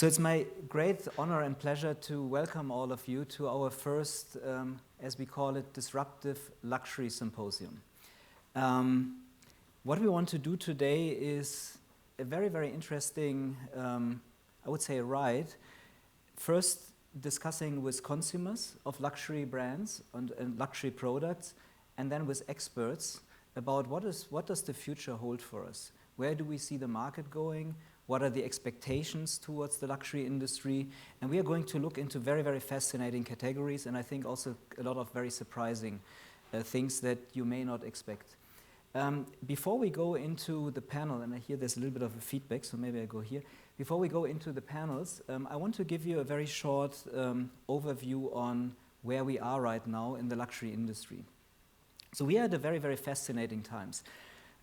So it's my great honor and pleasure to welcome all of you to our first, as we call it, Disruptive Luxury Symposium. What we want to do today is a very, very interesting, I would say, ride. First, discussing with consumers of luxury brands and luxury products, and then with experts about what does the future hold for us? Where do we see the market going? What are the expectations towards the luxury industry? And we are going to look into very, very fascinating categories, and I think also a lot of very surprising things that you may not expect. Before we go into the panel, and I hear there's a little bit of a feedback, so maybe I go here. Before we go into the panels, I want to give you a very short overview on where we are right now in the luxury industry. So we are at a very, very fascinating times.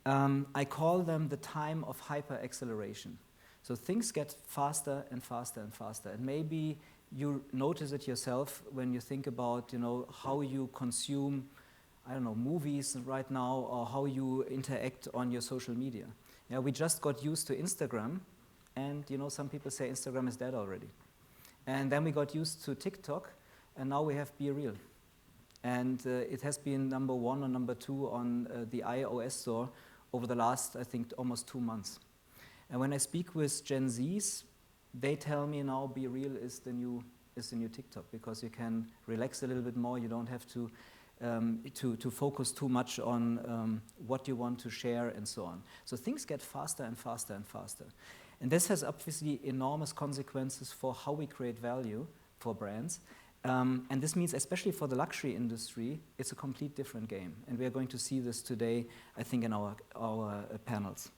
I call them the time of hyper-acceleration. So things get faster and faster and faster. And maybe you notice it yourself when you think about, how you consume, movies right now, or how you interact on your social media. Yeah, we just got used to Instagram, and some people say Instagram is dead already. And then we got used to TikTok, and now we have Be Real. And it has been number 1 or number 2 on the iOS store over the last, I think, almost 2 months. And when I speak with Gen Zs, they tell me now Be Real is the new TikTok, because you can relax a little bit more. You don't have to focus too much on what you want to share and so on. So things get faster and faster and faster. And this has obviously enormous consequences for how we create value for brands. And this means, especially for the luxury industry, it's a complete different game. And we are going to see this today, I think, in our panels.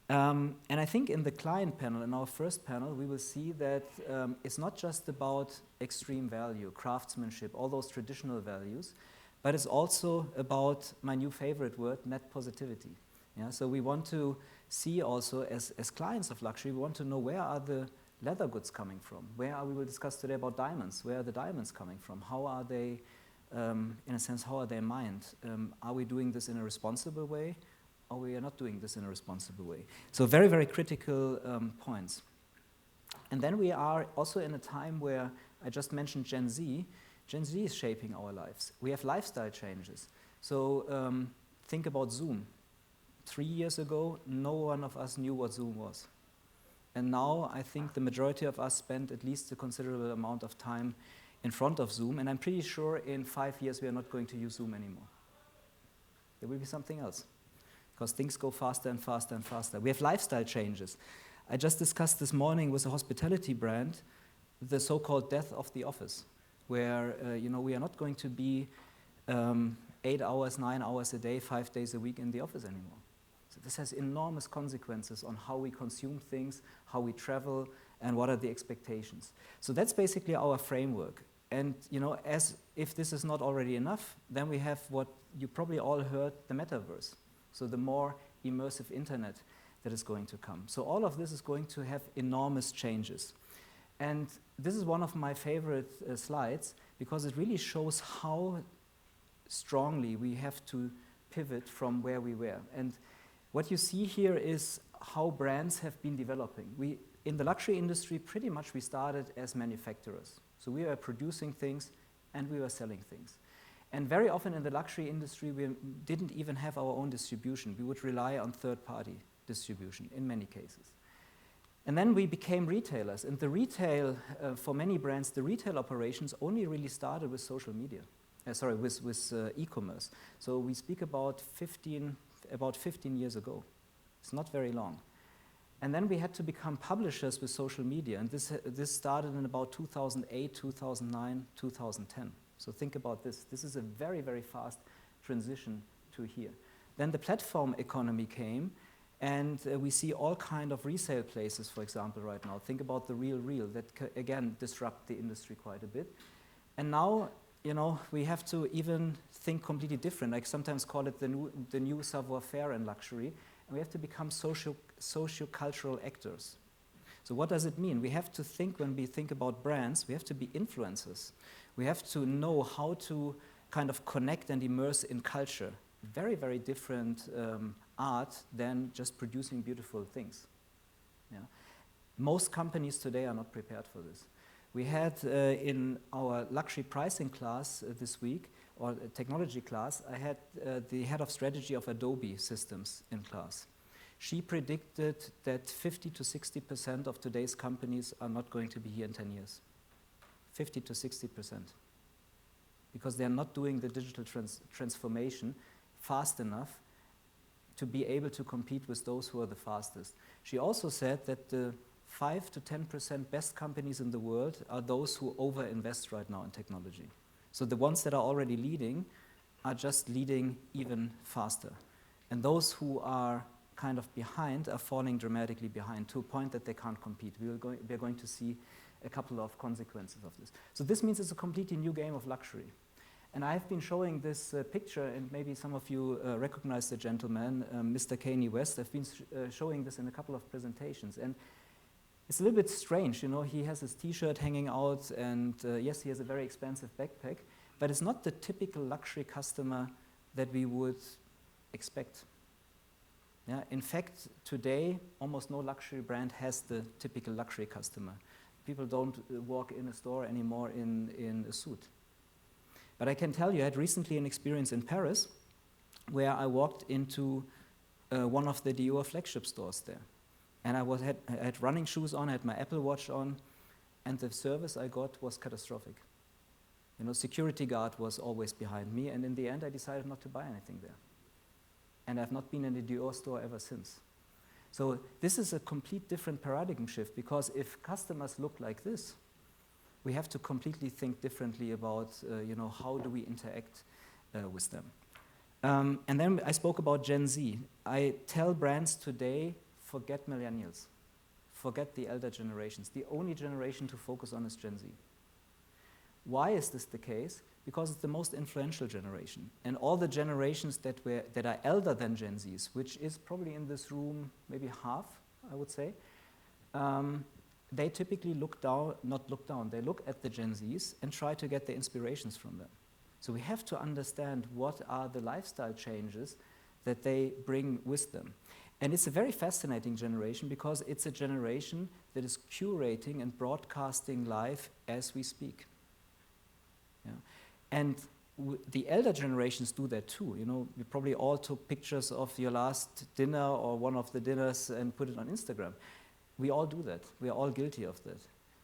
And I think in the client panel, in our first panel, we will see that it's not just about extreme value, craftsmanship, all those traditional values, but it's also about my new favorite word, net positivity. Yeah? So we want to see also, as clients of luxury, we want to know where are the leather goods coming from? We will discuss today about diamonds. Where are the diamonds coming from? How are they, in a sense, how are they mined? Are we doing this in a responsible way, or we are not doing this in a responsible way? So very, very critical points. And then we are also in a time where I just mentioned Gen Z. Gen Z is shaping our lives. We have lifestyle changes. So think about Zoom. 3 years ago, no one of us knew what Zoom was. And now I think the majority of us spend at least a considerable amount of time in front of Zoom, and I'm pretty sure in 5 years we are not going to use Zoom anymore. There will be something else, because things go faster and faster and faster. We have lifestyle changes. I just discussed this morning with a hospitality brand the so-called death of the office, where we are not going to be 8 hours, 9 hours a day, 5 days a week in the office anymore. This has enormous consequences on how we consume things, how we travel, and what are the expectations. So that's basically our framework. And as if this is not already enough, then we have what you probably all heard, the metaverse. So the more immersive internet that is going to come. So all of this is going to have enormous changes. And this is one of my favorite slides, because it really shows how strongly we have to pivot from where we were. And what you see here is how brands have been developing. In the luxury industry, pretty much we started as manufacturers. So we were producing things and we were selling things. And very often in the luxury industry, we didn't even have our own distribution. We would rely on third-party distribution in many cases. And then we became retailers. And the retail, for many brands, the retail operations only really started with social media. With e-commerce. So we speak about 15 years ago. It's not very long. And then we had to become publishers with social media, and this started in about 2008, 2009, 2010. So think about this. This is a very, very fast transition to here. Then the platform economy came, and we see all kind of resale places, for example, right now. Think about the Real that again disrupt the industry quite a bit. And now we have to even think completely different. I sometimes call it the new savoir-faire in luxury. And we have to become socio-cultural actors. So what does it mean? We have to think, when we think about brands, we have to be influencers. We have to know how to kind of connect and immerse in culture. Very, very different art than just producing beautiful things. Yeah. Most companies today are not prepared for this. We had in our luxury pricing class this week, or technology class, I had the head of strategy of Adobe Systems in class. She predicted that 50 to 60% of today's companies are not going to be here in 10 years. 50 to 60%. Because they're not doing the digital transformation fast enough to be able to compete with those who are the fastest. She also said that the 5 to 10% best companies in the world are those who over-invest right now in technology. So the ones that are already leading are just leading even faster. And those who are kind of behind are falling dramatically behind to a point that they can't compete. We're going to see a couple of consequences of this. So this means it's a completely new game of luxury. And I've been showing this picture, and maybe some of you recognize the gentleman, Mr. Kanye West. I've been showing this in a couple of presentations. And it's a little bit strange, you know, he has his t-shirt hanging out, and yes, he has a very expensive backpack, but it's not the typical luxury customer that we would expect. Yeah? In fact, today, almost no luxury brand has the typical luxury customer. People don't walk in a store anymore in a suit. But I can tell you, I had recently an experience in Paris where I walked into one of the Dior flagship stores there. And I had running shoes on, I had my Apple Watch on, and the service I got was catastrophic. You know, security guard was always behind me, and in the end I decided not to buy anything there. And I've not been in a Dior store ever since. So this is a complete different paradigm shift, because if customers look like this, we have to completely think differently about you know, how do we interact with them. And then I spoke about Gen Z. I tell brands today, forget millennials, forget the elder generations. The only generation to focus on is Gen Z. Why is this the case? Because it's the most influential generation. And all the generations that are elder than Gen Zs, which is probably in this room maybe half, I would say, they typically they look at the Gen Zs and try to get the inspirations from them. So we have to understand what are the lifestyle changes that they bring with them. And it's a very fascinating generation, because it's a generation that is curating and broadcasting live as we speak. Yeah. And the elder generations do that too. You know, we probably all took pictures of your last dinner or one of the dinners and put it on Instagram. We all do that. We are all guilty of that.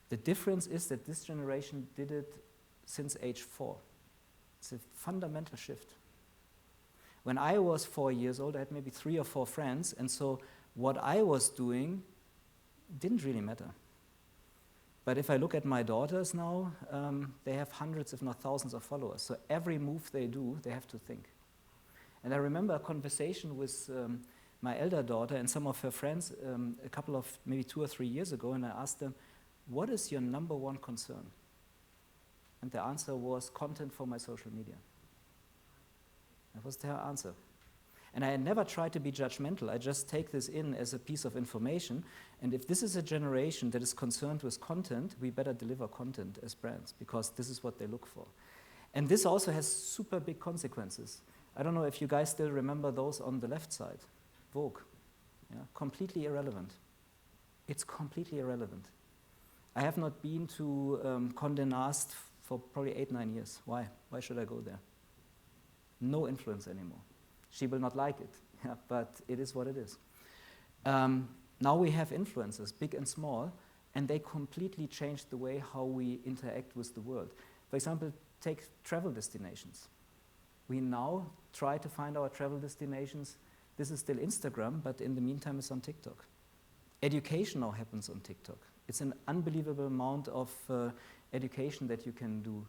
The difference is that this generation did it since age 4. It's a fundamental shift. When I was 4 years old, I had maybe 3 or 4 friends, and so what I was doing didn't really matter. But if I look at my daughters now, they have hundreds, if not thousands, of followers. So every move they do, they have to think. And I remember a conversation with my elder daughter and some of her friends a couple of, maybe 2 or 3 years ago, and I asked them, what is your number one concern? And the answer was content for my social media. That was their answer. And I never try to be judgmental. I just take this in as a piece of information. And if this is a generation that is concerned with content, we better deliver content as brands, because this is what they look for. And this also has super big consequences. I don't know if you guys still remember those on the left side. Vogue. Yeah, completely irrelevant. It's completely irrelevant. I have not been to Condé Nast for probably 8-9 years. Why? Why should I go there? No influence anymore. She will not like it, yeah, but it is what it is. Now we have influencers, big and small, and they completely changed the way how we interact with the world. For example, take travel destinations. We now try to find our travel destinations. This is still Instagram, but in the meantime it's on TikTok. Education now happens on TikTok. It's an unbelievable amount of education that you can do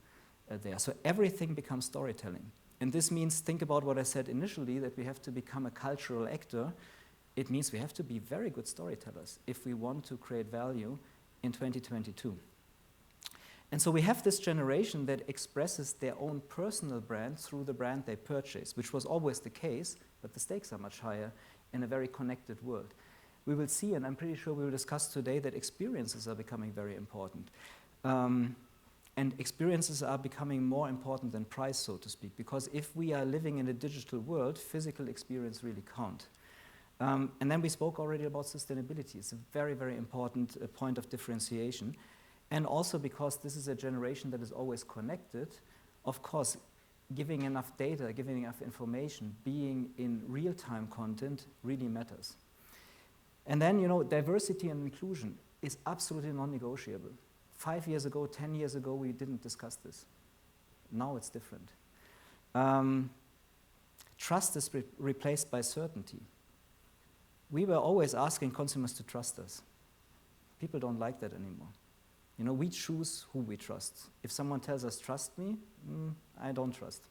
there. So everything becomes storytelling. And this means, think about what I said initially, that we have to become a cultural actor. It means we have to be very good storytellers if we want to create value in 2022. And so we have this generation that expresses their own personal brand through the brand they purchase, which was always the case, but the stakes are much higher in a very connected world. We will see, and I'm pretty sure we will discuss today, that experiences are becoming very important. And experiences are becoming more important than price, so to speak, because if we are living in a digital world, physical experience really can't. And then we spoke already about sustainability. It's a very, very important point of differentiation. And also because this is a generation that is always connected, of course, giving enough data, giving enough information, being in real-time content really matters. And then, diversity and inclusion is absolutely non-negotiable. 5 years ago, 10 years ago, we didn't discuss this. Now it's different. Trust is replaced by certainty. We were always asking consumers to trust us. People don't like that anymore. We choose who we trust. If someone tells us, trust me, I don't trust.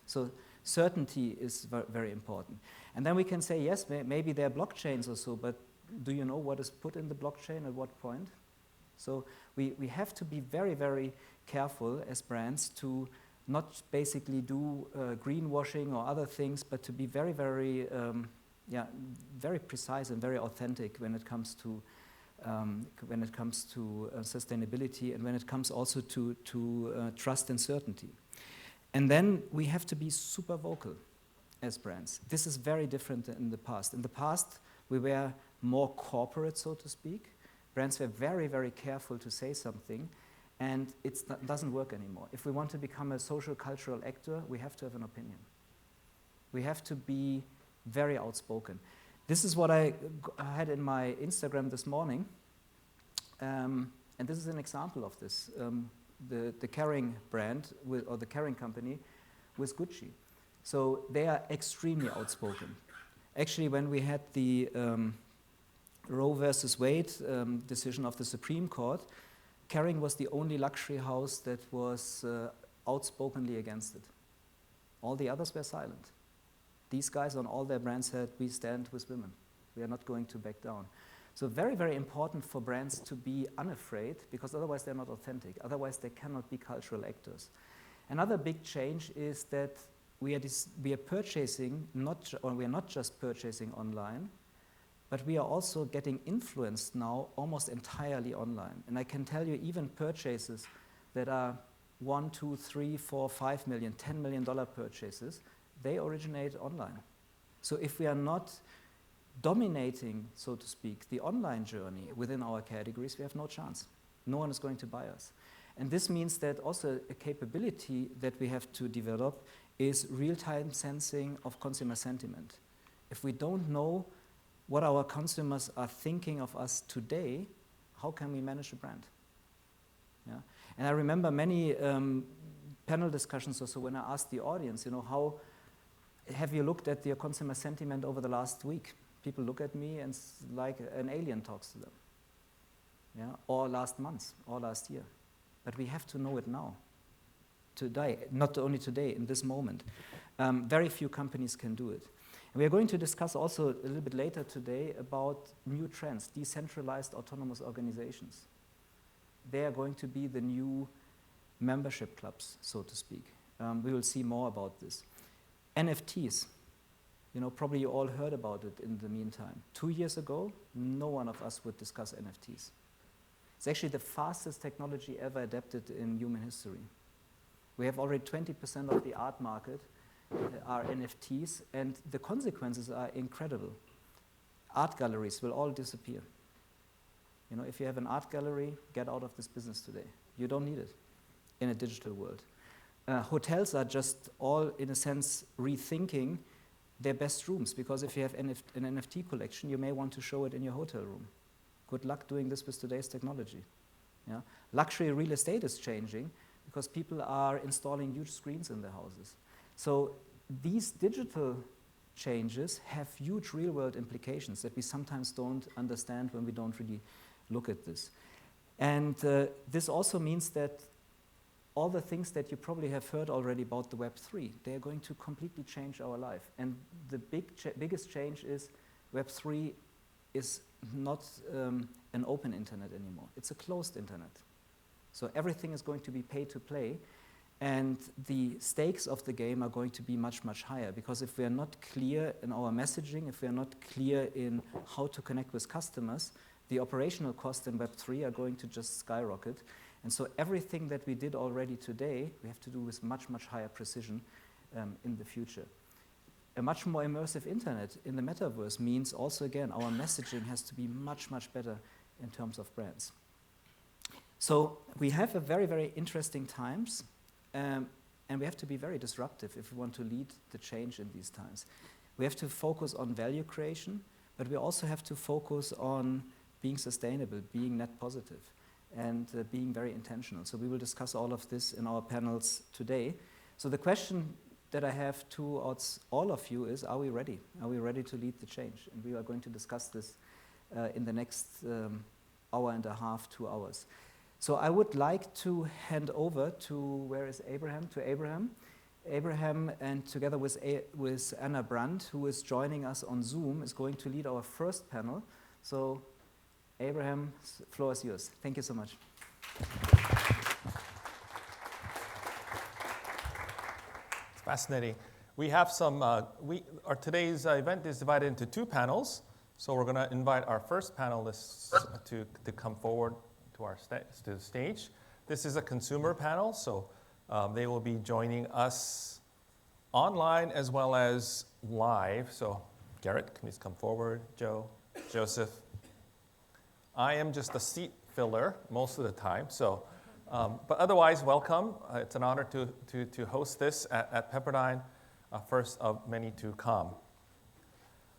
So certainty is very important. And then we can say, yes, maybe there are blockchains or so, but do you know what is put in the blockchain at what point? So we have to be very, very careful as brands to not basically do greenwashing or other things, but to be very, very, very precise and very authentic when it comes to sustainability and when it comes also to trust and certainty. And then we have to be super vocal as brands. This is very different than in the past. In the past, we were more corporate, so to speak. Brands were very, very careful to say something, and it doesn't work anymore. If we want to become a social cultural actor, we have to have an opinion. We have to be very outspoken. This is what I had in my Instagram this morning, and this is an example of this. The Kering brand, or the Kering company, with Gucci. So they are extremely outspoken. Actually, when we had the Roe versus Wade decision of the Supreme Court, Kering was the only luxury house that was outspokenly against it. All the others were silent. These guys on all their brands said, we stand with women. We are not going to back down. So very, very important for brands to be unafraid, because otherwise they're not authentic. Otherwise they cannot be cultural actors. Another big change is that we are purchasing, we are not just purchasing online, but we are also getting influenced now almost entirely online. And I can tell you, even purchases that are $1, $2, $3, $4, $5 million, $10 million purchases, they originate online. So if we are not dominating, so to speak, the online journey within our categories, we have no chance. No one is going to buy us. And this means that also a capability that we have to develop is real-time sensing of consumer sentiment. If we don't know what our consumers are thinking of us today, how can we manage a brand? Yeah? And I remember many panel discussions also when I asked the audience, how have you looked at your consumer sentiment over the last week? People look at me and it's like an alien talks to them. Yeah? Or last month, or last year. But we have to know it now, today, not only today, in this moment. Very few companies can do it. And we are going to discuss also a little bit later today about new trends, decentralized autonomous organizations. They are going to be the new membership clubs, so to speak. We will see more about this. NFTs. Probably you all heard about it in the meantime. 2 years ago, no one of us would discuss NFTs. It's actually the fastest technology ever adapted in human history. We have already 20% of the art market are NFTs, and the consequences are incredible. Art galleries will all disappear. If you have an art gallery, get out of this business today. You don't need it in a digital world. Hotels are just all, in a sense, rethinking their best rooms, because if you have an NFT collection, you may want to show it in your hotel room. Good luck doing this with today's technology. Yeah? Luxury real estate is changing because people are installing huge screens in their houses. So these digital changes have huge real-world implications that we sometimes don't understand when we don't really look at this. And this also means that all the things that you probably have heard already about the Web3, they are going to completely change our life. And the biggest change is Web3 is not an open internet anymore. It's a closed internet. So everything is going to be pay to play, and the stakes of the game are going to be much, much higher, because if we are not clear in our messaging, if we are not clear in how to connect with customers, the operational costs in Web3 are going to just skyrocket. And so everything that we did already today, we have to do with much, much higher precision in the future. a much more immersive internet in the metaverse means also, again, our messaging has to be much, much better in terms of brands. So we have a very, very interesting times, and we have to be very disruptive if we want to lead the change in these times. We have to focus on value creation, but we also have to focus on being sustainable, being net positive, and being very intentional. So we will discuss all of this in our panels today. So the question that I have towards all of you is, are we ready? Are we ready to lead the change? And we are going to discuss this in the next hour and a half, 2 hours. So I would like to hand over to, where is Abraham? To Abraham. Abraham, and together with Anna Brandt, who is joining us on Zoom, is going to lead our first panel. So Abraham, the floor is yours. Thank you so much. It's fascinating. We have some, today's event is divided into 2 panels. So we're going to invite our first panelists to come forward to the stage. This is a consumer panel, so they will be joining us online as well as live. So Garrett, can you please come forward? Joe, Joseph. I am just a seat filler most of the time, so but otherwise, welcome. It's an honor to host this at Pepperdine, first of many to come.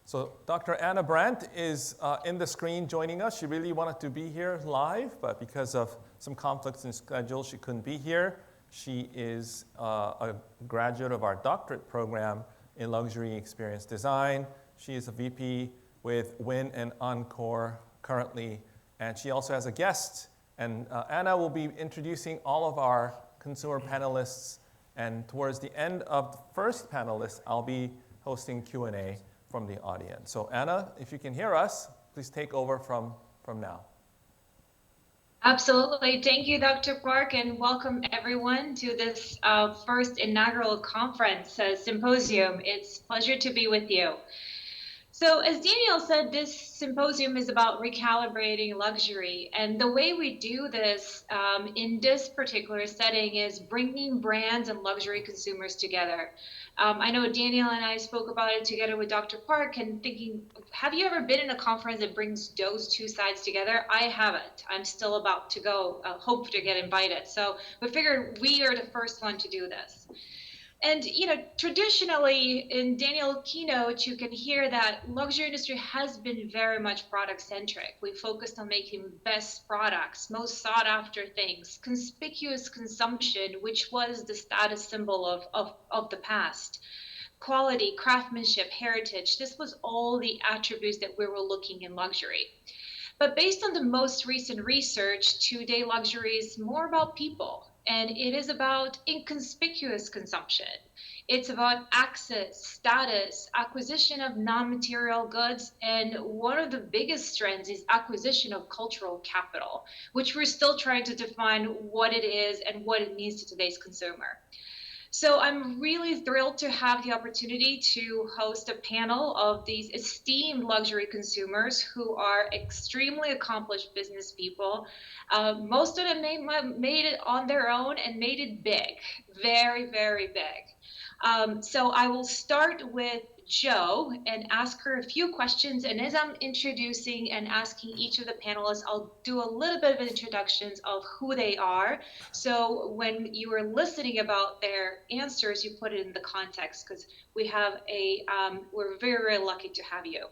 So Dr. Anna Brandt is in the screen joining us. She really wanted to be here live, but because of some conflicts in schedule, she couldn't be here. She is a graduate of our doctorate program in luxury experience design. She is a VP with Win and Encore currently, and she also has a guest. And Anna will be introducing all of our consumer panelists, and towards the end of the first panelist, I'll be hosting Q&A from the audience. So Anna, if you can hear us, please take over from now. Absolutely. Thank you, Dr. Park, and welcome everyone to this first inaugural conference, Symposium. It's a pleasure to be with you. So as Daniel said, this symposium is about recalibrating luxury. And the way we do this in this particular setting is bringing brands and luxury consumers together. I know Daniel and I spoke about it together with Dr. Park and thinking, have you ever been in a conference that brings those 2 sides together? I haven't. I'm still about to go, hope to get invited. So we figured we are the first one to do this. And traditionally in Daniel's keynote, you can hear that luxury industry has been very much product centric. We focused on making best products, most sought after things, conspicuous consumption, which was the status symbol of the past. Quality, craftsmanship, heritage, this was all the attributes that we were looking in luxury. But based on the most recent research, today luxury is more about people. And it is about inconspicuous consumption. It's about access, status, acquisition of non-material goods, and one of the biggest trends is acquisition of cultural capital, which we're still trying to define what it is and what it means to today's consumer. So I'm really thrilled to have the opportunity to host a panel of these esteemed luxury consumers who are extremely accomplished business people. Most of them made it on their own and made it big, very, very big. So I will start with Jo and ask her a few questions. And as I'm introducing and asking each of the panelists, I'll do a little bit of introductions of who they are. So when you are listening about their answers, you put it in the context, because we have we're very, very lucky to have you.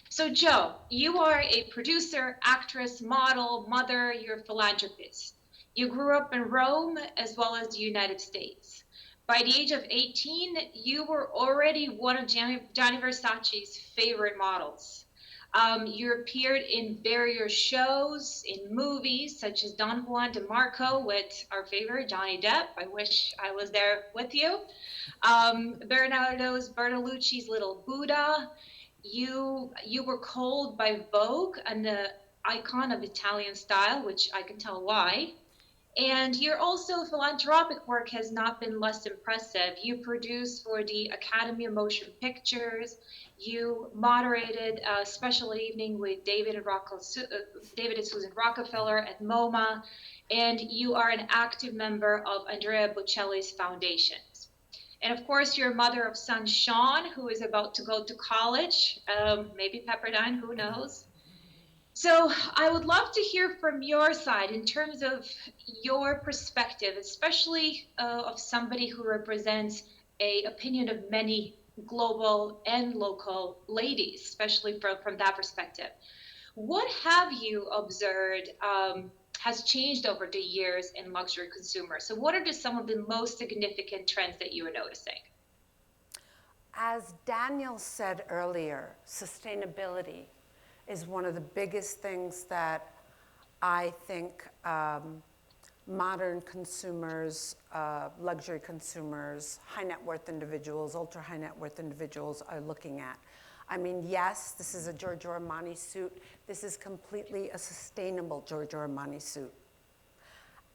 So Jo, you are a producer, actress, model, mother, you're a philanthropist. You grew up in Rome as well as the United States. By the age of 18, you were already one of Gianni Versace's favorite models. You appeared in various shows, in movies such as Don Juan de Marco with our favorite Johnny Depp. I wish I was there with you. Bernardo Bertolucci's Little Buddha. You were called by Vogue an icon of Italian style, which I can tell why. And your also philanthropic work has not been less impressive. You produced for the Academy of Motion Pictures. You moderated a special evening with David and Susan Rockefeller at MoMA, and you are an active member of Andrea Bocelli's foundations. And of course, you're a mother of son Sean, who is about to go to college, maybe Pepperdine, who knows. So I would love to hear from your side in terms of your perspective, especially of somebody who represents a opinion of many global and local ladies, especially from that perspective. What have you observed has changed over the years in luxury consumer? So what are some of the most significant trends that you are noticing? As Daniel said earlier, sustainability is one of the biggest things that I think modern consumers, luxury consumers, high net worth individuals, ultra high net worth individuals are looking at. I mean, yes, this is a Giorgio Armani suit. This is completely a sustainable Giorgio Armani suit.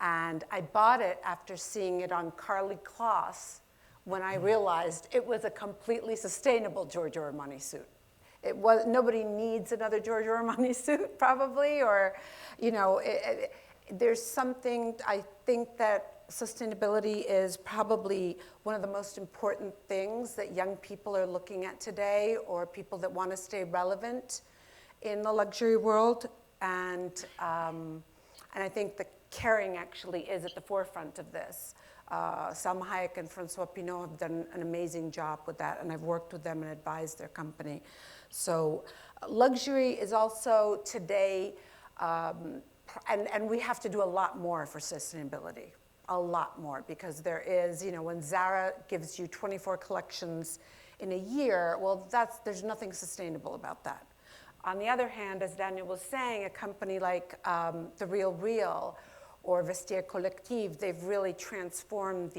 And I bought it after seeing it on Karlie Kloss when I realized it was a completely sustainable Giorgio Armani suit. It was, nobody needs another Giorgio Armani suit probably, or, you know, there's something, I think that sustainability is probably one of the most important things that young people are looking at today, or people that want to stay relevant in the luxury world. And I think the caring actually is at the forefront of this. Salma Hayek and Francois Pinault have done an amazing job with that, and I've worked with them and advised their company. So luxury is also today, and we have to do a lot more for sustainability, a lot more, because there is, you know, when Zara gives you 24 collections in a year, well, there's nothing sustainable about that. On the other hand, as Daniel was saying, a company like The Real Real or Vestiaire Collective, they've really transformed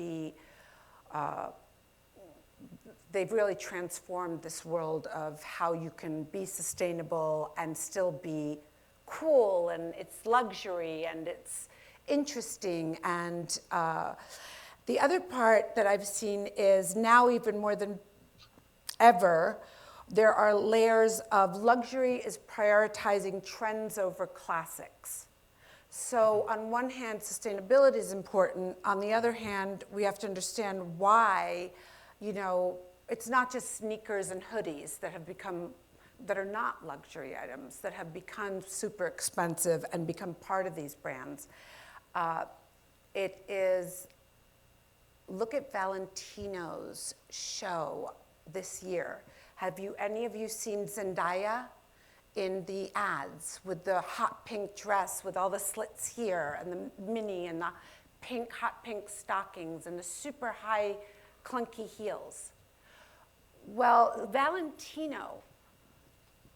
this world of how you can be sustainable and still be cool, and it's luxury and it's interesting. And the other part that I've seen is now even more than ever, there are layers of luxury is prioritizing trends over classics. So on one hand, sustainability is important. On the other hand, we have to understand why, you know, it's not just sneakers and hoodies that are not luxury items, that have become super expensive and become part of these brands. It is, look at Valentino's show this year. Have any of you seen Zendaya in the ads with the hot pink dress with all the slits here and the mini and the pink, hot pink stockings and the super high clunky heels? Well, Valentino,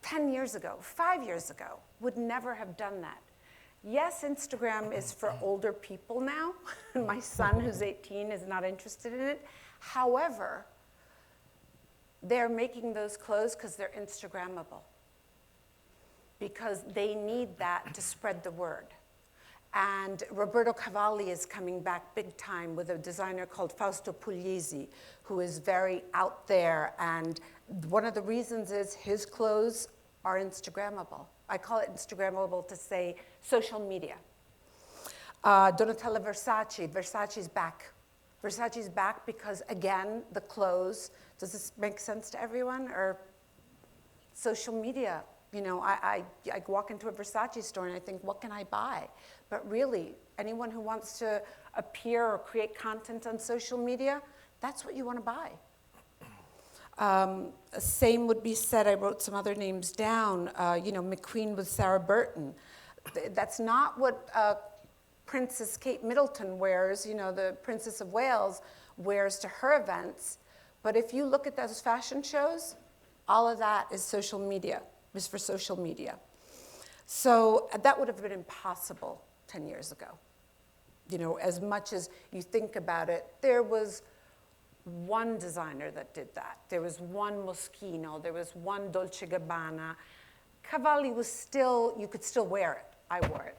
10 years ago, 5 years ago, would never have done that. Yes, Instagram is for older people now. My son, who's 18, is not interested in it. However, they're making those clothes because they're Instagrammable, because they need that to spread the word. And Roberto Cavalli is coming back big time with a designer called Fausto Pugliese, who is very out there. And one of the reasons is his clothes are Instagrammable. I call it Instagrammable to say social media. Donatella Versace, Versace's back. Versace's back because, again, the clothes, does this make sense to everyone? Or social media, you know, I walk into a Versace store and I think, what can I buy? But really, anyone who wants to appear or create content on social media, that's what you want to buy. Same would be said, I wrote some other names down, you know, McQueen with Sarah Burton. That's not what Princess Kate Middleton wears, you know, the Princess of Wales wears to her events. But if you look at those fashion shows, all of that is social media, is for social media. So that would have been impossible 10 years ago. You know, as much as you think about it, there was one designer that did that. There was one Moschino, there was one Dolce & Gabbana. Cavalli was still, you could still wear it. I wore it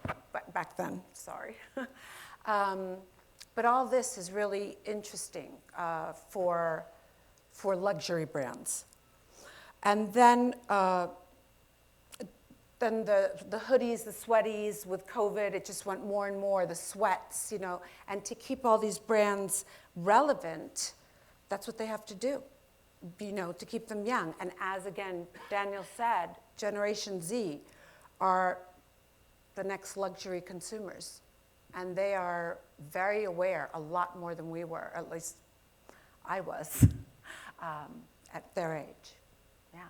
back then, sorry. But all this is really interesting for luxury brands. And then the hoodies, the sweaties with COVID, it just went more and more, the sweats, you know, and to keep all these brands relevant, that's what they have to do, to keep them young. And as, again, Daniel said, Generation Z are the next luxury consumers. And they are very aware, a lot more than we were, at least I was, at their age. Yeah.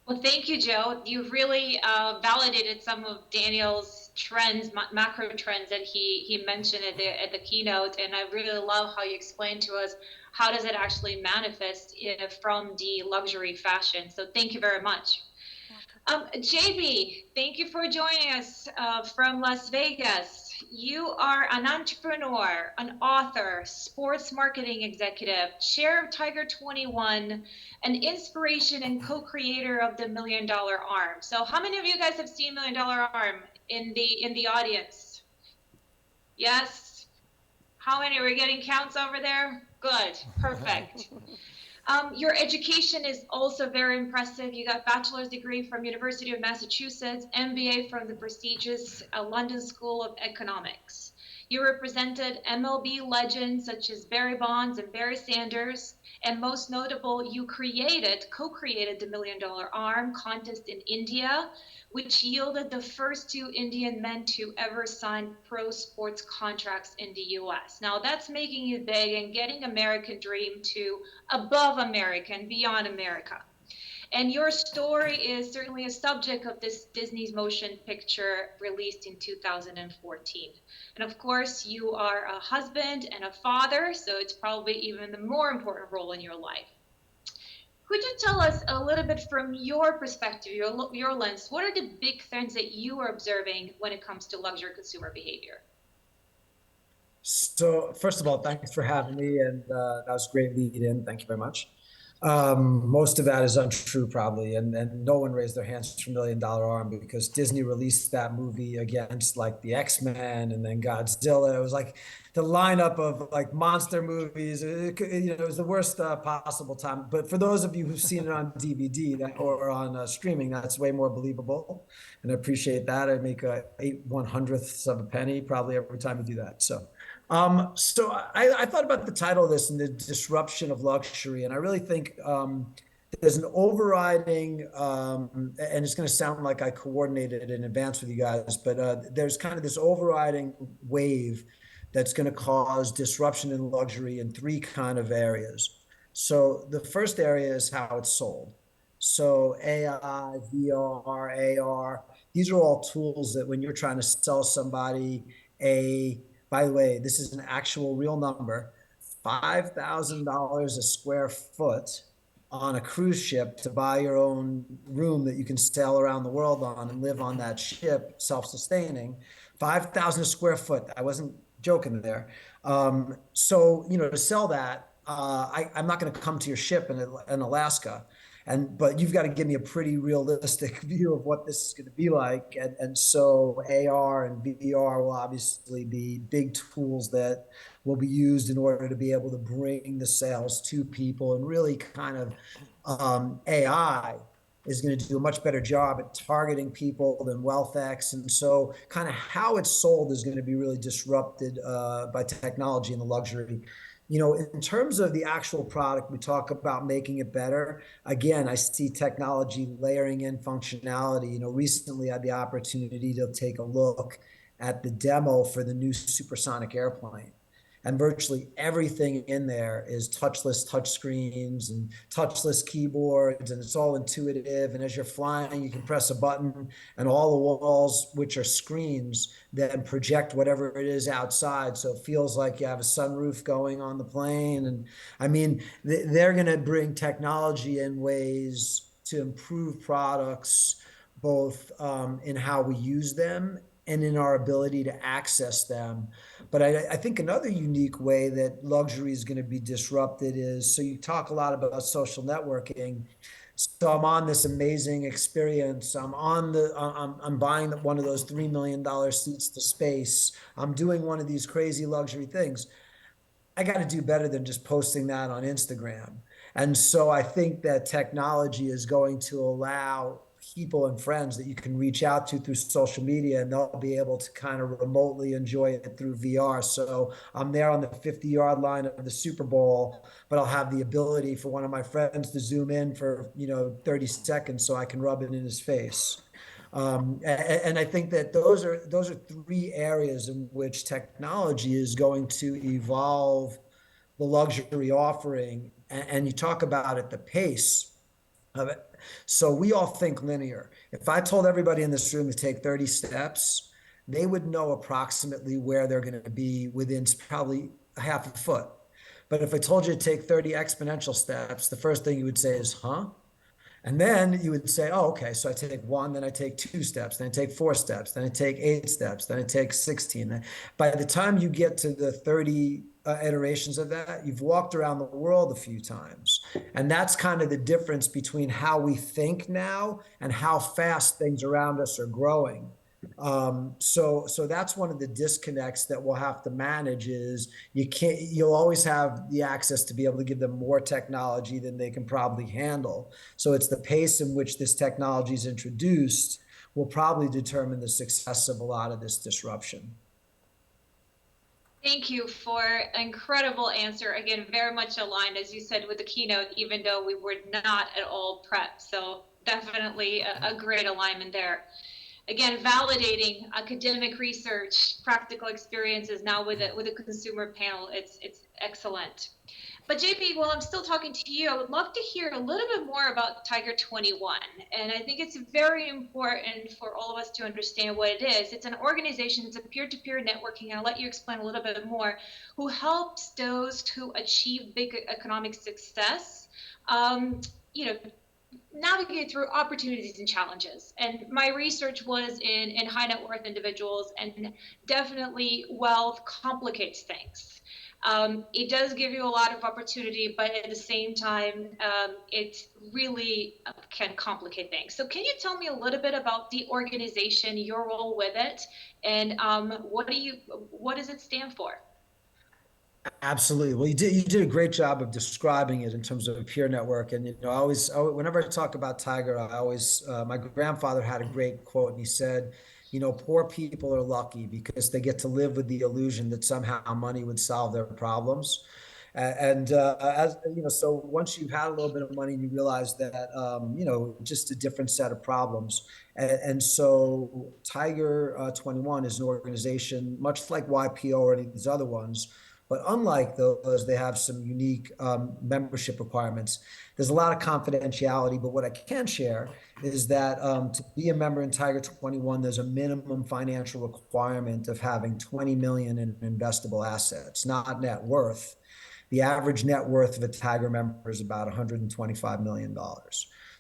Well, thank you, Joe. You've really validated some of Daniel's trends, macro trends that he mentioned at the keynote, and I really love how you explained to us how does it actually manifest from the luxury fashion. So thank you very much. JB, thank you for joining us from Las Vegas. You are an entrepreneur, an author, sports marketing executive, chair of Tiger 21, an inspiration and co-creator of the $1 Million Arm. So how many of you guys have seen $1 Million Arm in the audience? Yes? How many? Are we getting counts over there? Good, perfect. Your education is also very impressive. You got bachelor's degree from University of Massachusetts, MBA from the prestigious London School of Economics. You represented MLB legends such as Barry Bonds and Barry Sanders, and most notable, you co-created the $1 Million Arm contest in India, which yielded the first 2 Indian men to ever sign pro sports contracts in the US. Now that's making you big and getting American dream to above America and beyond America. And your story is certainly a subject of this Disney's motion picture released in 2014. And of course, you are a husband and a father, so it's probably even the more important role in your life. Could you tell us a little bit from your perspective, your lens, what are the big things that you are observing when it comes to luxury consumer behavior? So first of all, thanks for having me, and that was a great lead in. Thank you very much. Most of that is untrue probably, and no one raised their hands for $1 Million Arm because Disney released that movie against like the X-Men and then Godzilla. It was like the lineup of like monster movies. It was the worst possible time. But for those of you who've seen it on DVD or on streaming, that's way more believable, and I appreciate that. I make 8/100ths of a penny probably every time you do that. So I thought about the title of this and the disruption of luxury, and I really think there's an overriding, and it's going to sound like I coordinated it in advance with you guys, but there's kind of this overriding wave that's going to cause disruption in luxury in 3 kind of areas. So the first area is how it's sold. So AI, VR, AR, these are all tools that when you're trying to sell somebody by the way, this is an actual real number, $5,000 a square foot on a cruise ship to buy your own room that you can sail around the world on and live on that ship, self-sustaining. 5,000 a square foot. I wasn't joking there. So, to sell that, I'm not going to come to your ship in Alaska. But you've got to give me a pretty realistic view of what this is going to be like. And so AR and VR will obviously be big tools that will be used in order to be able to bring the sales to people. And really kind of AI is going to do a much better job at targeting people than WealthX. And so kind of how it's sold is going to be really disrupted by technology in the luxury. In terms of the actual product, we talk about making it better. Again, I see technology layering in functionality. Recently I had the opportunity to take a look at the demo for the new supersonic airplane. And virtually everything in there is touchless touchscreens and touchless keyboards, and it's all intuitive. And as you're flying, you can press a button, and all the walls, which are screens, then project whatever it is outside. So it feels like you have a sunroof going on the plane. And I mean, they're going to bring technology in ways to improve products, both in how we use them and in our ability to access them. But I think another unique way that luxury is going to be disrupted is, so you talk a lot about social networking. So I'm on this amazing experience. I'm buying one of those $3 million seats to space. I'm doing one of these crazy luxury things. I got to do better than just posting that on Instagram. And so I think that technology is going to allow people and friends that you can reach out to through social media, and they'll be able to kind of remotely enjoy it through VR. So I'm there on the 50-yard line of the Super Bowl, but I'll have the ability for one of my friends to zoom in for 30 seconds so I can rub it in his face. And I think that those are three areas in which technology is going to evolve the luxury offering. And you talk about it, the pace of it. So we all think linear. If I told everybody in this room to take 30 steps, they would know approximately where they're going to be within probably a half a foot. But if I told you to take 30 exponential steps, the first thing you would say is, huh? And then you would say, oh, okay, so I take 1, then I take 2 steps, then I take 4 steps, then I take 8 steps, then I take 16. By the time you get to the 30 iterations of that, you've walked around the world a few times. And that's kind of the difference between how we think now and how fast things around us are growing. So that's one of the disconnects that we'll have to manage is you'll always have the access to be able to give them more technology than they can probably handle. So it's the pace in which this technology is introduced will probably determine the success of a lot of this disruption. Thank you for an incredible answer. Again, very much aligned, as you said, with the keynote, even though we were not at all prepped. So definitely a great alignment there. Again, validating academic research, practical experiences now with a consumer panel. It's excellent. But JP, while I'm still talking to you, I would love to hear a little bit more about Tiger 21. And I think it's very important for all of us to understand what it is. It's an organization, it's a peer-to-peer networking, and I'll let you explain a little bit more, who helps those who achieve big economic success, navigate through opportunities and challenges. And my research was in high net worth individuals, and definitely wealth complicates things. It does give you a lot of opportunity, but at the same time, it really can complicate things. So can you tell me a little bit about the organization, your role with it, and what does it stand for? Absolutely. Well, you did a great job of describing it in terms of a peer network. And whenever I talk about Tiger, my grandfather had a great quote, and he said, poor people are lucky because they get to live with the illusion that somehow money would solve their problems. So once you've had a little bit of money, you realize that, just a different set of problems. And so Tiger 21 is an organization, much like YPO or any of these other ones. But unlike those, they have some unique membership requirements. There's a lot of confidentiality, but what I can share is that to be a member in Tiger 21, there's a minimum financial requirement of having 20 million in investable assets, not net worth. The average net worth of a Tiger member is about $125 million.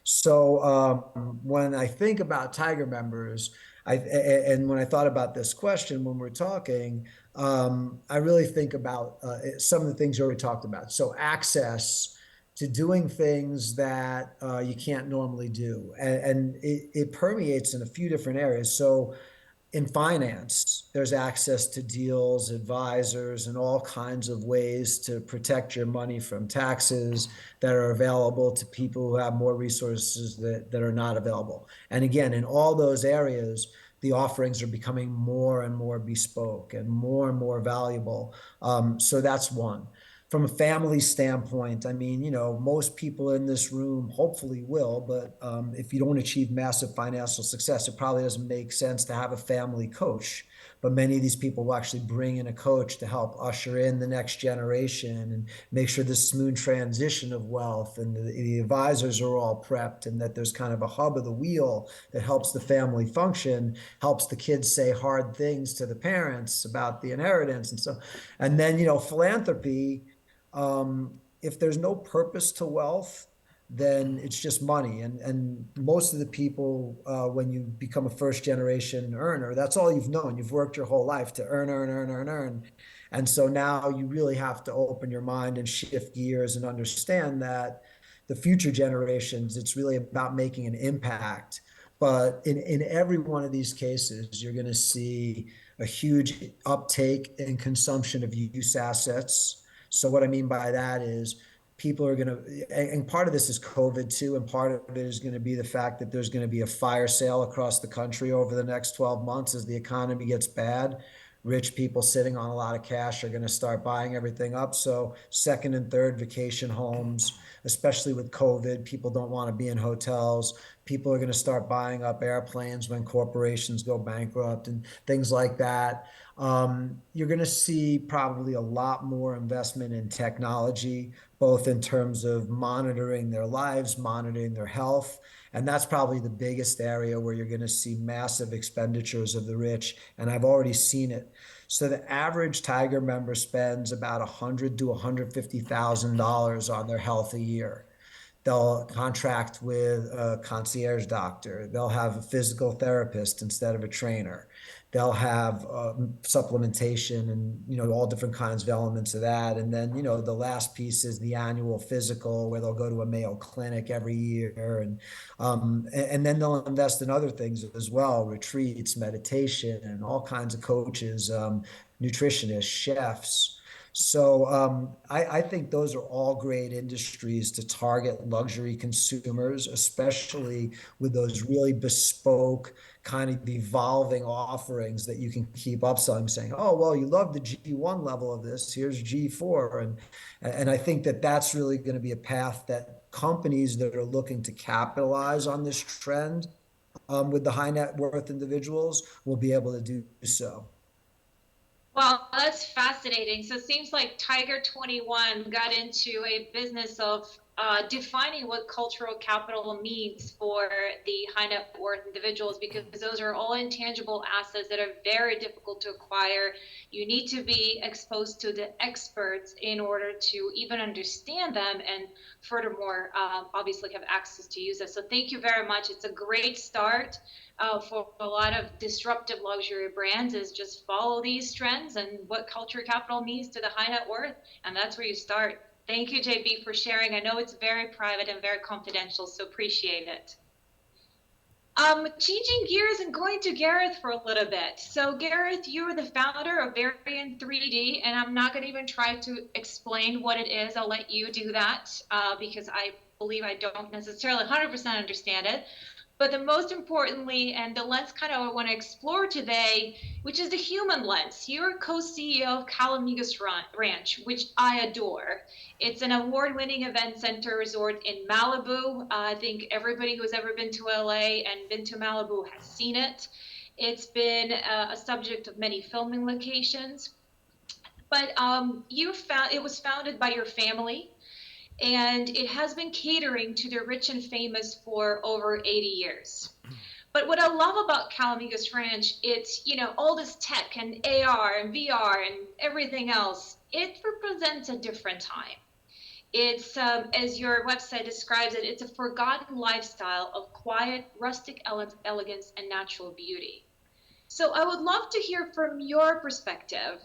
So when I think about Tiger members, and when I thought about this question when we're talking, I really think about some of the things you already talked about. So access to doing things that you can't normally do. And it permeates in a few different areas. So in finance, there's access to deals, advisors, and all kinds of ways to protect your money from taxes that are available to people who have more resources that are not available. And again, in all those areas, the offerings are becoming more and more bespoke and more valuable. So that's one. From a family standpoint, I mean, most people in this room hopefully will, but if you don't achieve massive financial success, it probably doesn't make sense to have a family coach. But many of these people will actually bring in a coach to help usher in the next generation and make sure this smooth transition of wealth and the advisors are all prepped and that there's kind of a hub of the wheel that helps the family function, helps the kids say hard things to the parents about the inheritance and so. And then, philanthropy, if there's no purpose to wealth, then it's just money. And most of the people, when you become a first generation earner, that's all you've known. You've worked your whole life to earn. And so now you really have to open your mind and shift gears and understand that the future generations, it's really about making an impact. But in every one of these cases, you're going to see a huge uptake in consumption of use assets. So what I mean by that is people are going to, and part of this is COVID too, and part of it is going to be the fact that there's going to be a fire sale across the country over the next 12 months as the economy gets bad. Rich people sitting on a lot of cash are going to start buying everything up. So second and third vacation homes, especially with COVID, people don't want to be in hotels. People are going to start buying up airplanes when corporations go bankrupt and things like that. You're going to see probably a lot more investment in technology, both in terms of monitoring their lives, monitoring their health. And that's probably the biggest area where you're going to see massive expenditures of the rich. And I've already seen it. So the average Tiger member spends about $100,000 to $150,000 on their health a year. They'll contract with a concierge doctor. They'll have a physical therapist instead of a trainer. They'll have supplementation and, all different kinds of elements of that. And then, the last piece is the annual physical where they'll go to a Mayo Clinic every year. And then they'll invest in other things as well, retreats, meditation, and all kinds of coaches, nutritionists, chefs. So I think those are all great industries to target luxury consumers, especially with those really bespoke kind of evolving offerings that you can keep upselling, saying, oh, well, you love the G1 level of this, here's G4. And I think that that's really going to be a path that companies that are looking to capitalize on this trend with the high net worth individuals will be able to do so. Well, that's fascinating. So it seems like Tiger 21 got into a business of defining what cultural capital means for the high net worth individuals, because those are all intangible assets that are very difficult to acquire. You need to be exposed to the experts in order to even understand them, and furthermore, obviously have access to use it. So thank you very much. It's a great start. For a lot of disruptive luxury brands is just follow these trends and what culture capital means to the high net worth, and that's where you start. Thank you, JB, for sharing. I know it's very private and very confidential, so appreciate it. Changing gears and going to Gareth for a little bit. So Gareth, you're the founder of Variant 3D, and I'm not going to even try to explain what it is. I'll let you do that because I believe I don't necessarily 100% understand it. But the most importantly, and the lens kind of I want to explore today, which is the human lens. You're co-CEO of Calamigos Ranch, which I adore. It's an award-winning event center resort in Malibu. I think everybody who's ever been to LA and been to Malibu has seen it. It's been a subject of many filming locations. But it was founded by your family, and it has been catering to the rich and famous for over 80 years. But what I love about Calamigos Ranch, it's, all this tech and AR and VR and everything else, it represents a different time. It's, as your website describes it, it's a forgotten lifestyle of quiet, rustic elegance and natural beauty. So I would love to hear from your perspective,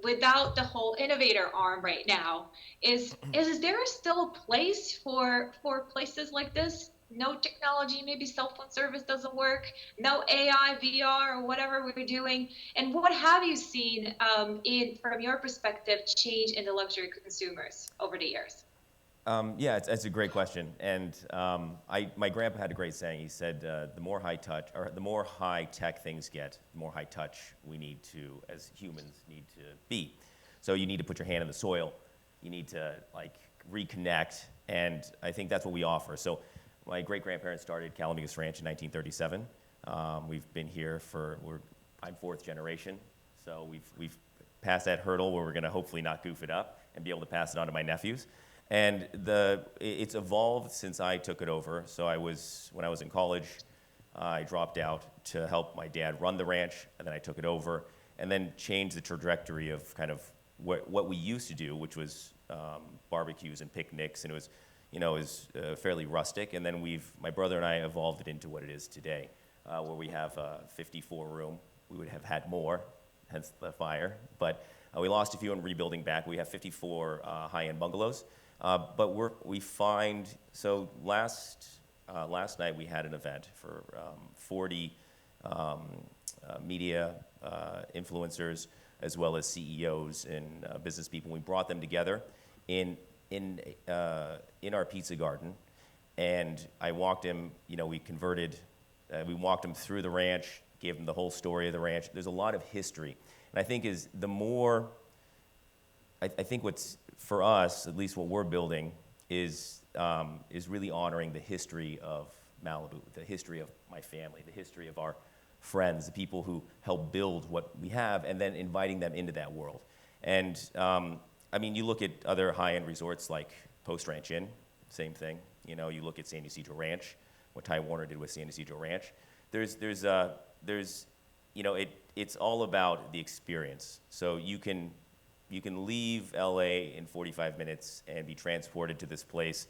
without the whole innovator arm right now, is there still a place for places like this? No technology, maybe cell phone service doesn't work, no AI, VR, or whatever we're doing. And what have you seen from your perspective, change in the luxury consumers over the years? Yeah, it's a great question. And my grandpa had a great saying. He said, the more high tech things get, the more high touch we need to, as humans, need to be. So you need to put your hand in the soil. You need to reconnect. And I think that's what we offer. So my great-grandparents started Calamigos Ranch in 1937. We've been here I'm fourth generation. So we've passed that hurdle where we're going to hopefully not goof it up and be able to pass it on to my nephews. And it's evolved since I took it over. So when I was in college, I dropped out to help my dad run the ranch, and then I took it over, and then changed the trajectory of kind of what we used to do, which was barbecues and picnics, and it was fairly rustic. And then my brother and I evolved it into what it is today, where we have a 54-room. We would have had more, hence the fire, but we lost a few in rebuilding back. We have 54 high-end bungalows. But we find, so last night we had an event for 40 media influencers, as well as CEOs and business people. We brought them together in in our pizza garden, and I walked him. We walked him through the ranch, gave him the whole story of the ranch. There's a lot of history, and I think I think what's for us, at least what we're building, is really honoring the history of Malibu, the history of my family, the history of our friends, the people who helped build what we have, and then inviting them into that world. And you look at other high-end resorts like Post Ranch Inn, same thing. You look at San Ysidro Ranch, what Ty Warner did with San Ysidro Ranch. It's all about the experience. So you can leave LA in 45 minutes and be transported to this place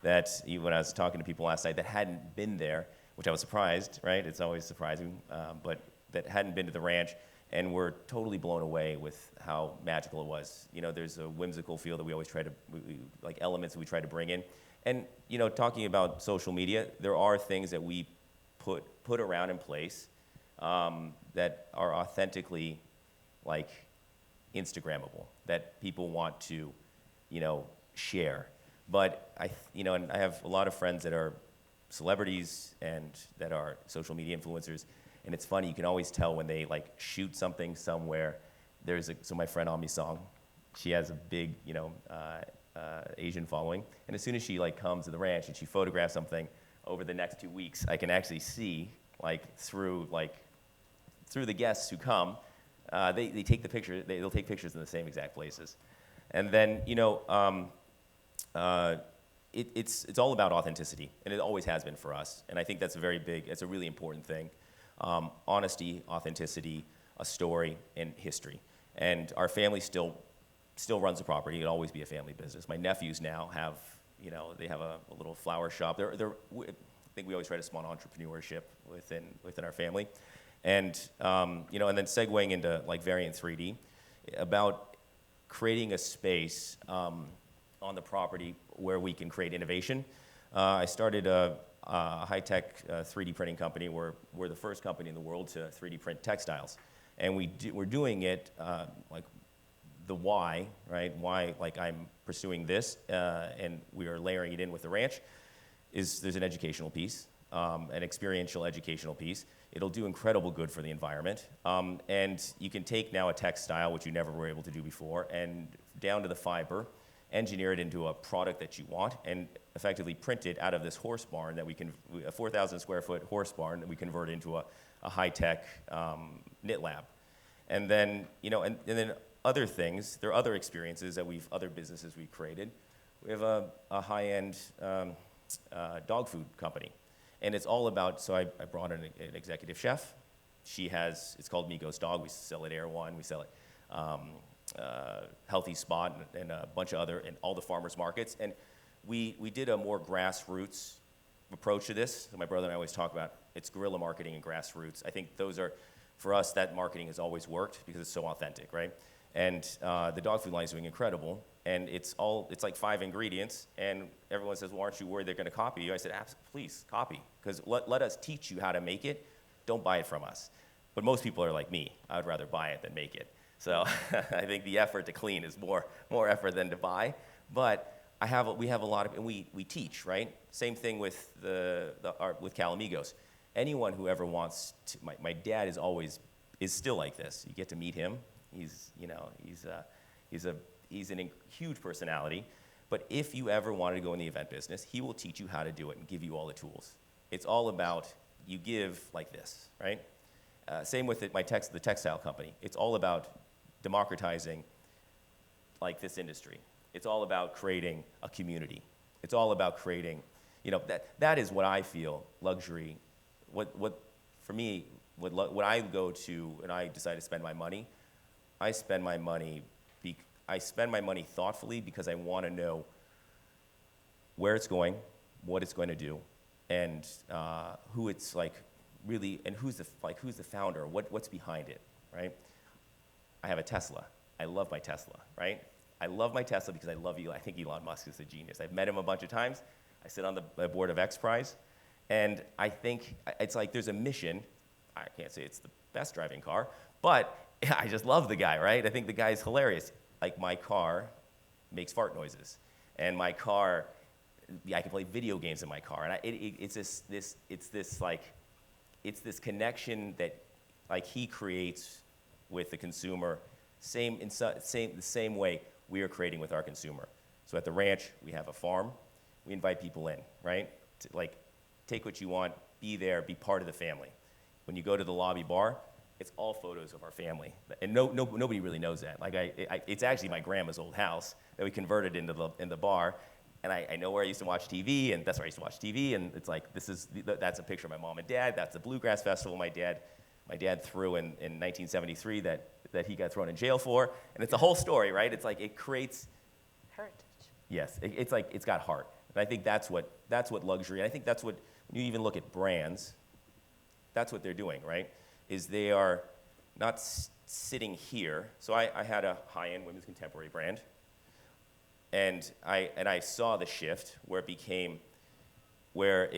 that, when I was talking to people last night that hadn't been there, which I was surprised, right? It's always surprising, but that hadn't been to the ranch, and were totally blown away with how magical it was. There's a whimsical feel that we always try to, like elements that we try to bring in. And, talking about social media, there are things that we put around in place that are authentically, like, Instagrammable, that people want to, share. But and I have a lot of friends that are celebrities and that are social media influencers, and it's funny, you can always tell when they like shoot something somewhere. So my friend Ami Song, she has a big, Asian following, and as soon as she like comes to the ranch and she photographs something over the next 2 weeks, I can actually see through the guests who come. They take the picture. They'll take pictures in the same exact places, and then it's all about authenticity, and it always has been for us. And I think that's it's a really important thing. Honesty, authenticity, a story, and history. And our family still runs the property. It'll always be a family business. My nephews now have they have a little flower shop. I think we always try to spawn entrepreneurship within our family. And and then segueing into like Variant 3D, about creating a space on the property where we can create innovation. I started a high-tech 3D printing company. We're the first company in the world to 3D print textiles, and we're doing it like the why, right? Why, like I'm pursuing this, and we are layering it in with the ranch. There's an educational piece, an experiential educational piece. It'll do incredible good for the environment. And you can take now a textile, which you never were able to do before, and down to the fiber, engineer it into a product that you want, and effectively print it out of this horse barn a 4,000 square foot horse barn that we convert into a high-tech knit lab. And then, and then other things, there are other experiences other businesses we've created. We have a high-end dog food company. And it's all about, so I brought in an executive chef. It's called Migos Dog. We sell it Air One. We sell it Healthy Spot and a bunch of other, and all the farmers markets. And we did a more grassroots approach to this. So my brother and I always talk about it's guerrilla marketing and grassroots. I think those are, for us, that marketing has always worked because it's so authentic, right? And the dog food line is doing incredible. And it's like 5 ingredients, and everyone says, well, aren't you worried they're going to copy you? I said, please, copy, because let us teach you how to make it. Don't buy it from us. But most people are like me. I would rather buy it than make it. So I think the effort to clean is more effort than to buy. But we have a lot of, and we teach, right? Same thing with with Calamigos. Anyone who ever wants to, my dad is still like this. You get to meet him. He's a huge personality, but if you ever wanted to go in the event business, he will teach you how to do it and give you all the tools. It's all about, you give like this, right? Same with the textile company. It's all about democratizing like this industry. It's all about creating a community. It's all about creating, that is what I feel luxury, for me, what I go to and I decide to spend my money, I spend my money thoughtfully because I want to know where it's going, what it's going to do, and who it's like really, and who's the founder, what's behind it, right? I have a Tesla. I love my Tesla, right? I love my Tesla because I think Elon Musk is a genius. I've met him a bunch of times. I sit on the board of X Prize, and I think it's like there's a mission. I can't say it's the best driving car, but I just love the guy, right? I think the guy's hilarious. Like my car makes fart noises. And my car, I can play video games in my car. And it's this connection that like he creates with the consumer, the same way we are creating with our consumer. So at the ranch, we have a farm. We invite people in, right? To, like, take what you want, be there, be part of the family. When you go to the lobby bar, it's all photos of our family. And nobody really knows that. Like it's actually my grandma's old house that we converted into the bar. And I know where I used to watch TV, and that's where I used to watch TV. And it's like, that's a picture of my mom and dad. That's the Bluegrass Festival my dad threw in 1973 that he got thrown in jail for. And it's a whole story, right? It's like, it creates Heritage. Yes, it's like, it's got heart. And I think that's what luxury, and I think that's what, when you even look at brands, that's what they're doing, right? Is they are not sitting here. So I had a high-end women's contemporary brand, and I saw the shift where it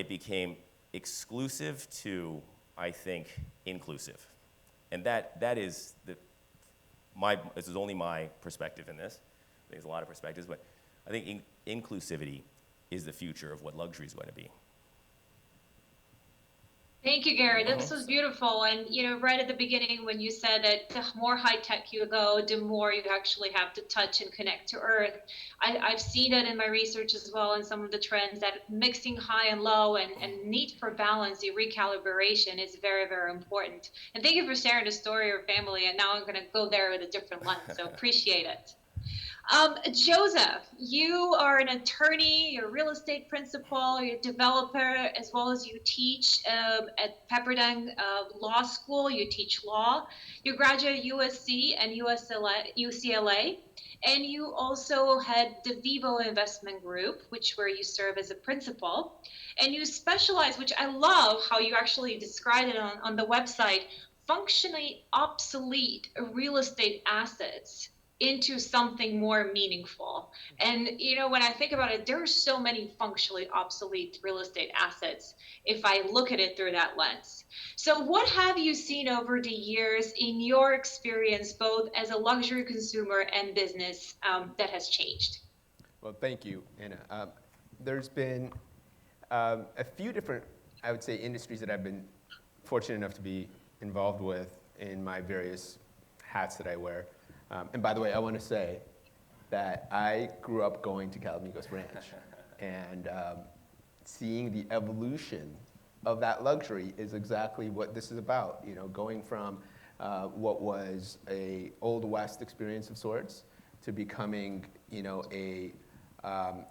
became exclusive to, I think, inclusive. And that is this is only my perspective in this. I think there's a lot of perspectives, but I think inclusivity is the future of what luxury is going to be. Thank you, Gary. This was beautiful. And, right at the beginning when you said that the more high-tech you go, the more you actually have to touch and connect to earth. I've seen it in my research as well, and some of the trends that mixing high and low and need for balance, the recalibration is very, very important. And thank you for sharing the story of your family. And now I'm going to go there with a different lens. So appreciate it. Joseph, you are an attorney, you're a real estate principal, you're a developer, as well as you teach at Pepperdine Law School. You teach law. You graduated USC and UCLA, and you also had the Vivo Investment Group, where you serve as a principal. And you specialize, which I love how you actually described it on the website, functionally obsolete real estate assets into something more meaningful. And when I think about it, there are so many functionally obsolete real estate assets if I look at it through that lens. So what have you seen over the years in your experience, both as a luxury consumer and business, that has changed? Well, thank you, Anna. There's been a few different, I would say, industries that I've been fortunate enough to be involved with in my various hats that I wear. And by the way, I want to say that I grew up going to Calamigos Ranch and seeing the evolution of that luxury is exactly what this is about. Going from what was a Old West experience of sorts to becoming, a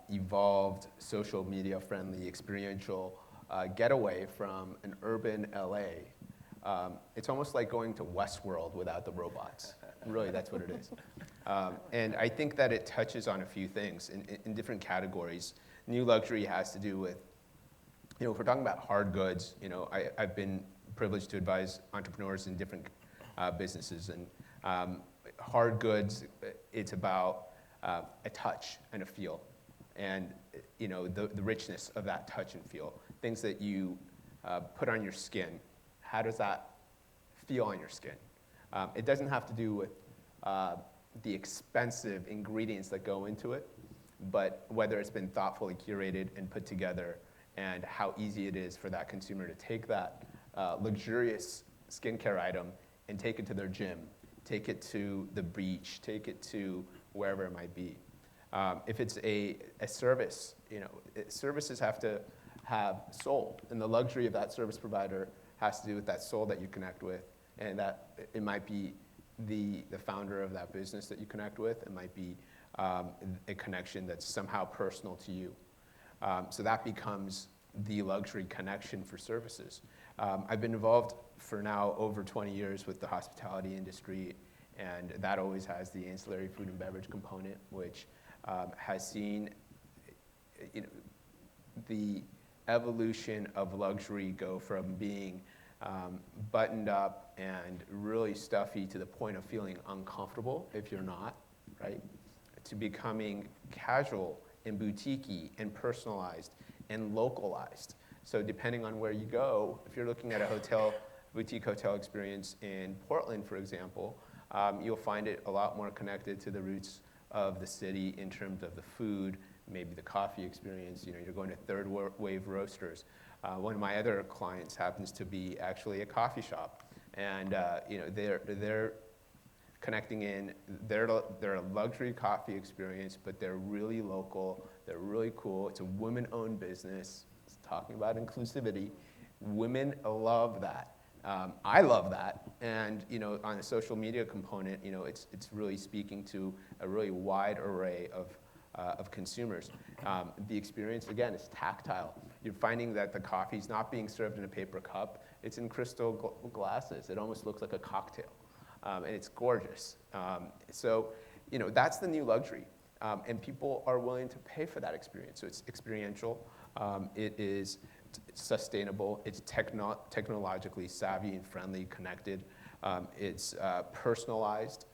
evolved, social media friendly, experiential getaway from an urban LA. It's almost like going to Westworld without the robots. Really, that's what it is. And I think that it touches on a few things in different categories. New luxury has to do with, if we're talking about hard goods, I've been privileged to advise entrepreneurs in different businesses. And hard goods, it's about a touch and a feel. And, the richness of that touch and feel. Things that you put on your skin. How does that feel on your skin? It doesn't have to do with the expensive ingredients that go into it, but whether it's been thoughtfully curated and put together and how easy it is for that consumer to take that luxurious skincare item and take it to their gym, take it to the beach, take it to wherever it might be. If it's a service, services have to have soul, and the luxury of that service provider has to do with that soul that you connect with, and that it might be the founder of that business that you connect with. It might be a connection that's somehow personal to you. So that becomes the luxury connection for services. I've been involved for now over 20 years with the hospitality industry, and that always has the ancillary food and beverage component, which has seen the evolution of luxury go from being buttoned up and really stuffy to the point of feeling uncomfortable if you're not, right? To becoming casual and boutique-y and personalized and localized. So depending on where you go, if you're looking at a boutique hotel experience in Portland, for example, you'll find it a lot more connected to the roots of the city in terms of the food, maybe the coffee experience. You know, you're going to third wave roasters. One of my other clients happens to be actually a coffee shop, and you know, they're connecting in. They're a luxury coffee experience, but they're really local. They're really cool. It's a women-owned business. It's talking about inclusivity. Women love that. I love that, and you know, on a social media component, you know, it's really speaking to a really wide array of consumers. The experience, again, is tactile. You're finding that the coffee is not being served in a paper cup. It's in crystal glasses. It almost looks like a cocktail, and it's gorgeous. So, you know, that's the new luxury, and people are willing to pay for that experience. So it's experiential. It is sustainable. It's technologically savvy and friendly, connected. It's personalized.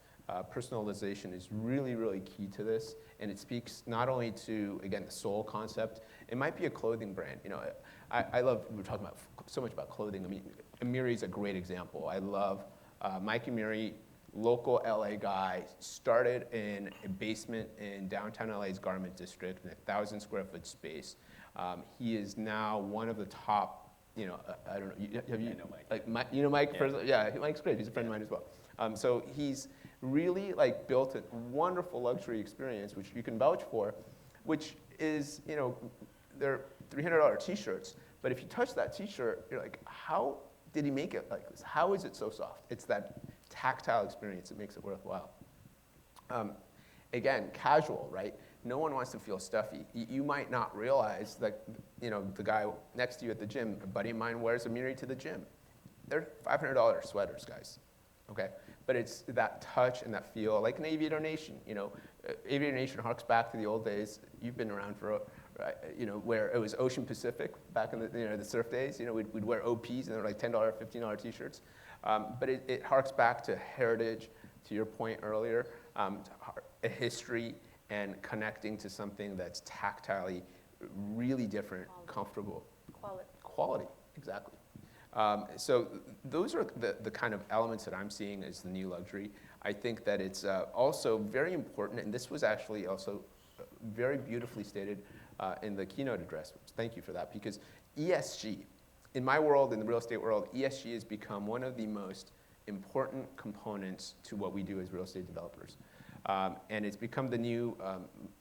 Personalization is really, really key to this, and it speaks not only to, again, the soul concept. It might be a clothing brand. You know, I love, we're talking about so much about clothing. I mean, Amiri is a great example. I love Mike Amiri, local LA guy, started in a basement in downtown LA's Garment District in a 1,000 square foot space. He is now one of the top, you know, I don't know, have you, I know Mike. You know Mike? Yeah. Yeah, Mike's great. He's a friend of mine as well. So he's really like built a wonderful luxury experience, which you can vouch for, which is, you know, they're $300 t-shirts, but if you touch that t-shirt, you're like, how did he make it like this? How is it so soft? It's that tactile experience that makes it worthwhile. Again, casual, right? No one wants to feel stuffy. You might not realize that, you know, the guy next to you at the gym, a buddy of mine wears Amiri to the gym. They're $500 sweaters, guys, okay? But it's that touch and that feel, like an Aviator Nation, you know. Aviator Nation harks back to the old days. You've been around for, you know, where it was Ocean Pacific back in the, you know, the surf days. You know, we'd wear OPs and they were like $10, $15 t-shirts. But it harks back to heritage, to your point earlier, a history, and connecting to something that's tactilely really different, comfortable. Quality, exactly. So those are the kind of elements that I'm seeing as the new luxury. I think that it's also very important, and this was actually also very beautifully stated in the keynote address. Thank you for that, because ESG, in my world, in the real estate world, ESG has become one of the most important components to what we do as real estate developers. And it's become the new,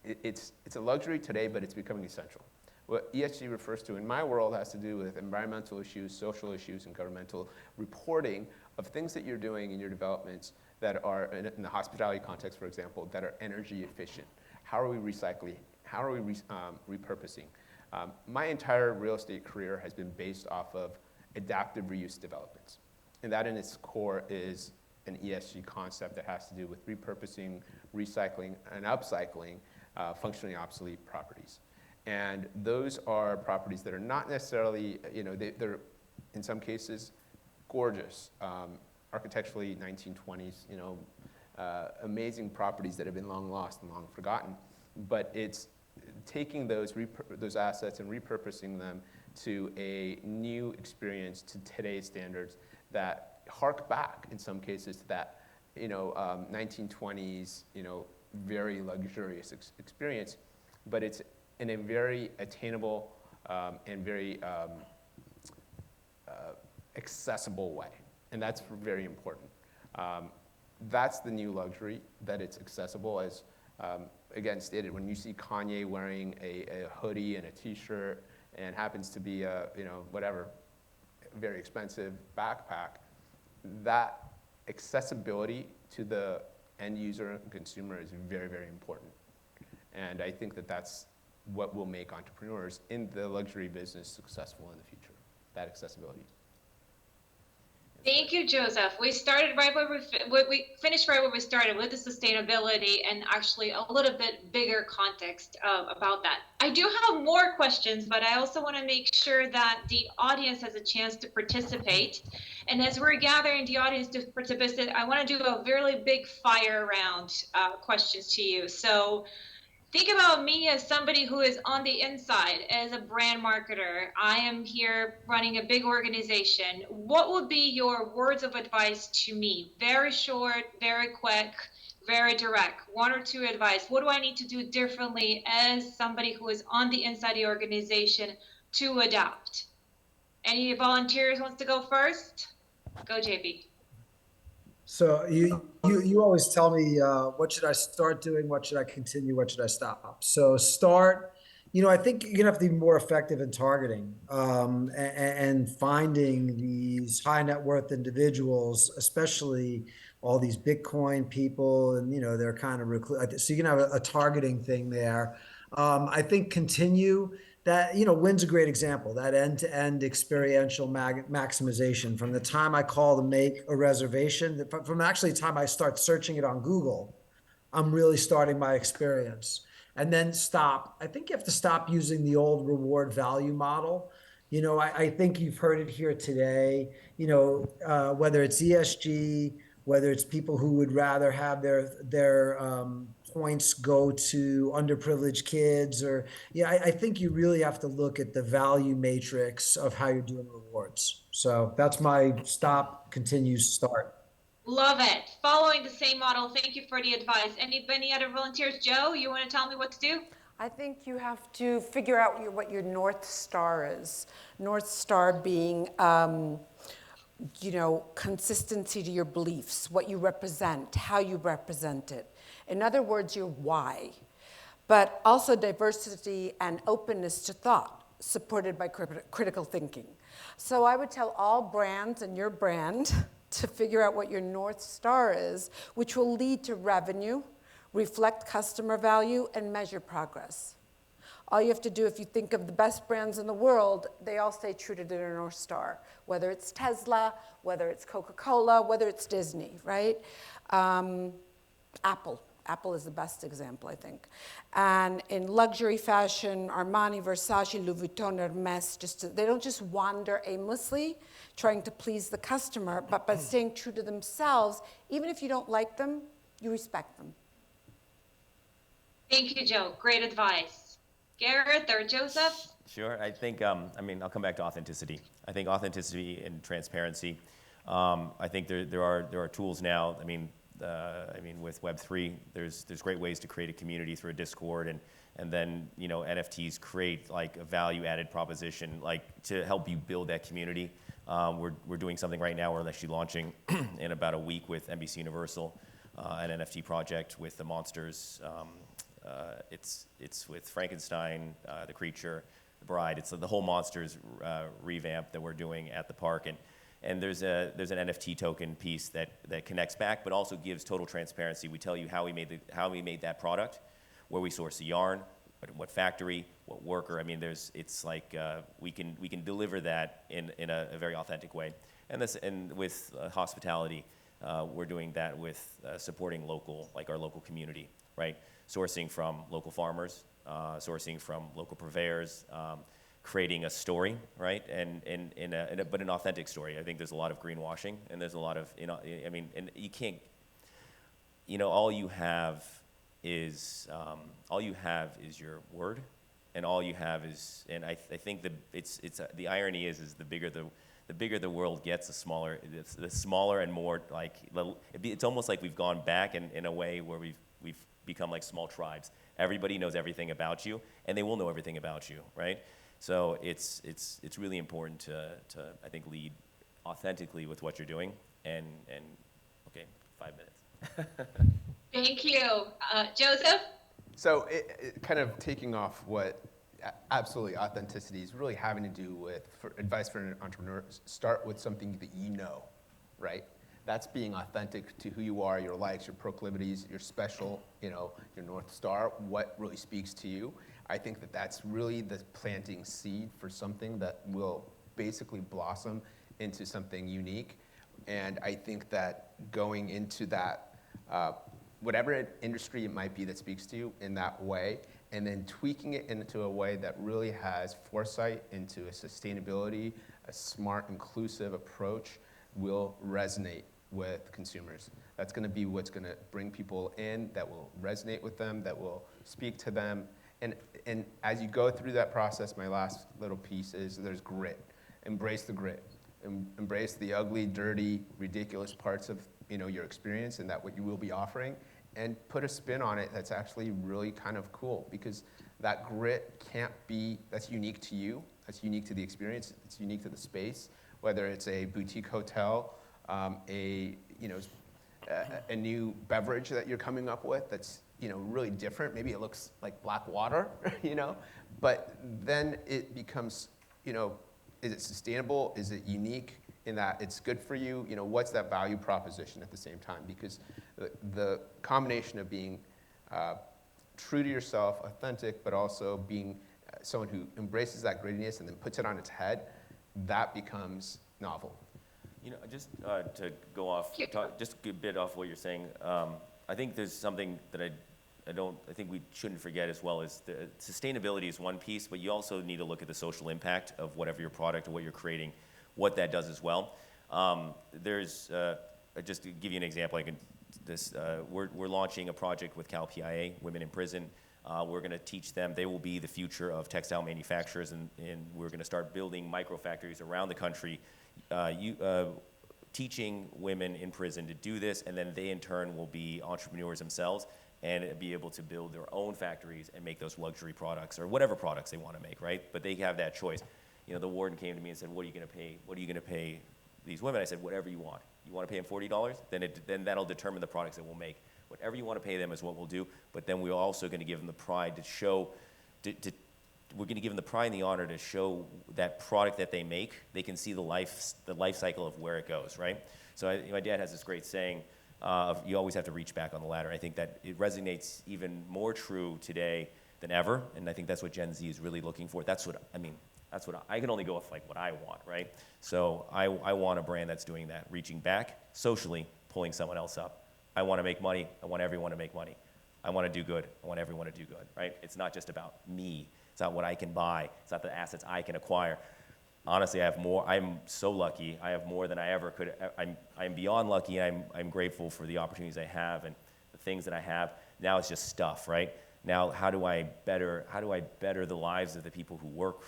it's a luxury today, but it's becoming essential. What ESG refers to in my world has to do with environmental issues, social issues, and governmental reporting of things that you're doing in your developments that are, in the hospitality context, for example, that are energy efficient. How are we recycling? How are we repurposing? My entire real estate career has been based off of adaptive reuse developments. And that in its core is an ESG concept that has to do with repurposing, recycling, and upcycling functionally obsolete properties. And those are properties that are not necessarily, you know, they're in some cases gorgeous, architecturally 1920s, you know, amazing properties that have been long lost and long forgotten. But it's taking those assets and repurposing them to a new experience to today's standards that hark back in some cases to that, you know, 1920s, you know, very luxurious experience, but it's in a very attainable and very accessible way, and that's very important. That's the new luxury, that it's accessible, as again stated. When you see Kanye wearing a hoodie and a t-shirt and happens to be a, you know, whatever, very expensive backpack, that accessibility to the end user and consumer is very, very important. And I think that that's what will make entrepreneurs in the luxury business successful in the future, that accessibility. Thank you, Joseph. We started right where we finished right where we started with the sustainability and actually a little bit bigger context about that. I do have more questions, but I also want to make sure that the audience has a chance to participate. And as we're gathering the audience to participate, I want to do a really big fire round questions to you. So think about me as somebody who is on the inside as a brand marketer. I am here running a big organization. What would be your words of advice to me? Very short, very quick, very direct. One or two advice. What do I need to do differently as somebody who is on the inside the organization to adapt? Any volunteers wants to go first? Go, JB. So you always tell me what should I start doing, what should I continue, what should I stop. So start. I think you're gonna have to be more effective in targeting and finding these high net worth individuals, especially all these Bitcoin people, and they're kind of so you can have a targeting thing there. I think continue that. Wynn's a great example. That end-to-end experiential maximization from the time I call to make a reservation, from actually the time I start searching it on Google, I'm really starting my experience. And then stop. I think you have to stop using the old reward value model. I think you've heard it here today, whether it's ESG, whether it's people who would rather have their points go to underprivileged kids, or I think you really have to look at the value matrix of how you're doing rewards. So that's my stop, continue, start. Love it. Following the same model. Thank you for the advice. Any other volunteers? Joe, you want to tell me what to do? I think you have to figure out what your North Star is. North Star being, consistency to your beliefs, what you represent, how you represent it. In other words, your why. But also diversity and openness to thought, supported by critical thinking. So I would tell all brands and your brand to figure out what your North Star is, which will lead to revenue, reflect customer value, and measure progress. All you have to do, if you think of the best brands in the world, they all stay true to their North Star, whether it's Tesla, whether it's Coca-Cola, whether it's Disney, right? Apple. Apple is the best example, I think. And in luxury fashion, Armani, Versace, Louis Vuitton, Hermes, they don't just wander aimlessly trying to please the customer, but by staying true to themselves, even if you don't like them, you respect them. Thank you, Joe. Great advice. Gareth or Joseph? Sure. I think, I'll come back to authenticity. I think authenticity and transparency. I think there are tools now. With Web3, there's great ways to create a community through a Discord, and then NFTs create like a value-added proposition, like to help you build that community. We're doing something right now. We're actually launching in about a week with NBC Universal, an NFT project with the monsters. It's with Frankenstein, the creature, the bride. It's the whole monsters revamp that we're doing at the park, and there's an NFT token piece that connects back, but also gives total transparency. We tell you how we made that product, where we source the yarn, what factory, what worker. It's like we can deliver that in a very authentic way. And with hospitality, we're doing that with supporting local, like our local community, right? Sourcing from local farmers, sourcing from local purveyors, creating a story, right? But an authentic story. I think there's a lot of greenwashing, and there's a lot of, and you can't, all you have is your word, and all you have is, and I think the irony is the bigger the world gets, the smaller and more like, it's almost like we've gone back in a way where we've become like small tribes. Everybody knows everything about you, and they will know everything about you, right? So it's really important to I think lead authentically with what you're doing, and okay, 5 minutes. Thank you. Joseph? So it kind of taking off what absolutely authenticity is really having to do with, for advice for an entrepreneur, start with something that you know, right? That's being authentic to who you are, your likes, your proclivities, your special, your North Star, what really speaks to you. I think that's really the planting seed for something that will basically blossom into something unique. And I think that going into that, whatever industry it might be that speaks to you in that way, and then tweaking it into a way that really has foresight into a sustainability, a smart, inclusive approach will resonate with consumers. That's going to be what's going to bring people in, that will resonate with them, that will speak to them. And as you go through that process, my last little piece is there's grit. Embrace the grit. Embrace the ugly, dirty, ridiculous parts of your experience and that what you will be offering, and put a spin on it that's actually really kind of cool, because that grit can't be, that's unique to you, that's unique to the experience, it's unique to the space, whether it's a boutique hotel, a new beverage that you're coming up with that's really different. Maybe it looks like black water, but then it becomes, is it sustainable? Is it unique in that it's good for you? What's that value proposition at the same time? Because the combination of being true to yourself, authentic, but also being someone who embraces that grittiness and then puts it on its head, that becomes novel. Just to go off, just a bit off what you're saying, I think there's something that I think we shouldn't forget as well, is the sustainability is one piece, but you also need to look at the social impact of whatever your product or what you're creating, what that does as well. There's, just to give you an example, we're launching a project with Cal PIA, Women in Prison. We're going to teach them, they will be the future of textile manufacturers, and we're going to start building micro factories around the country, teaching women in prison to do this, and then they in turn will be entrepreneurs themselves and be able to build their own factories and make those luxury products or whatever products they want to make, right? But they have that choice. The warden came to me and said, what are you going to pay? What are you going to pay these women? I said, whatever you want. You want to pay them $40? Then that'll determine the products that we'll make. Whatever you want to pay them is what we'll do, but then we're also going to give them the pride to show, we're going to give them the pride and the honor to show that product that they make, they can see the life cycle of where it goes, right? So my dad has this great saying, you always have to reach back on the ladder. I think that it resonates even more true today than ever, and I think that's what Gen Z is really looking for. That's what I can only go off like what I want, right? So I want a brand that's doing that, reaching back socially, pulling someone else up. I want to make money. I want everyone to make money. I want to do good. I want everyone to do good, right? It's not just about me. It's not what I can buy. It's not the assets I can acquire. Honestly, I have more. I'm so lucky. I have more than I ever could. I'm beyond lucky. I'm grateful for the opportunities I have and the things that I have. Now it's just stuff, right? Now, how do I better the lives of the people who work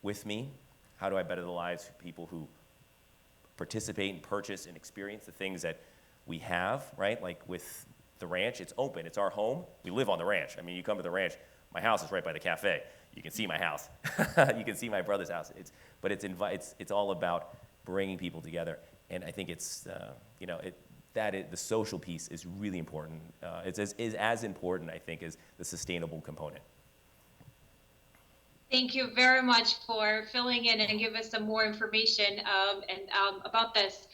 with me? How do I better the lives of people who participate and purchase and experience the things that we have, right? Like with the ranch, it's open. It's our home. We live on the ranch. I mean, you come to the ranch. My house is right by the cafe. You can see my house. You can see my brother's house. It's all about bringing people together. And I think the social piece is really important. It's as important, I think, as the sustainable component. Thank you very much for filling in and give us some more information about this.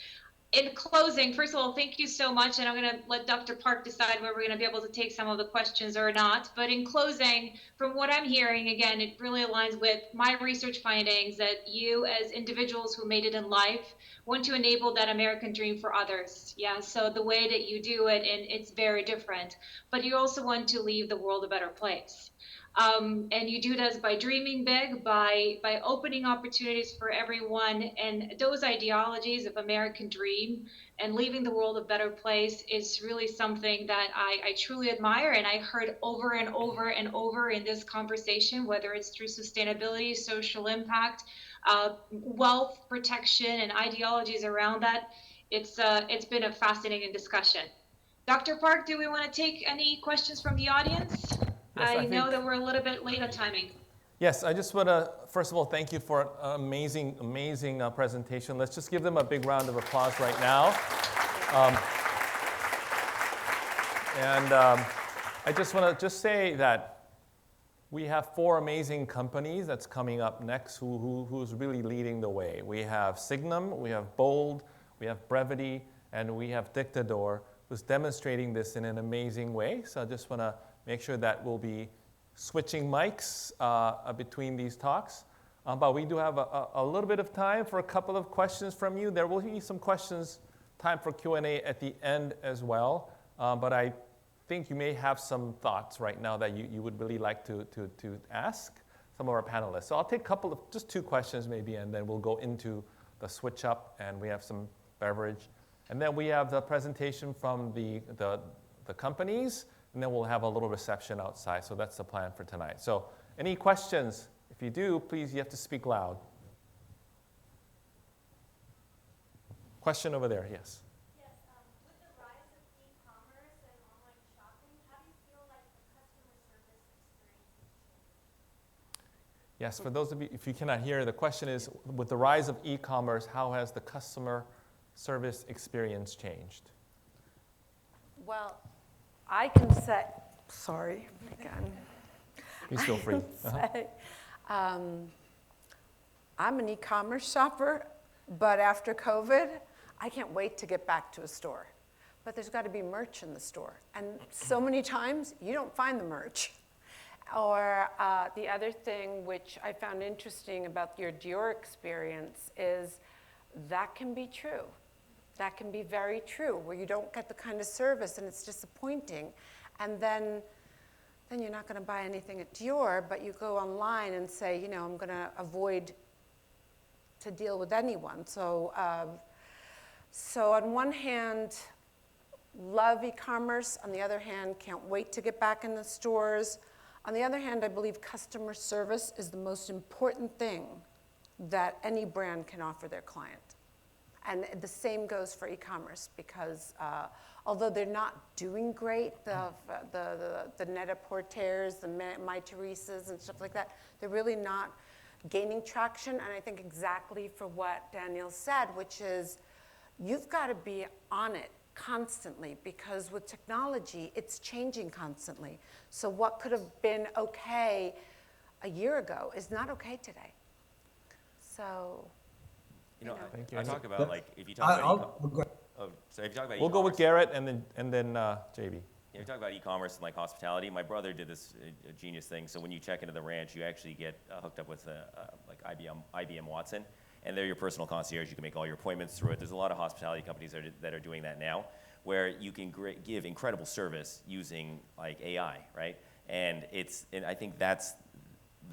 In closing, first of all, thank you so much, and I'm going to let Dr. Park decide whether we're going to be able to take some of the questions or not. But in closing, from what I'm hearing, again, it really aligns with my research findings that you, as individuals who made it in life, want to enable that American dream for others. Yeah, so the way that you do it, and it's very different, but you also want to leave the world a better place. And you do this by dreaming big, by opening opportunities for everyone. And those ideologies of American dream and leaving the world a better place is really something that I truly admire. And I heard over and over and over in this conversation, whether it's through sustainability, social impact, wealth protection, and ideologies around that. It's been a fascinating discussion. Dr. Park, do we want to take any questions from the audience? Yes, I know that we're a little bit late on timing. Yes, I just want to, first of all, thank you for an amazing presentation. Let's just give them a big round of applause right now. I just want to say that we have 4 amazing companies that's coming up next who's really leading the way. We have Signum, we have Bold, we have Brevity, and we have Dictador, who's demonstrating this in an amazing way. So I just want to make sure that we'll be switching mics between these talks. But we do have a little bit of time for a couple of questions from you. There will be some questions, time for Q&A at the end as well. But I think you may have some thoughts right now that you would really like to ask some of our panelists. So I'll take just 2 questions maybe, and then we'll go into the switch up, and we have some beverage. And then we have the presentation from the companies, and then we'll have a little reception outside. So that's the plan for tonight. So any questions? If you do, please, you have to speak loud. Question over there, yes. Yes, with the rise of e-commerce and online Yes, for those of you, if you cannot hear, the question is, with the rise of e-commerce, how has the customer service experience changed? Well, I can say, sorry, again. Please feel free. Say, I'm an e-commerce shopper, but after COVID, I can't wait to get back to a store. But there's got to be merch in the store. And so many times, you don't find the merch. Or the other thing which I found interesting about your Dior experience is that can be true. That can be very true, where you don't get the kind of service and it's disappointing. And then you're not going to buy anything at Dior, but you go online and say, you know, I'm going to avoid to deal with anyone. So on one hand, love e-commerce. On the other hand, can't wait to get back in the stores. On the other hand, I believe customer service is the most important thing that any brand can offer their client. And the same goes for e-commerce because although they're not doing great, the Net-a-Porters, the My Teresas and stuff like that, they're really not gaining traction. And I think exactly for what Daniel said, which is you've got to be on it constantly because with technology, it's changing constantly. So what could have been okay a year ago is not okay today. So, You know, Thank you. I talk about like if you talk about if you talk about We'll go with Garrett and then JB. Yeah, we talk about e-commerce and like hospitality. My brother did this genius thing. So when you check into the ranch, you actually get hooked up with like IBM Watson, and they're your personal concierge. You can make all your appointments through it. There's a lot of hospitality companies that are doing that now, where you can give incredible service using like AI, right? And I think that's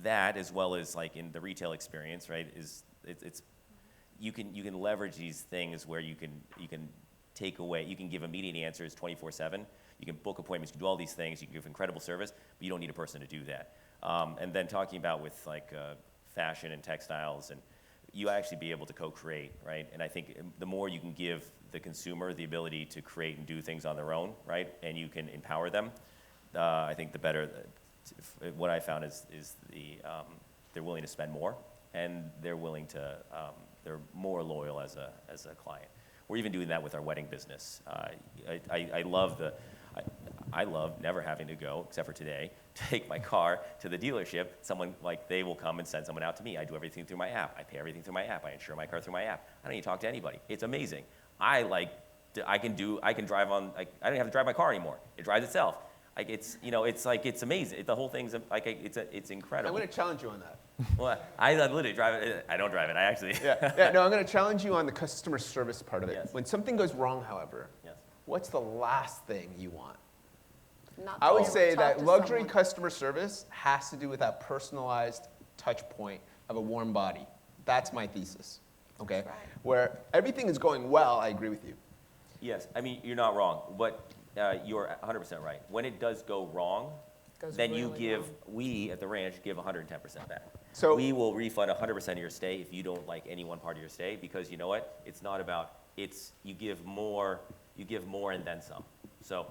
that as well as like in the retail experience, right? You can leverage these things where you can take away, you can give immediate answers 24/7. You can book appointments, you can do all these things, you can give incredible service, but you don't need a person to do that. And then talking about with like fashion and textiles, and you actually be able to co-create, right? And I think the more you can give the consumer the ability to create and do things on their own, right? And you can empower them, I think the better. What I found is they're willing to spend more, and they're willing to, they're more loyal as a client. We're even doing that with our wedding business. I love never having to go, except for today, take my car to the dealership. Someone, like, they will come and send someone out to me. I do everything through my app. I pay everything through my app. I insure my car through my app. I don't need to talk to anybody. It's amazing. I can drive on, like, I don't have to drive my car anymore. It drives itself. Like, it's amazing. The whole thing's, like, it's incredible. I'm going to challenge you on that. Well, I literally drive it. I don't drive it. I actually. No, I'm going to challenge you on the customer service part of it. Yes. When something goes wrong, however, Yes. what's the last thing you want? not I would being able to say talk that to luxury someone. customer service has to do with that personalized touch point of a warm body. That's my thesis. Okay? That's right. Where everything is going well, I agree with you. Yes, I mean, you're not wrong, but you're 100% right. When it does go wrong, Goes then you really give, wrong. we at the ranch give 110% back. So- we will refund 100% of your stay if you don't like any one part of your stay, because you know what? It's not about, you give more and then some. So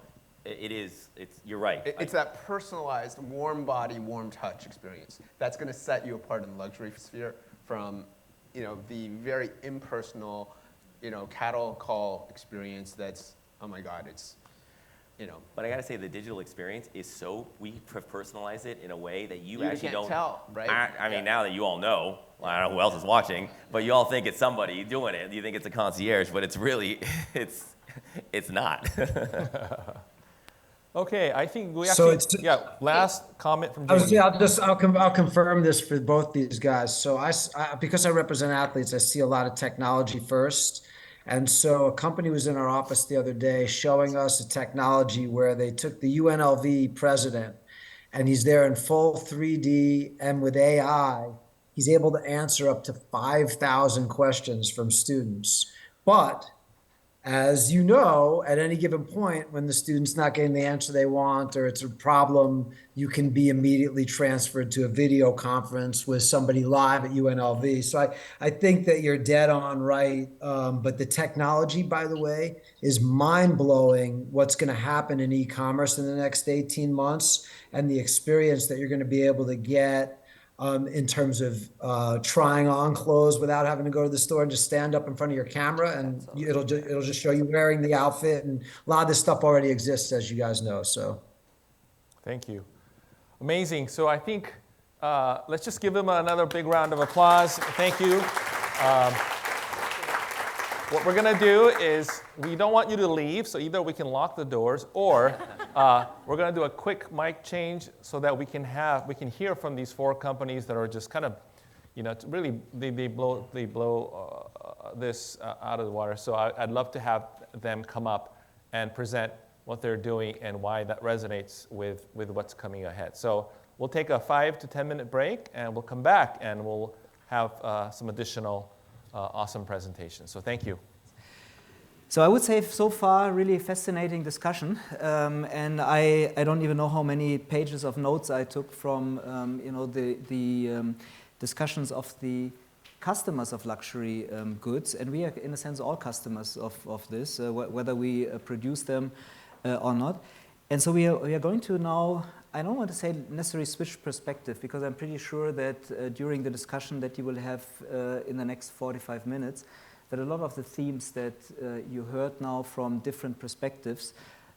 you're right. It's that personalized, warm body, warm touch experience that's going to set you apart in the luxury sphere from, the very impersonal, cattle call experience that's, oh my God, it's, But I gotta say, the digital experience is we have personalized it in a way that you actually can't don't tell, right? I mean, now that you all know, well, I don't know who else is watching, but you all think it's somebody doing it. You think it's a concierge, but it's really, it's not. Okay, I think we So actually, last comment from I was, JB. I'll confirm this for both these guys. So because I represent athletes, I see a lot of technology first. And so a company was in our office the other day showing us a technology where they took the UNLV president, and he's there in full 3D, and with AI, he's able to answer up to 5,000 questions from students. But as you know, at any given point, when the student's not getting the answer they want or it's a problem, you can be immediately transferred to a video conference with somebody live at UNLV. So I think that you're dead on right. But the technology, by the way, is mind-blowing what's going to happen in e-commerce in the next 18 months and the experience that you're going to be able to get in terms of trying on clothes without having to go to the store and just stand up in front of your camera, and it'll just show you wearing the outfit. And a lot of this stuff already exists, as you guys know. So, thank you. Amazing. So I think let's just give them another big round of applause. Thank you. What we're going to do is we don't want you to leave, so either we can lock the doors or we're going to do a quick mic change so that we can hear from these 4 companies that are just kind of, really they blow this out of the water. So I'd love to have them come up and present what they're doing and why that resonates with what's coming ahead. So we'll take a 5 to 10 minute break and we'll come back and we'll have some additional awesome presentations. So thank you. So I would say so far, really fascinating discussion, and I don't even know how many pages of notes I took from the discussions of the customers of luxury goods, and we are in a sense all customers of this, whether we produce them or not. And so we are going to now, I don't want to say necessarily switch perspective, because I'm pretty sure that during the discussion that you will have in the next 45 minutes, that a lot of the themes that you heard now from different perspectives,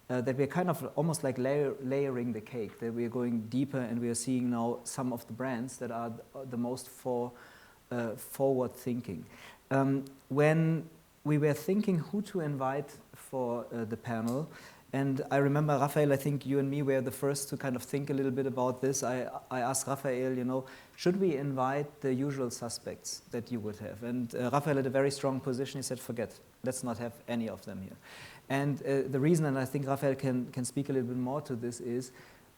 that we're kind of almost like layering the cake, that we're going deeper and we are seeing now some of the brands that are the most forward thinking. When we were thinking who to invite for the panel, and I remember, Raphael, I think you and me were the first to kind of think a little bit about this. I asked Raphael, should we invite the usual suspects that you would have? And Raphael had a very strong position. He said, forget, let's not have any of them here. And the reason, and I think Raphael can speak a little bit more to this, is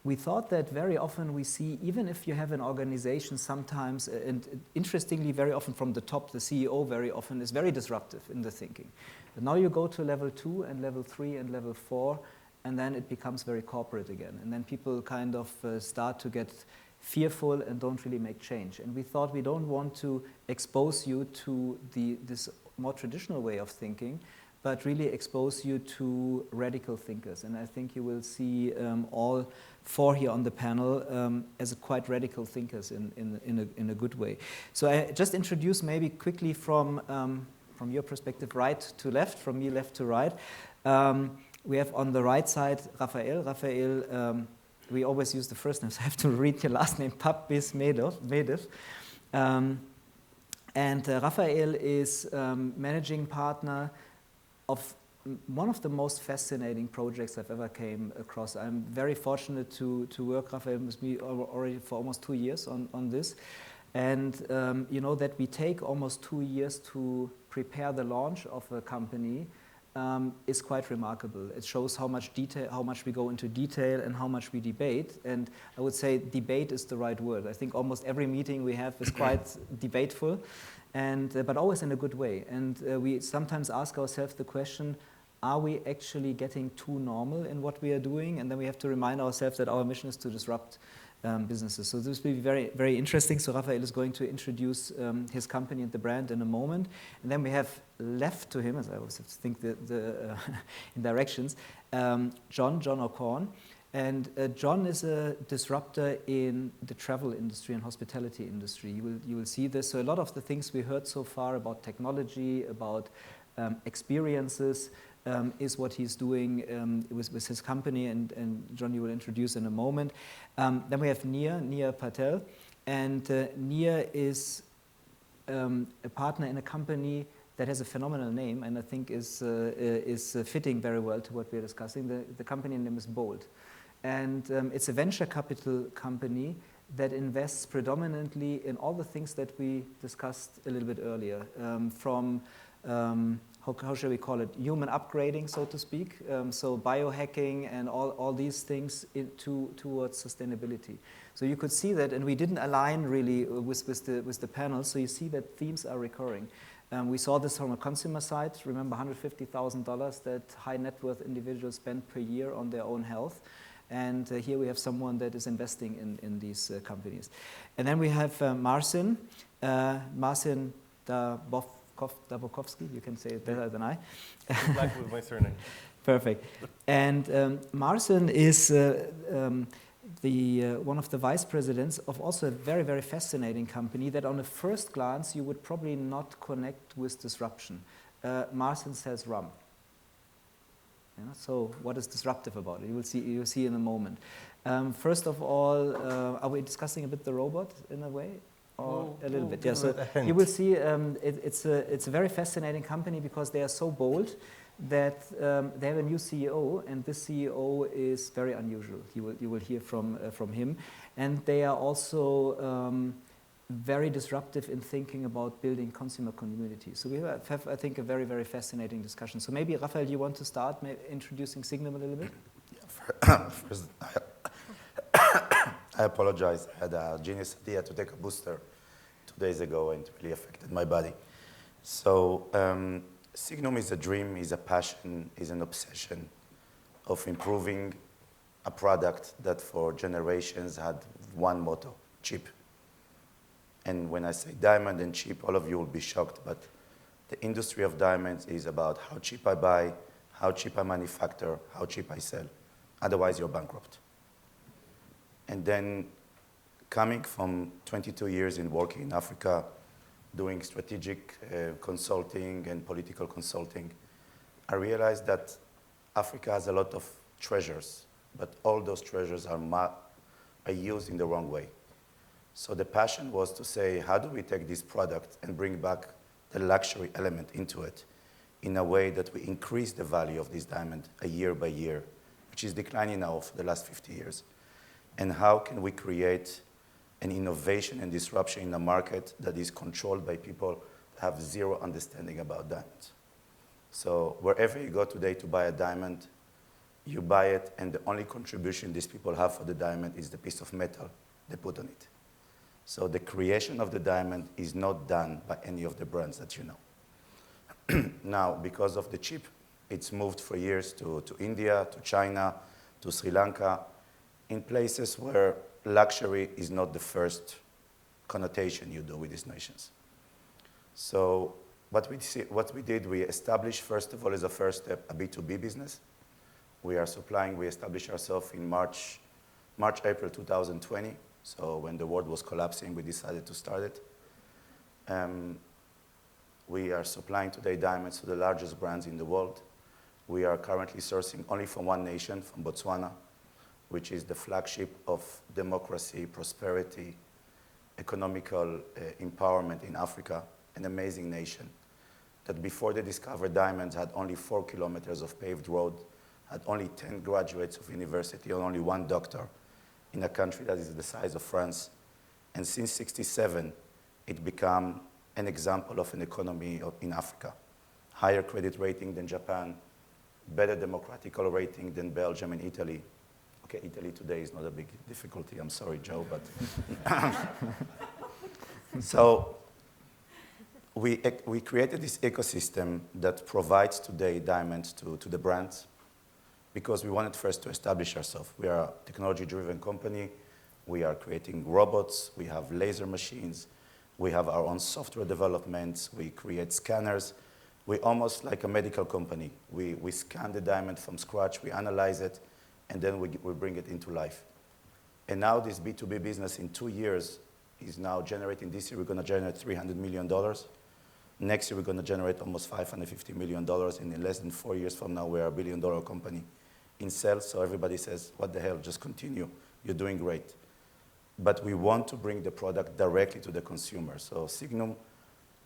we thought that very often we see, even if you have an organization sometimes, and interestingly, very often from the top, the CEO very often is very disruptive in the thinking. But now you go to level 2 and level 3 and level 4, and then it becomes very corporate again. And then people kind of start to get fearful and don't really make change. And we thought we don't want to expose you to this more traditional way of thinking, but really expose you to radical thinkers. And I think you will see all 4 here on the panel as quite radical thinkers in a good way. So I just introduce maybe quickly from your perspective, right to left, from me left to right. We have on the right side Raphael. Raphael, we always use the first name, so I have to read your last name, Pepperdine. And Raphael is managing partner of one of the most fascinating projects I've ever came across. I'm very fortunate to work, Raphael, with me already for almost 2 years on this. And that we take almost 2 years to prepare the launch of a company is quite remarkable. It shows how much we go into detail and how much we debate. And I would say debate is the right word. I think almost every meeting we have is quite debateful, but always in a good way. And we sometimes ask ourselves the question, are we actually getting too normal in what we are doing? And then we have to remind ourselves that our mission is to disrupt businesses. So this will be very, very interesting. So Raphael is going to introduce his company and the brand in a moment. And then we have left to him, as I always have to think in directions, John O'Corn. And John is a disruptor in the travel industry and hospitality industry. You will see this. So a lot of the things we heard so far about technology, about experiences, is what he's doing with his company, and John, you will introduce in a moment. Then we have Nia Patel, and Nia is a partner in a company that has a phenomenal name, and I think is fitting very well to what we're discussing. The company name is Bold, and it's a venture capital company that invests predominantly in all the things that we discussed a little bit earlier, from how shall we call it, human upgrading, so to speak, so biohacking and all these things towards sustainability. So you could see that, and we didn't align really with the panel, so you see that themes are recurring. We saw this from a consumer side. Remember $150,000 that high net worth individuals spend per year on their own health. And here we have someone that is investing in these companies. And then we have Marcin Dabokovsky, you can say it better than I. Good luck with my surname. Perfect. And Marcin is one of the vice presidents of also a very, very fascinating company that on a first glance you would probably not connect with disruption. Martin sells rum. So what is disruptive about it? You will see in a moment. First of all, are we discussing a bit the robot in a way? Or a little bit, yeah. So you will see it's a very fascinating company because they are so bold that they have a new CEO, and this CEO is very unusual. You will hear from him, and they are also very disruptive in thinking about building consumer communities. So we have, I think, a very, very fascinating discussion. So maybe, Raphael, you want to start introducing Signum a little bit? Yeah, first, I apologize. I had a genius idea to take a booster 2 days ago, and it really affected my body. So Signum is a dream, is a passion, is an obsession of improving a product that for generations had one motto: cheap. And when I say diamond and cheap, all of you will be shocked, but the industry of diamonds is about how cheap I buy, how cheap I manufacture, how cheap I sell. Otherwise, you're bankrupt. And then coming from 22 years in working in Africa, doing strategic consulting and political consulting, I realized that Africa has a lot of treasures, but all those treasures are used in the wrong way. So the passion was to say, how do we take this product and bring back the luxury element into it in a way that we increase the value of this diamond year by year, which is declining now for the last 50 years. And how can we create an innovation and disruption in a market that is controlled by people that have zero understanding about diamonds? So wherever you go today to buy a diamond, you buy it, and the only contribution these people have for the diamond is the piece of metal they put on it. So the creation of the diamond is not done by any of the brands that you know. Now, because of the chip, it's moved for years to India, to China, to Sri Lanka, in places where luxury is not the first connotation you do with these nations. So what we did, we established, first of all, as a first step, a B2B business. We established ourselves in March, April 2020. So when the world was collapsing, we decided to start it. We are supplying today diamonds to the largest brands in the world. We are currently sourcing only from one nation, from Botswana, which is the flagship of democracy, prosperity, economical empowerment in Africa, an amazing nation that before they discovered diamonds had only 4 kilometers of paved road, had only 10 graduates of university, and only 1 doctor in a country that is the size of France. And since '67, it became an example of an economy in Africa. Higher credit rating than Japan, better democratical rating than Belgium and Italy. Okay, Italy today is not a big difficulty. I'm sorry, Joe, but so we created this ecosystem that provides today diamonds to the brands because we wanted first to establish ourselves. We are a technology-driven company. We are creating robots. We have laser machines. We have our own software developments. We create scanners. We're almost like a medical company. We scan the diamond from scratch. We analyze it. And then we bring it into life. And now this B2B business in 2 years is now generating, this year we're going to generate $300 million. Next year we're going to generate almost $550 million. And in less than 4 years from now, we're a $1 billion company in sales. So everybody says, what the hell, just continue. You're doing great. But we want to bring the product directly to the consumer. So Signum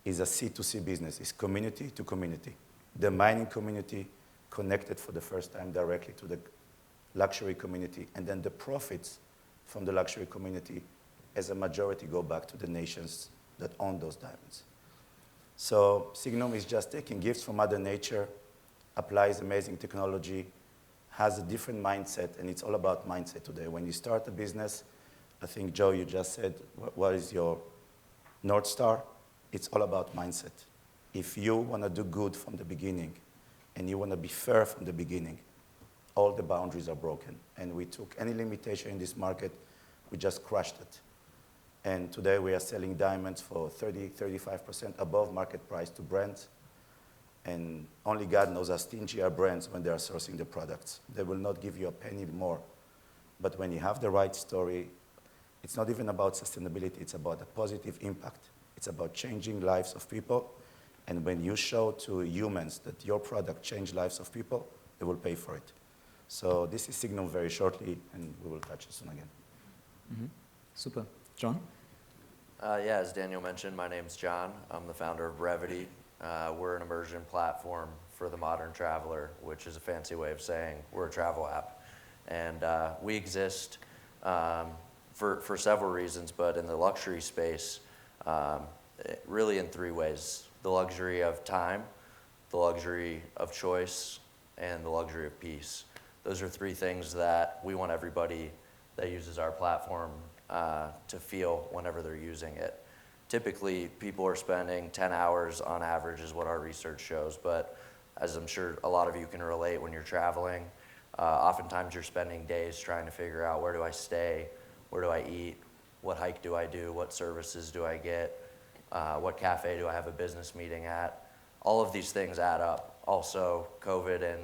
is a C2C business. It's community to community. The mining community connected for the first time directly to the luxury community, and then the profits from the luxury community as a majority go back to the nations that own those diamonds. So Signum is just taking gifts from Mother Nature, applies amazing technology, has a different mindset, and it's all about mindset today. When you start a business, I think, Joe, you just said, what is your North Star? It's all about mindset. If you want to do good from the beginning, and you want to be fair from the beginning, all the boundaries are broken. And we took any limitation in this market, we just crushed it. And today we are selling diamonds for 30-35% above market price to brands. And only God knows how stingy are brands when they are sourcing the products. They will not give you a penny more But when you have the right story, it's not even about sustainability, it's about a positive impact. It's about changing lives of people. And when you show to humans that your product changed lives of people, they will pay for it. So this is Signum very shortly, and we will touch it soon again. Mm-hmm. Super. John? Yeah, as Daniel mentioned, my name's John. I'm the founder of Brevity. We're an immersion platform for the modern traveler, which is a fancy way of saying we're a travel app. And we exist for several reasons, but in the luxury space, really in three ways. The luxury of time, the luxury of choice, and the luxury of peace. Those are three things that we want everybody that uses our platform to feel whenever they're using it. Typically, people are spending 10 hours on average is what our research shows, but as I'm sure a lot of you can relate when you're traveling, oftentimes you're spending days trying to figure out where do I stay, where do I eat, what hike do I do, what services do I get, what cafe do I have a business meeting at. All of these things add up. Also, COVID and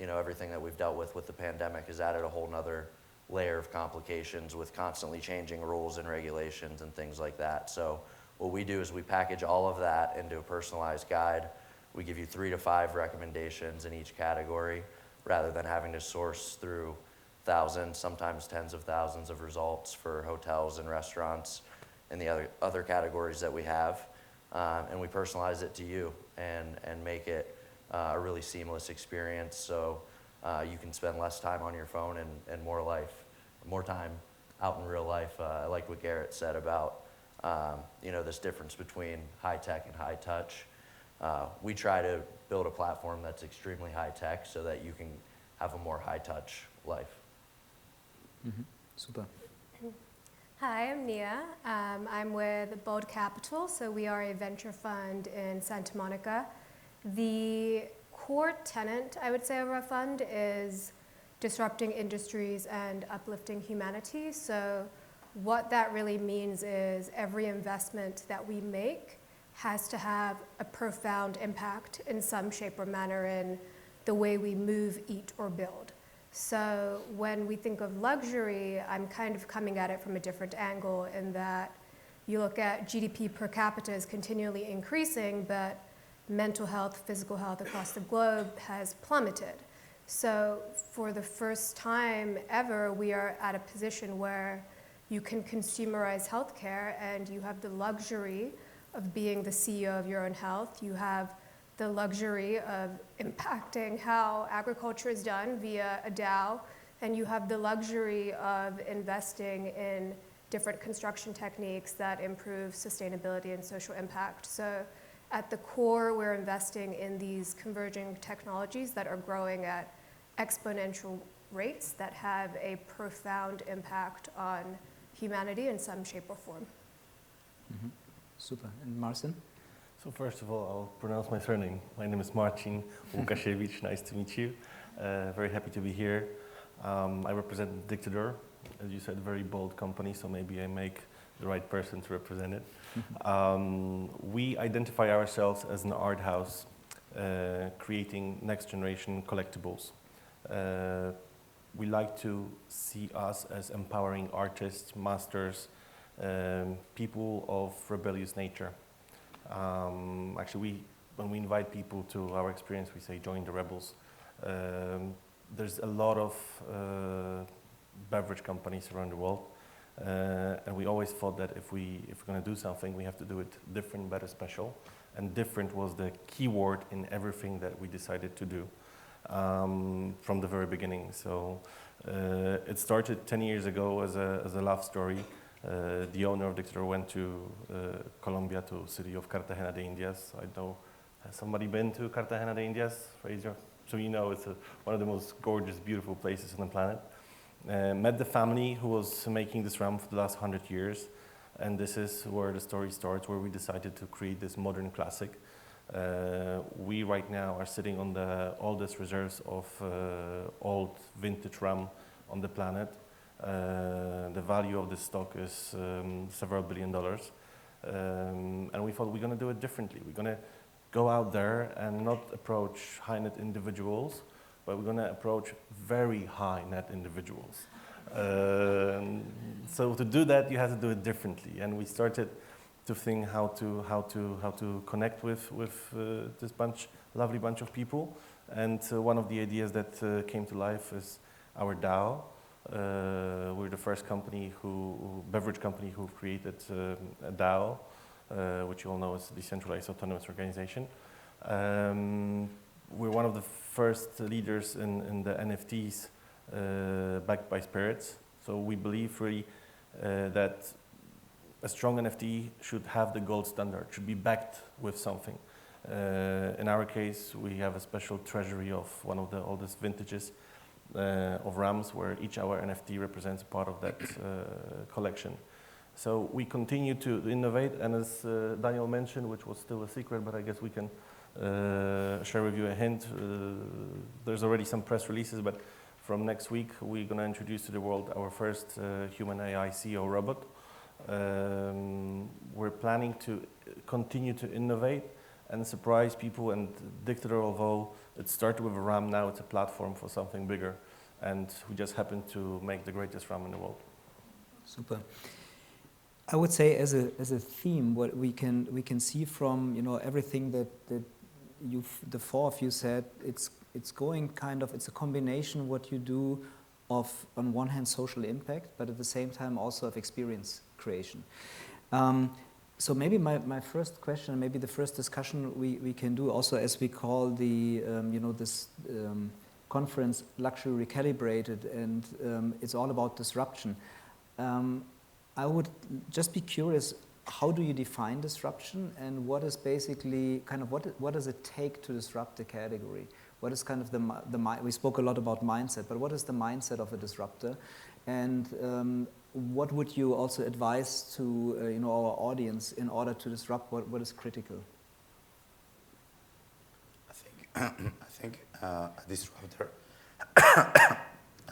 everything that we've dealt with the pandemic has added a whole nother layer of complications with constantly changing rules and regulations and things like that. So what we do is we package all of that into a personalized guide. We give you 3 to 5 recommendations in each category rather than having to source through thousands, sometimes tens of thousands of results for hotels and restaurants and the other categories that we have. And we personalize it to you and make it a really seamless experience so you can spend less time on your phone and more time out in real life. I like what Garrett said about this difference between high tech and high touch. We try to build a platform that's extremely high tech so that you can have a more high touch life. Mm-hmm. Super. Hi, I'm Nia. I'm with Bold Capital, so we are a venture fund in Santa Monica. The core tenet, I would say, of our fund is disrupting industries and uplifting humanity. So what that really means is every investment that we make has to have a profound impact in some shape or manner in the way we move, eat, or build. So when we think of luxury, I'm kind of coming at it from a different angle in that you look at GDP per capita is continually increasing, but mental health, physical health across the globe has plummeted. So for the first time ever, we are at a position where you can consumerize healthcare and you have the luxury of being the CEO of your own health. You have the luxury of impacting how agriculture is done via a DAO, and you have the luxury of investing in different construction techniques that improve sustainability and social impact. So at the core, we're investing in these converging technologies that are growing at exponential rates that have a profound impact on humanity in some shape or form. Mm-hmm. Super. And Marcin? So first of all, I'll pronounce my surname. My name is Marcin Łukasiewicz. Nice to meet you. Very happy to be here. I represent Dictador, as you said, very bold company, so maybe I make the right person to represent it. We identify ourselves as an art house creating next generation collectibles. We like to see us as empowering artists, masters, people of rebellious nature. Actually, when we invite people to our experience, we say join the rebels. There's a lot of beverage companies around the world, and we always thought that if we're going to do something, we have to do it different, better, special. And different was the key word in everything that we decided to do from the very beginning. So it started 10 years ago as a love story. The owner of Dictador went to Colombia, to the city of Cartagena de Indias. I know, has somebody been to Cartagena de Indias? Fraser? So you know it's one of the most gorgeous, beautiful places on the planet. Met the family who was making this rum for the last 100 years. And this is where the story starts, where we decided to create this modern classic. We right now are sitting on the oldest reserves of old vintage rum on the planet. The value of this stock is several $1 billion. And we thought we're going to do it differently. We're going to go out there and not approach high-net individuals but we're going to approach very high net individuals. So to do that, you have to do it differently. And we started to think how to connect with this lovely bunch of people. And one of the ideas that came to life is our DAO. We're the first beverage company who created a DAO, which you all know is a decentralized autonomous organization. We're one of the first leaders in the NFTs backed by spirits. So we believe really that a strong NFT should have the gold standard, should be backed with something. In our case, we have a special treasury of one of the oldest vintages of Rams, where each our NFT represents a part of that collection. So we continue to innovate, and as Daniel mentioned, which was still a secret, but I guess we can share with you a hint. There's already some press releases, but from next week, we're going to introduce to the world our first human AI CEO robot. We're planning to continue to innovate and surprise people and dictator, although it started with a RAM, now it's a platform for something bigger. And we just happen to make the greatest RAM in the world. Super. I would say as a theme, what we can see from everything that the four of you said, it's going it's a combination what you do of, on one hand, social impact, but at the same time also of experience creation. So maybe my first question, maybe the first discussion we can do also, as we call the this conference Luxury Recalibrated, and it's all about disruption. I would just be curious, how do you define disruption, and what is basically what does it take to disrupt a category? What is we spoke a lot about mindset, but what is the mindset of a disruptor? And what would you also advise to our audience in order to disrupt? What is critical? I think a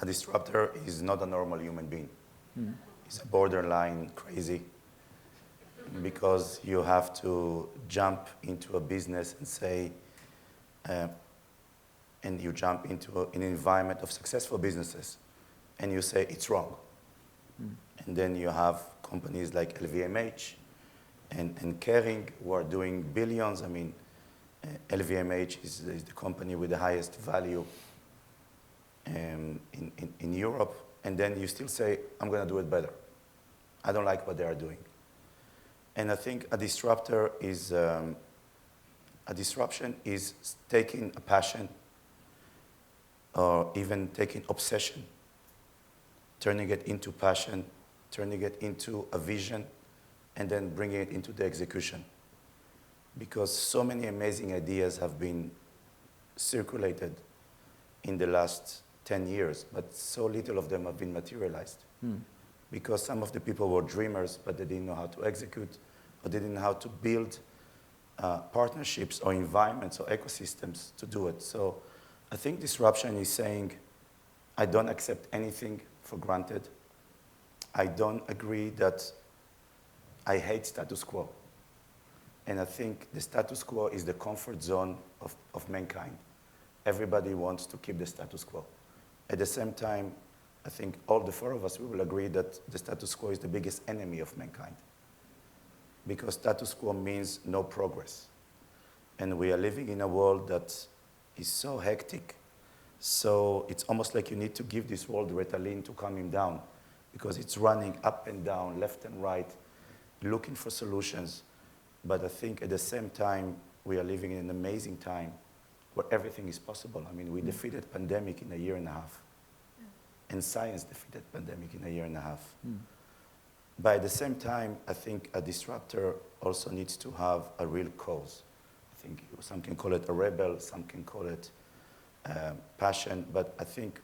disruptor is not a normal human being. Mm. It's a borderline crazy, because you have to jump into a business and say, and you jump into an environment of successful businesses, and you say it's wrong. Mm. And then you have companies like LVMH and Kering who are doing billions. I mean, LVMH is the company with the highest value in Europe. And then you still say, I'm going to do it better. I don't like what they are doing. And I think a disruption is taking a passion, or even taking obsession, turning it into passion, turning it into a vision, and then bringing it into the execution. Because so many amazing ideas have been circulated in the last 10 years, but so little of them have been materialized. Mm. Because some of the people were dreamers, but they didn't know how to execute, or they didn't know how to build partnerships or environments or ecosystems to do it. So I think disruption is saying, I don't accept anything for granted. I don't agree that I hate status quo. And I think the status quo is the comfort zone of mankind. Everybody wants to keep the status quo. At the same time, I think all the four of us, we will agree that the status quo is the biggest enemy of mankind. Because status quo means no progress. And we are living in a world that is so hectic. So it's almost like you need to give this world Ritalin to calm him down, because it's running up and down, left and right, looking for solutions. But I think at the same time, we are living in an amazing time where everything is possible. I mean, we defeated pandemic in a year and a half. And science defeated pandemic in a year and a half. Mm. But at the same time, I think a disruptor also needs to have a real cause. I think some can call it a rebel, some can call it passion, but I think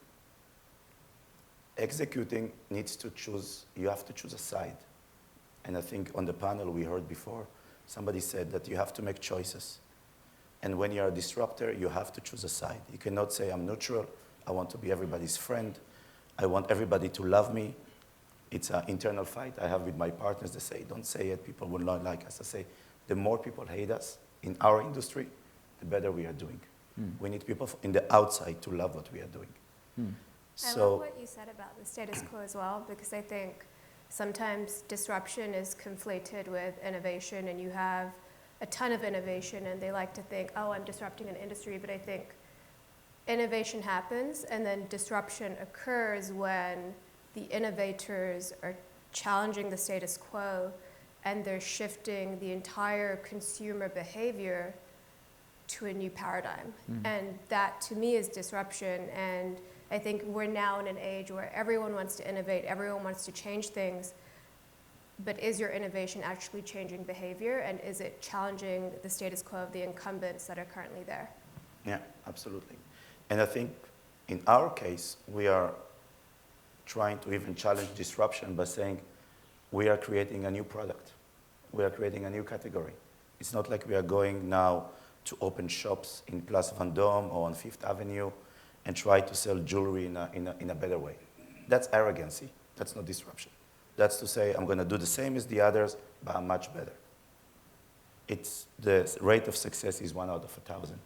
executing needs to choose, you have to choose a side. And I think on the panel we heard before, somebody said that you have to make choices. And when you're a disruptor, you have to choose a side. You cannot say, I'm neutral, I want to be everybody's friend, I want everybody to love me. It's an internal fight I have with my partners. They say, don't say it, people will not like us. I say, the more people hate us in our industry, the better we are doing. We need people in the outside to love what we are doing. I love what you said about the status quo as well, because I think sometimes disruption is conflated with innovation, and you have a ton of innovation and they like to think, oh, I'm disrupting an industry, but I think innovation happens and then disruption occurs when the innovators are challenging the status quo and they're shifting the entire consumer behavior to a new paradigm. And that to me is disruption. And I think we're now in an age where everyone wants to innovate, everyone wants to change things, but is your innovation actually changing behavior, and is it challenging the status quo of the incumbents that are currently there? Yeah, absolutely. And I think in our case, we are trying to even challenge disruption by saying we are creating a new product. We are creating a new category. It's not like we are going now to open shops in Place Vendôme or on Fifth Avenue and try to sell jewelry in a better way. That's arrogancy. That's not disruption. That's to say, I'm going to do the same as the others, but I'm much better. The rate of success is 1 out of 1,000.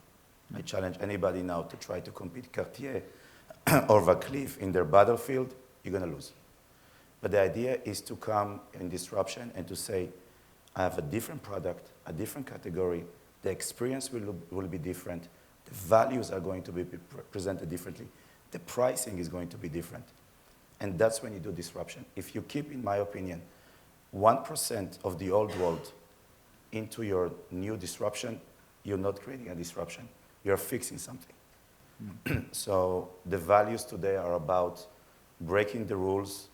I challenge anybody now to try to compete Cartier or Van Cleef in their battlefield, you're going to lose. But the idea is to come in disruption and to say, I have a different product, a different category, the experience will be different, the values are going to be presented differently, the pricing is going to be different. And that's when you do disruption. If you keep, in my opinion, 1% of the old world into your new disruption, you're not creating a disruption. You're fixing something. So the values today are about breaking the rules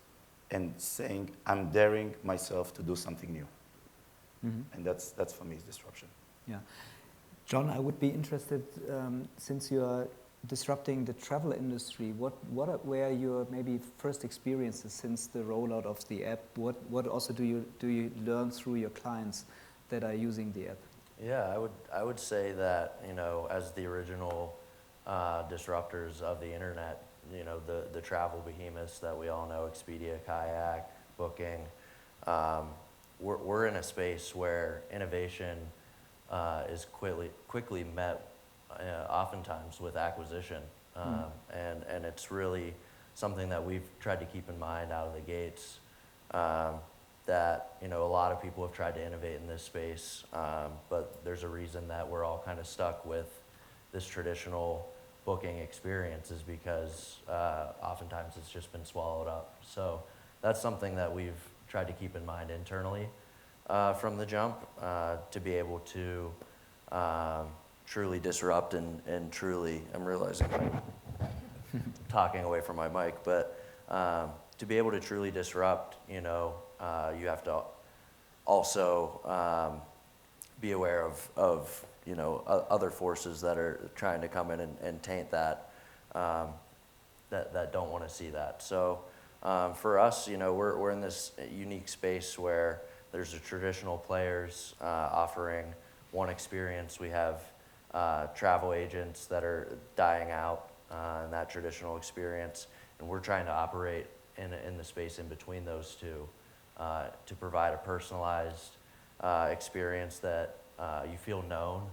and saying, I'm daring myself to do something new. And that's for me is disruption. Yeah. John, I would be interested, since you are disrupting the travel industry, what were your maybe first experiences since the rollout of the app? What also do you learn through your clients that are using the app? Yeah, I would say that, as the original disruptors of the internet, the travel behemoths that we all know, Expedia, Kayak, Booking, we're in a space where innovation is quickly met, oftentimes with acquisition, and it's really something that we've tried to keep in mind out of the gates. That a lot of people have tried to innovate in this space, but there's a reason that we're all kind of stuck with this traditional booking experience, is because oftentimes it's just been swallowed up. So that's something that we've tried to keep in mind internally from the jump, to be able to truly disrupt and truly, I'm realizing I'm talking away from my mic, but to be able to truly disrupt, you have to also be aware of other forces that are trying to come in and taint that, that don't want to see that. So for us, we're in this unique space where there's the traditional players offering one experience. We have travel agents that are dying out in that traditional experience, and we're trying to operate in the space in between those two to provide a personalized experience that you feel known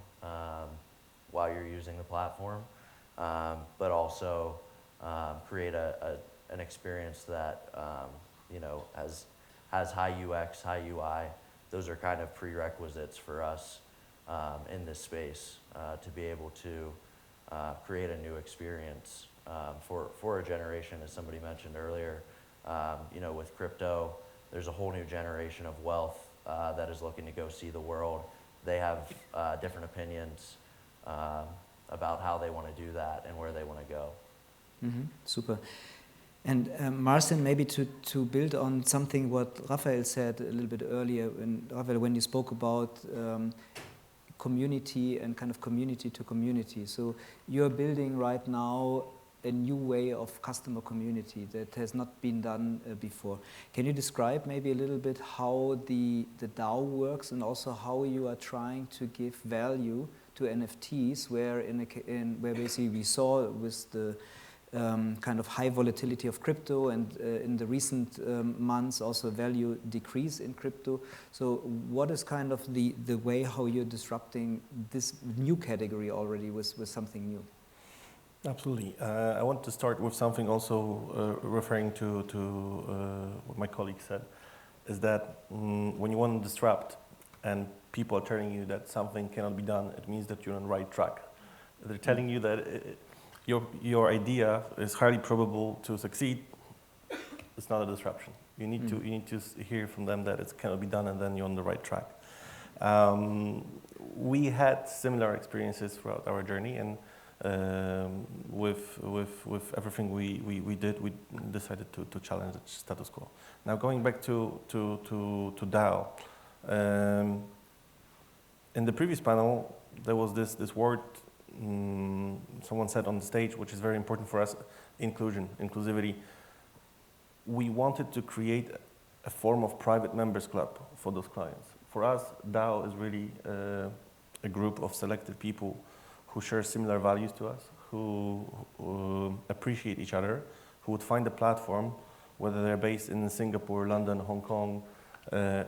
while you're using the platform, but also create an experience that has high UX, high UI. Those are kind of prerequisites for us in this space to be able to create a new experience for a generation, as somebody mentioned earlier. With crypto, there's a whole new generation of wealth that is looking to go see the world. They have different opinions about how they want to do that and where they want to go. Super. And Marcin, maybe to build on something what Raphael said a little bit earlier, when you spoke about community and kind of community to community. So you're building right now a new way of customer community that has not been done before. Can you describe maybe a little bit how the DAO works, and also how you are trying to give value to NFTs, where where basically we saw with the kind of high volatility of crypto, and in the recent months also value decrease in crypto. So what is kind of the way how you're disrupting this new category already with something new? Absolutely. I want to start with something also referring to what my colleague said, is that when you want to disrupt and people are telling you that something cannot be done, it means that you're on the right track. They're telling you that your idea is highly probable to succeed. It's not a disruption. You need to hear from them that it cannot be done, and then you're on the right track. We had similar experiences throughout our journey, and with everything we did, we decided to challenge the status quo. Now going back to DAO, in the previous panel there was this word someone said on the stage, which is very important for us: inclusivity. We wanted to create a form of private members club for those clients. For us, DAO is really a group of selected people who share similar values to us, who appreciate each other, who would find a platform, whether they're based in Singapore, London, Hong Kong,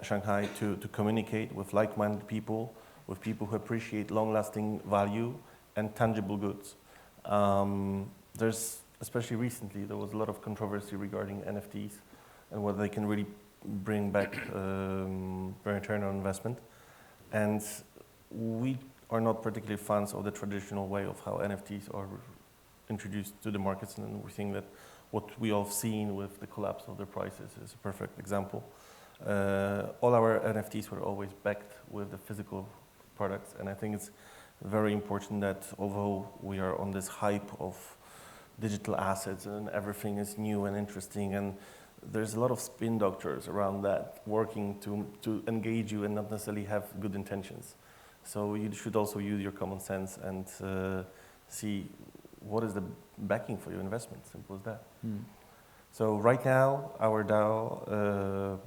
Shanghai, to communicate with like-minded people, with people who appreciate long-lasting value and tangible goods. There's, especially recently, there was a lot of controversy regarding NFTs and whether they can really bring back return on investment. And we are not particularly fans of the traditional way of how NFTs are introduced to the markets, and we think that what we all have seen with the collapse of their prices is a perfect example. All our NFTs were always backed with the physical products, and I think it's very important that although we are on this hype of digital assets and everything is new and interesting, and there's a lot of spin doctors around that working to engage you and not necessarily have good intentions. So you should also use your common sense and see what is the backing for your investment. Simple as that. So right now, our DAO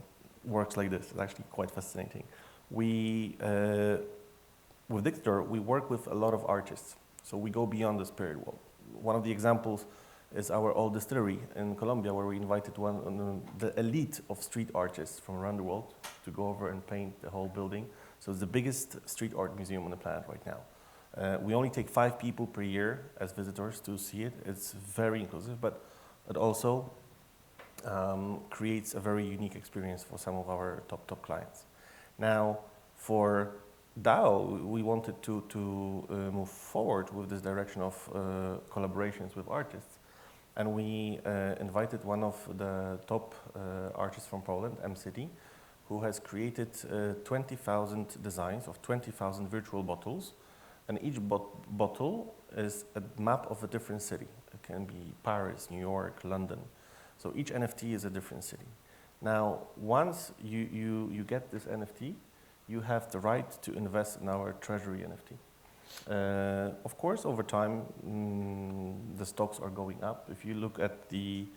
works like this. It's actually quite fascinating. We, with Dixter, we work with a lot of artists. So we go beyond the spirit world. One of the examples is our old distillery in Colombia, where we invited the elite of street artists from around the world to go over and paint the whole building. So it's the biggest street art museum on the planet right now. We only take 5 people per year as visitors to see it. It's very inclusive, but it also creates a very unique experience for some of our top clients. Now, for DAO, we wanted to move forward with this direction of collaborations with artists. And we invited one of the top artists from Poland, M-City, who has created 20,000 designs of 20,000 virtual bottles. And each bottle is a map of a different city. It can be Paris, New York, London. So each NFT is a different city. Now, once you get this NFT, you have the right to invest in our treasury NFT. Of course, over time, the stocks are going up. If you look at the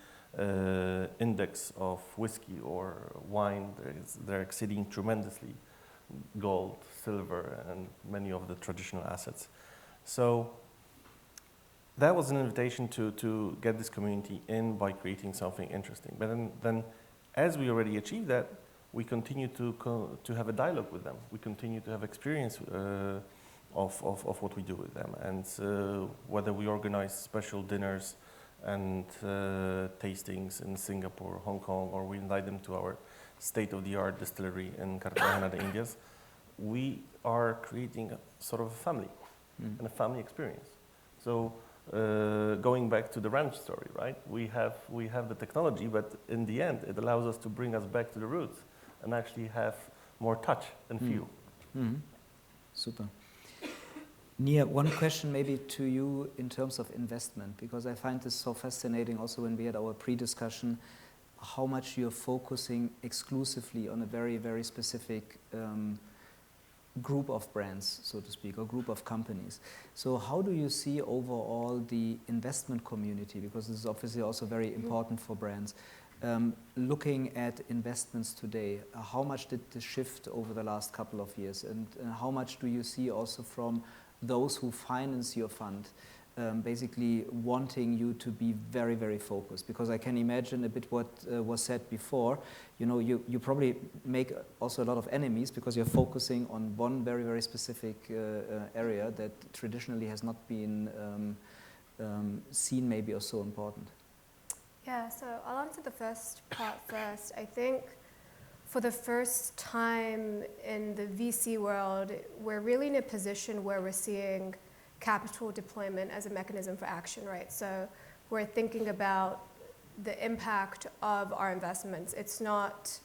index of whiskey or wine, they're exceeding tremendously gold, silver, and many of the traditional assets. So that was an invitation to get this community in by creating something interesting. But then as we already achieved that, we continue to have a dialogue with them. We continue to have experience of what we do with them. And whether we organize special dinners and tastings in Singapore, Hong Kong, or we invite them to our state-of-the-art distillery in Cartagena de Indias, we are creating a sort of a family and a family experience. So going back to the ranch story, right? We have the technology, but in the end, it allows us to bring us back to the roots and actually have more touch and feel. Super. Nia, one question maybe to you in terms of investment, because I find this so fascinating also when we had our pre-discussion, how much you're focusing exclusively on a very, very specific group of brands, so to speak, or group of companies. So how do you see overall the investment community, because this is obviously also very important for brands, looking at investments today? How much did this shift over the last couple of years, and how much do you see also from those who finance your fund? basically wanting you to be very, very focused, because I can imagine a bit what was said before. You know, you probably make also a lot of enemies because you're focusing on one very, very specific area that traditionally has not been seen maybe as so important. Yeah, so I'll answer the first part first. I think for the first time in the VC world, we're really in a position where we're seeing capital deployment as a mechanism for action, right? So we're thinking about the impact of our investments. It's not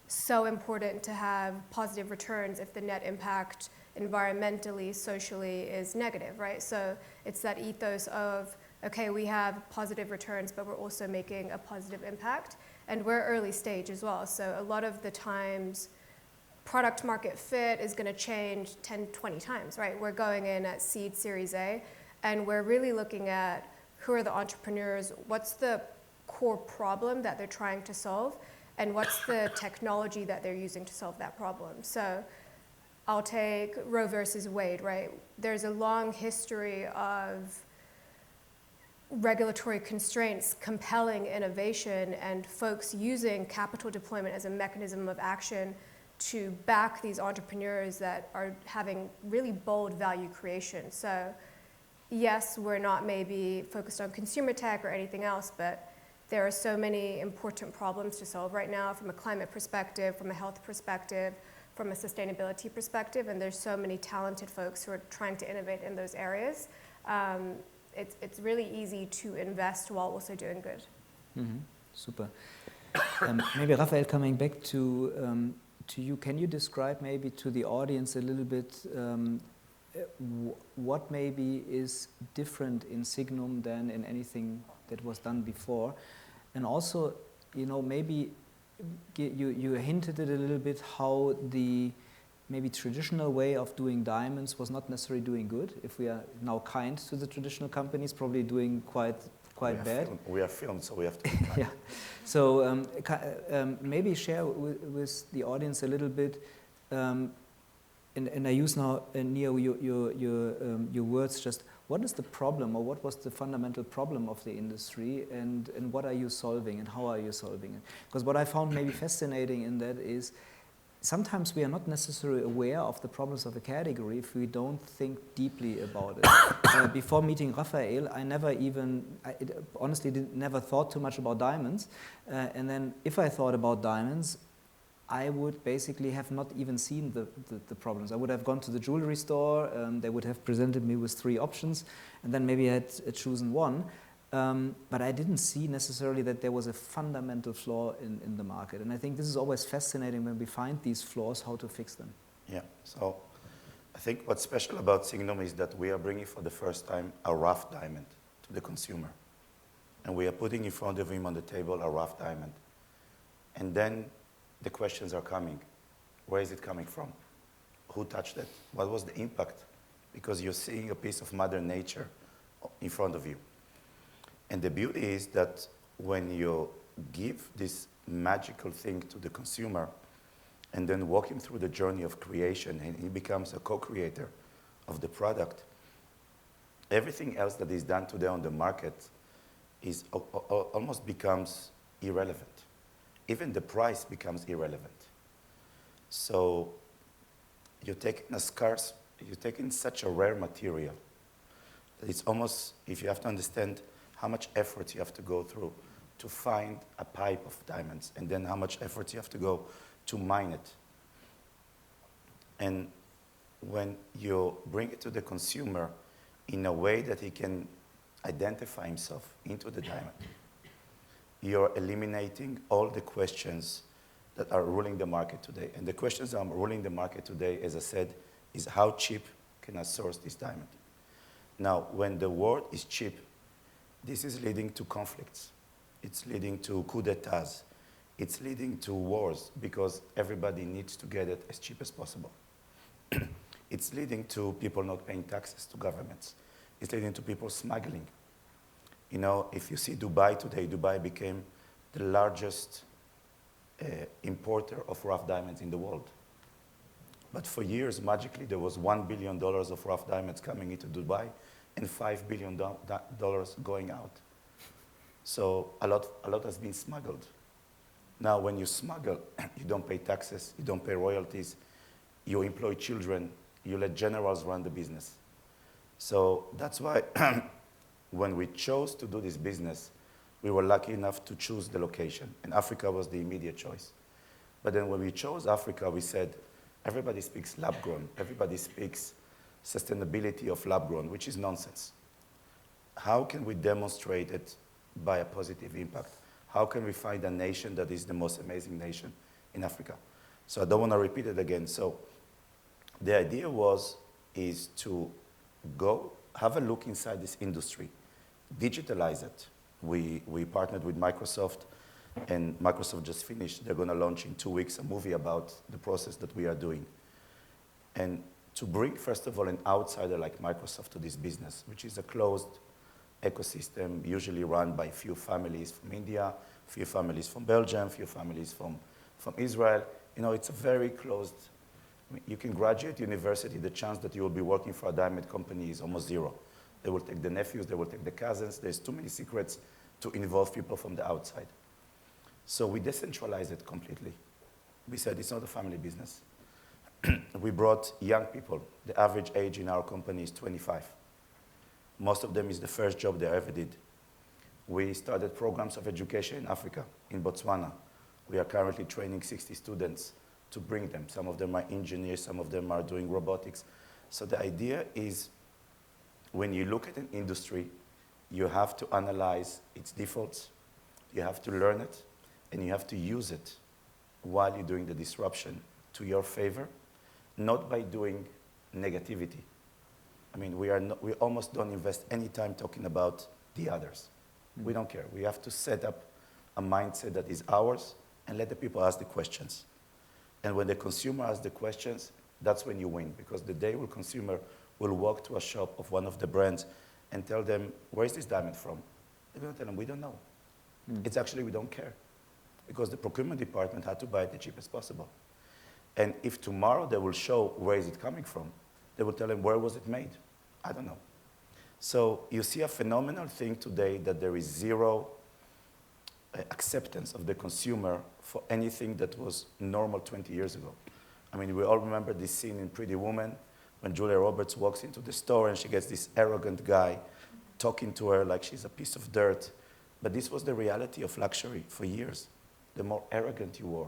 so important to have positive returns if the net impact environmentally, socially is negative, right? So it's that ethos of, okay, we have positive returns, but we're also making a positive impact. And we're early stage as well. So a lot of the times, product market fit is going to change 10, 20 times, right? We're going in at seed Series A, and we're really looking at who are the entrepreneurs, what's the core problem that they're trying to solve, and what's the technology that they're using to solve that problem. So I'll take Roe versus Wade, right? There's a long history of regulatory constraints compelling innovation and folks using capital deployment as a mechanism of action to back these entrepreneurs that are having really bold value creation. So yes, we're not maybe focused on consumer tech or anything else, but there are so many important problems to solve right now from a climate perspective, from a health perspective, from a sustainability perspective, and there's so many talented folks who are trying to innovate in those areas. It's really easy to invest while also doing good. Mm-hmm. Super. Maybe Raphael, coming back to you, can you describe maybe to the audience a little bit what maybe is different in Signum than in anything that was done before? And also, you know, maybe you hinted it a little bit how the maybe traditional way of doing diamonds was not necessarily doing good. If we are now kind to the traditional companies, probably doing quite bad. We are filmed, so we have to. Yeah. So maybe share with the audience a little bit, and I use now, Neo, your words, just what is the problem, or what was the fundamental problem of the industry, and what are you solving, and how are you solving it? Because what I found maybe fascinating in that is sometimes we are not necessarily aware of the problems of a category if we don't think deeply about it. Before meeting Raphael, I honestly never thought too much about diamonds. And then if I thought about diamonds, I would basically have not even seen the problems. I would have gone to the jewelry store, they would have presented me with 3 options, and then maybe I had chosen one. But I didn't see necessarily that there was a fundamental flaw in the market. And I think this is always fascinating when we find these flaws, how to fix them. Yeah, so I think what's special about Signum is that we are bringing for the first time a rough diamond to the consumer. And we are putting in front of him on the table a rough diamond. And then the questions are coming. Where is it coming from? Who touched it? What was the impact? Because you're seeing a piece of Mother Nature in front of you. And the beauty is that when you give this magical thing to the consumer and then walk him through the journey of creation and he becomes a co-creator of the product, everything else that is done today on the market is almost becomes irrelevant. Even the price becomes irrelevant. So you're taking such a rare material that it's almost, if you have to understand how much effort you have to go through to find a pipe of diamonds, and then how much effort you have to go to mine it. And when you bring it to the consumer in a way that he can identify himself into the diamond, you're eliminating all the questions that are ruling the market today. And the questions that are ruling the market today, as I said, is how cheap can I source this diamond? Now, when the word is cheap, this is leading to conflicts. It's leading to coups d'etats. It's leading to wars because everybody needs to get it as cheap as possible. It's leading to people not paying taxes to governments. It's leading to people smuggling. You know, if you see Dubai today, Dubai became the largest importer of rough diamonds in the world. But for years, magically, there was $1 billion of rough diamonds coming into Dubai, and $5 billion going out. So a lot has been smuggled. Now, when you smuggle, you don't pay taxes, you don't pay royalties, you employ children, you let generals run the business. So that's why when we chose to do this business, we were lucky enough to choose the location, and Africa was the immediate choice. But then when we chose Africa, we said, everybody speaks lab-grown, everybody speaks sustainability of lab-grown, which is nonsense. How can we demonstrate it by a positive impact? How can we find a nation that is the most amazing nation in Africa? So I don't want to repeat it again. So the idea is to go have a look inside this industry, digitalize it. We partnered with Microsoft, and Microsoft just finished. They're going to launch in 2 weeks a movie about the process that we are doing. And to bring, first of all, an outsider like Microsoft to this business, which is a closed ecosystem, usually run by a few families from India, a few families from Belgium, a few families from Israel. You know, it's a very closed, I mean, you can graduate university, the chance that you will be working for a diamond company is almost zero. They will take the nephews, they will take the cousins. There's too many secrets to involve people from the outside. So we decentralized it completely. We said it's not a family business. We brought young people. The average age in our company is 25. Most of them is the first job they ever did. We started programs of education in Africa, in Botswana. We are currently training 60 students to bring them. Some of them are engineers, some of them are doing robotics. So the idea is, when you look at an industry, you have to analyze its defaults, you have to learn it, and you have to use it while you're doing the disruption to your favor, not by doing negativity. I mean, we almost don't invest any time talking about the others. We don't care. We have to set up a mindset that is ours and let the people ask the questions. And when the consumer asks the questions, that's when you win, because the day when consumer will walk to a shop of one of the brands and tell them, where is this diamond from? They're going to tell them, we don't know. It's actually, we don't care, because the procurement department had to buy it the cheapest possible. And if tomorrow they will show where is it coming from, they will tell them, where was it made? I don't know. So you see a phenomenal thing today that there is zero acceptance of the consumer for anything that was normal 20 years ago. I mean, we all remember this scene in Pretty Woman when Julia Roberts walks into the store and she gets this arrogant guy talking to her like she's a piece of dirt. But this was the reality of luxury for years. The more arrogant you were,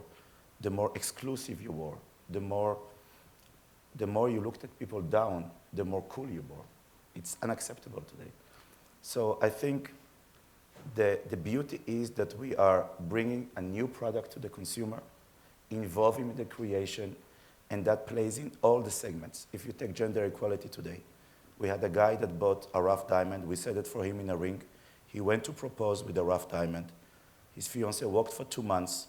the more exclusive you were, the more you looked at people down, the more cool you were. It's unacceptable today. So I think the beauty is that we are bringing a new product to the consumer, involving in the creation, and that plays in all the segments. If you take gender equality today, we had a guy that bought a rough diamond. We set it for him in a ring. He went to propose with a rough diamond. His fiancée worked for 2 months.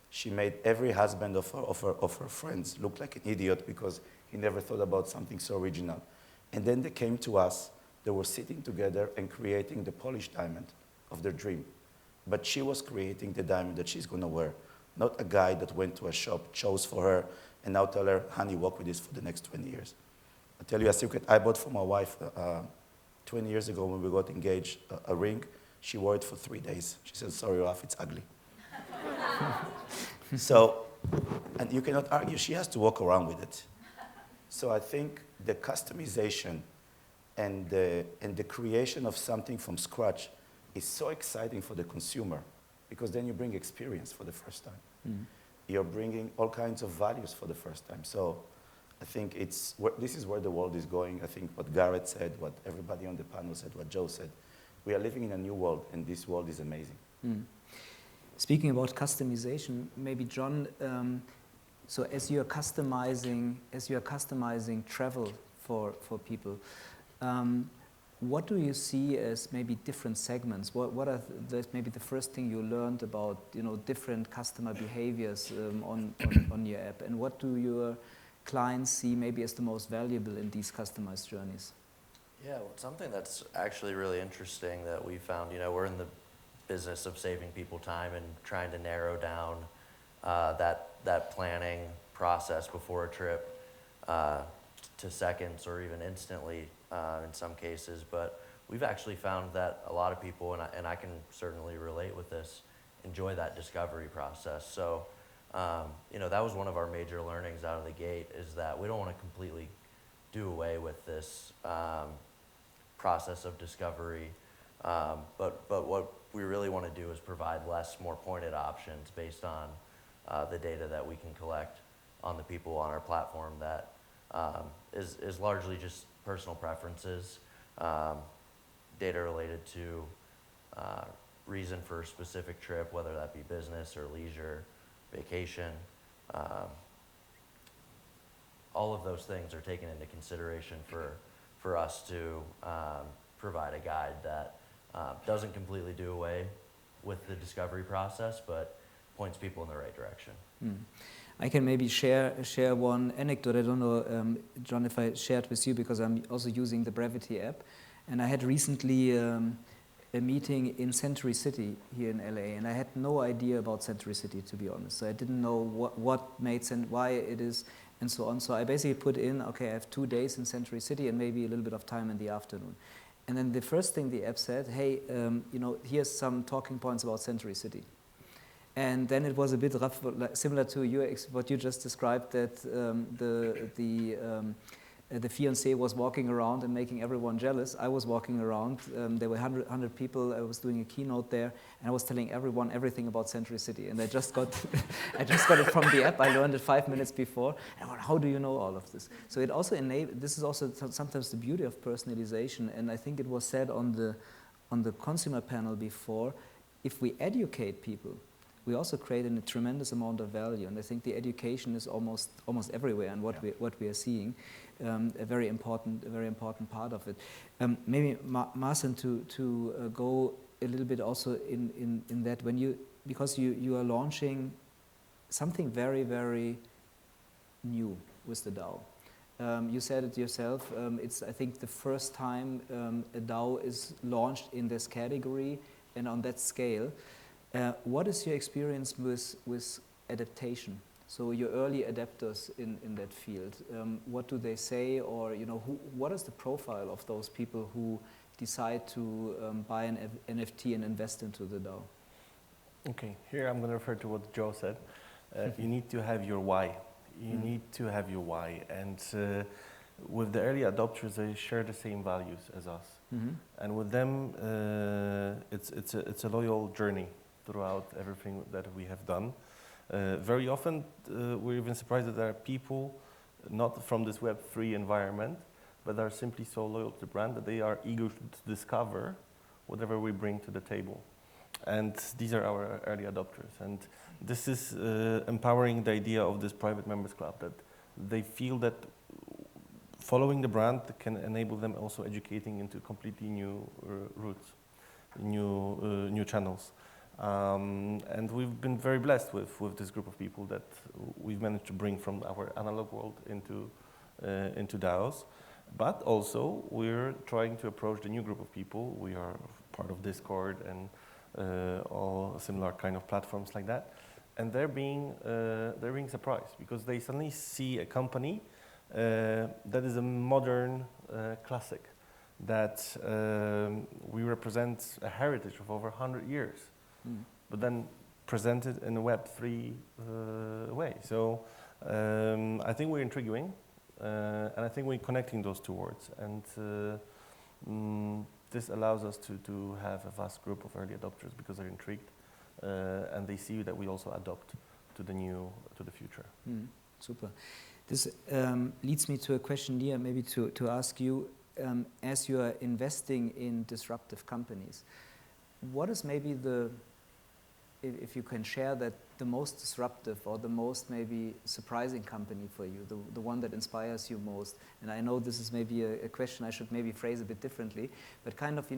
She made every husband of her friends look like an idiot because he never thought about something so original. And then they came to us. They were sitting together and creating the polished diamond of their dream. But she was creating the diamond that she's going to wear, not a guy that went to a shop, chose for her, and now tell her, honey, walk with this for the next 20 years. I'll tell you a secret. I bought for my wife 20 years ago when we got engaged a ring. She wore it for 3 days. She said, sorry, Raf, it's ugly. So, and you cannot argue, she has to walk around with it. So I think the customization and the creation of something from scratch is so exciting for the consumer, because then you bring experience for the first time. Mm-hmm. You're bringing all kinds of values for the first time. So I think this is where the world is going. I think what Garrett said, what everybody on the panel said, what Joe said, we are living in a new world, and this world is amazing. Mm. Speaking about customization, maybe John, so as you are customizing travel for people, what do you see as maybe different segments? What are maybe the first thing you learned about different customer behaviors on your app, and what do your clients see maybe as the most valuable in these customized journeys? Yeah, well, something that's actually really interesting that we found, we're in the business of saving people time and trying to narrow down that planning process before a trip to seconds or even instantly in some cases, but we've actually found that a lot of people, and I can certainly relate with this, enjoy that discovery process. So, that was one of our major learnings out of the gate, is that we don't want to completely do away with this process of discovery, but what we really want to do is provide more pointed options based on the data that we can collect on the people on our platform that is largely just personal preferences, data related to reason for a specific trip, whether that be business or leisure, vacation. All of those things are taken into consideration for us to provide a guide that doesn't completely do away with the discovery process, but points people in the right direction. I can maybe share one anecdote. I don't know, John, if I shared with you, because I'm also using the Brevity app. And I had recently a meeting in Century City here in LA, and I had no idea about Century City, to be honest. So I didn't know what made sense, why it is, and so on. So I basically put in, okay, I have 2 days in Century City and maybe a little bit of time in the afternoon. And then the first thing the app said, hey, here's some talking points about Century City. And then it was a bit rough, similar to what you just described, that the fiancé was walking around and making everyone jealous. I was walking around. There were 100 people. I was doing a keynote there, and I was telling everyone everything about Century City. And I just got it from the app. I learned it 5 minutes before. And I went, how do you know all of this? So it also this is also sometimes the beauty of personalization. And I think it was said on the consumer panel before, if we educate people, we also create a tremendous amount of value, and I think the education is almost everywhere, and what we are seeing, a very important part of it. Maybe Marcin, to go a little bit also in that, because you are launching something very, very new with the DAO. You said it yourself. It's, I think, the first time a DAO is launched in this category and on that scale. What is your experience with adaptation? So your early adapters in that field, what do they say, or what is the profile of those people who decide to buy an NFT and invest into the DAO? Okay, here I'm going to refer to what Joe said. You need to have your why. You need to have your why, and with the early adopters, they share the same values as us, and with them, it's a loyal journey throughout everything that we have done. Very often, we're even surprised that there are people not from this Web3 environment, but are simply so loyal to the brand that they are eager to discover whatever we bring to the table. And these are our early adopters. And this is empowering the idea of this private members club, that they feel that following the brand can enable them also educating into completely new routes, new channels. And we've been very blessed with this group of people that we've managed to bring from our analog world into DAOs. But also, we're trying to approach the new group of people. We are part of Discord and all similar kind of platforms like that. And they're being surprised because they suddenly see a company that is a modern classic, that we represent a heritage of over 100 years. But then presented in a Web3 way. So I think we're intriguing, and I think we're connecting those two words. And this allows us to have a vast group of early adopters because they're intrigued, and they see that we also adopt to the future. Super. This leads me to a question, Nia, maybe to ask you, as you are investing in disruptive companies, what is maybe if you can share that, the most disruptive or the most maybe surprising company for you, the one that inspires you most? And I know this is maybe a question I should maybe phrase a bit differently, but kind of,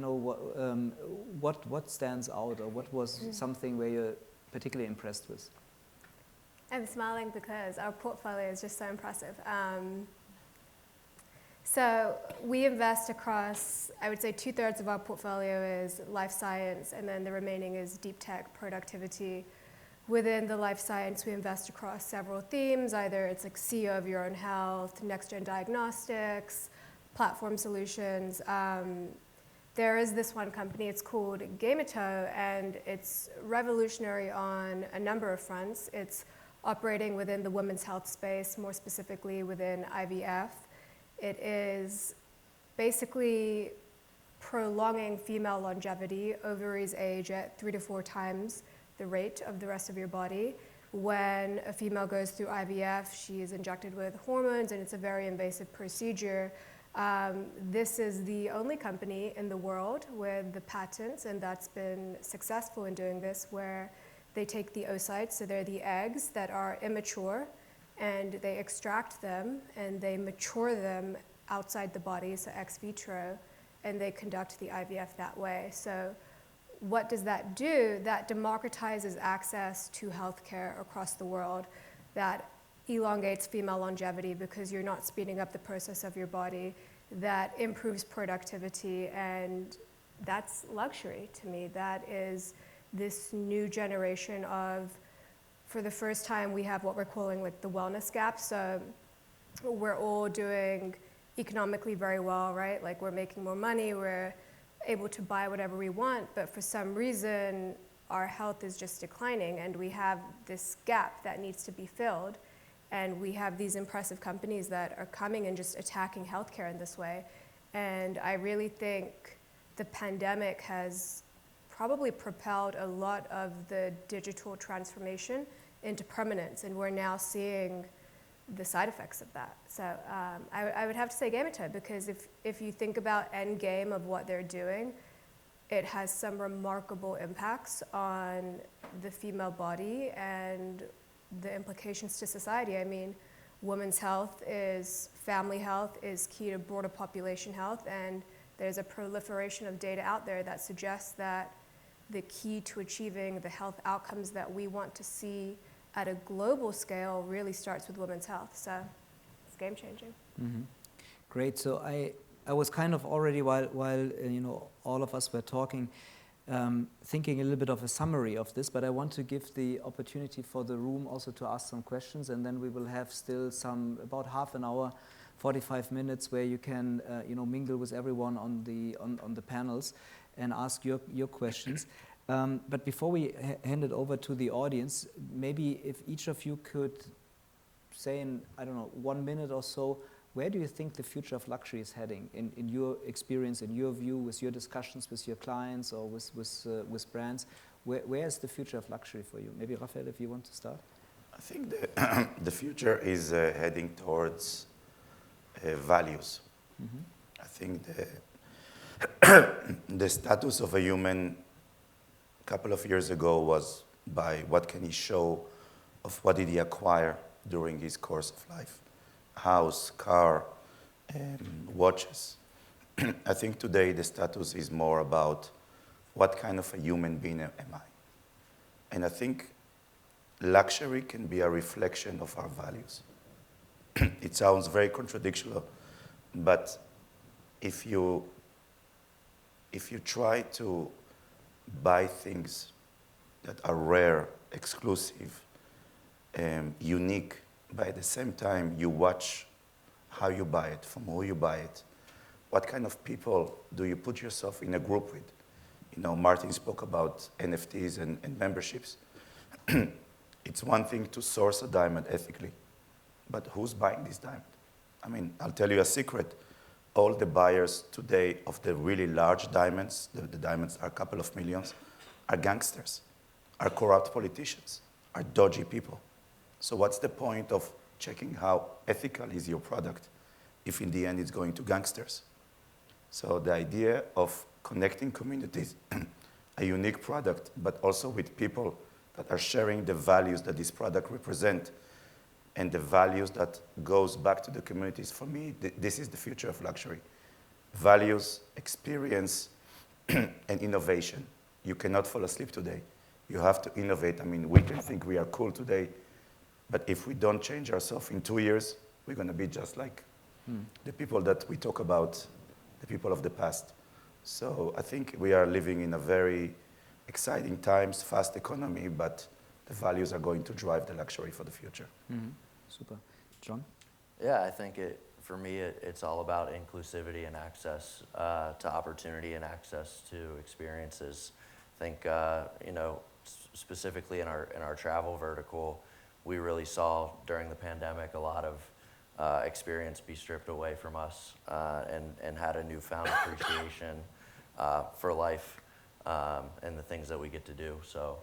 what stands out, or what was something where you're particularly impressed with? I'm smiling because our portfolio is just so impressive. So we invest across, I would say 2/3 of our portfolio is life science, and then the remaining is deep tech productivity. Within the life science, we invest across several themes. Either it's like CEO of your own health, next-gen diagnostics, platform solutions. There is this one company, it's called Gamito, and it's revolutionary on a number of fronts. It's operating within the women's health space, more specifically within IVF. It is basically prolonging female longevity. Ovaries age at 3 to 4 times the rate of the rest of your body. When a female goes through IVF, she is injected with hormones, and it's a very invasive procedure. This is the only company in the world with the patents, and that's been successful in doing this, where they take the oocytes, so they're the eggs that are immature, and they extract them and they mature them outside the body, so ex vitro, and they conduct the IVF that way. So what does that do? That democratizes access to healthcare across the world. That elongates female longevity because you're not speeding up the process of your body. That improves productivity, and that's luxury to me. That is this new generation of, for the first time, we have what we're calling like the wellness gap. So we're all doing economically very well, right? Like we're making more money, we're able to buy whatever we want, but for some reason, our health is just declining, and we have this gap that needs to be filled. And we have these impressive companies that are coming and just attacking healthcare in this way. And I really think the pandemic has probably propelled a lot of the digital transformation into permanence, and we're now seeing the side effects of that. So I would have to say Gamito, because if you think about end game of what they're doing, it has some remarkable impacts on the female body and the implications to society. I mean, women's health is, family health is key to broader population health, and there's a proliferation of data out there that suggests that the key to achieving the health outcomes that we want to see at a global scale really starts with women's health. So it's game changing. Mm-hmm. Great. So I was kind of already, while all of us were talking, thinking a little bit of a summary of this, but I want to give the opportunity for the room also to ask some questions, and then we will have still about half an hour, 45 minutes, where you can mingle with everyone on the panels and ask your questions. But before we hand it over to the audience, maybe if each of you could say in, 1 minute or so, where do you think the future of luxury is heading in your experience, in your view, with your discussions with your clients or with brands? Where is the future of luxury for you? Maybe Raphael, if you want to start. I think the future is heading towards values. Mm-hmm. I think the status of a human a couple of years ago was by what can he show of what did he acquire during his course of life. House, car, watches. I think today the status is more about what kind of a human being am I. And I think luxury can be a reflection of our values. It sounds very contradictory, but if you try to buy things that are rare, exclusive, unique, but at the same time you watch how you buy it, from who you buy it, what kind of people do you put yourself in a group with. Martin spoke about NFTs and memberships. It's one thing to source a diamond ethically, but who's buying this diamond? I mean, I'll tell you a secret. All the buyers today of the really large diamonds, the diamonds are a couple of millions, are gangsters, are corrupt politicians, are dodgy people. So what's the point of checking how ethical is your product if in the end it's going to gangsters? So the idea of connecting communities, a unique product, but also with people that are sharing the values that this product represent and the values that goes back to the communities. For me, this is the future of luxury. Values, experience, and innovation. You cannot fall asleep today. You have to innovate. I mean, we can think we are cool today, but if we don't change ourselves in 2 years, we're going to be just like the people that we talk about, the people of the past. So I think we are living in a very exciting times, fast economy, but the values are going to drive the luxury for the future. Mm-hmm. Super. John? Yeah, I think it for me, it's all about inclusivity and access to opportunity and access to experiences. I think, specifically in our travel vertical, we really saw during the pandemic a lot of experience be stripped away from us, and had a newfound appreciation for life and the things that we get to do. So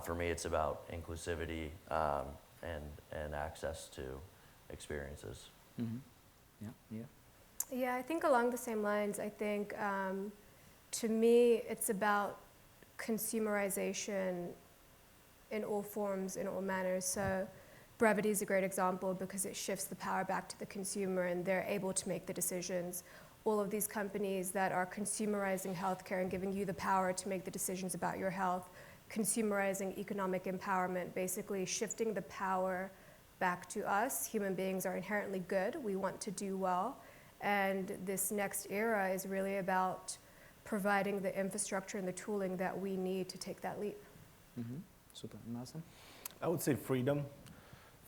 for me, it's about inclusivity and access to experiences. Mm-hmm. Yeah. Yeah, I think along the same lines, I think to me it's about consumerization in all forms, in all manners. So brevity is a great example because it shifts the power back to the consumer and they're able to make the decisions. All of these companies that are consumerizing healthcare and giving you the power to make the decisions about your health, consumerizing economic empowerment, basically shifting the power back to us. Human beings are inherently good. We want to do well. And this next era is really about providing the infrastructure and the tooling that we need to take that leap. Mm-hmm. Super. Marcin? I would say freedom.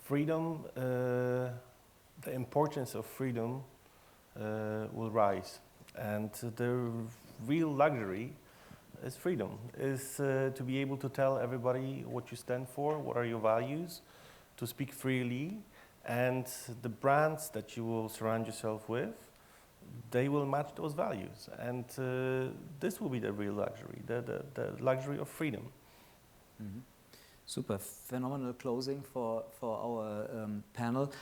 Freedom, the importance of freedom will rise. And the real luxury is freedom, is to be able to tell everybody what you stand for, what are your values, to speak freely, and the brands that you will surround yourself with, they will match those values. And this will be the real luxury, the luxury of freedom. Mm-hmm. Super. Phenomenal closing for our panel.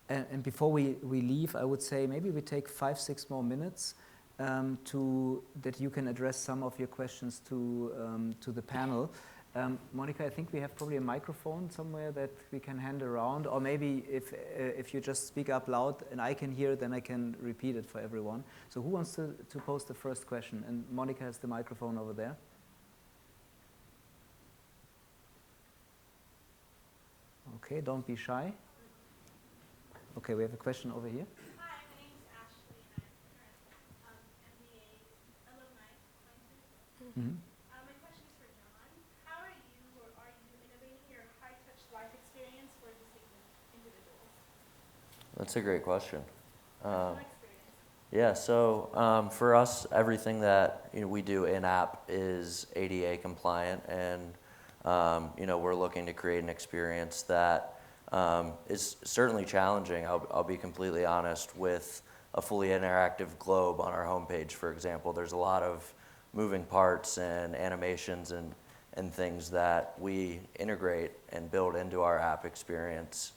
And before we leave, I would say maybe we take 5-6 more minutes that you can address some of your questions to the panel. Monica, I think we have probably a microphone somewhere that we can hand around, or maybe if you just speak up loud and I can hear it, then I can repeat it for everyone. So who wants to pose the first question? And Monica has the microphone over there. Okay, don't be shy. Okay, we have a question over here. Hi, my name is Ashley, and I'm MBA alumni. Mm-hmm. My question is for John. How are you innovating your high-touch life experience for disabled individuals? That's a great question. Personal experience. Yeah, so for us, everything that we do in-app is ADA compliant, and we're looking to create an experience that is certainly challenging. I'll be completely honest. With a fully interactive globe on our homepage, for example, there's a lot of moving parts and animations and things that we integrate and build into our app experience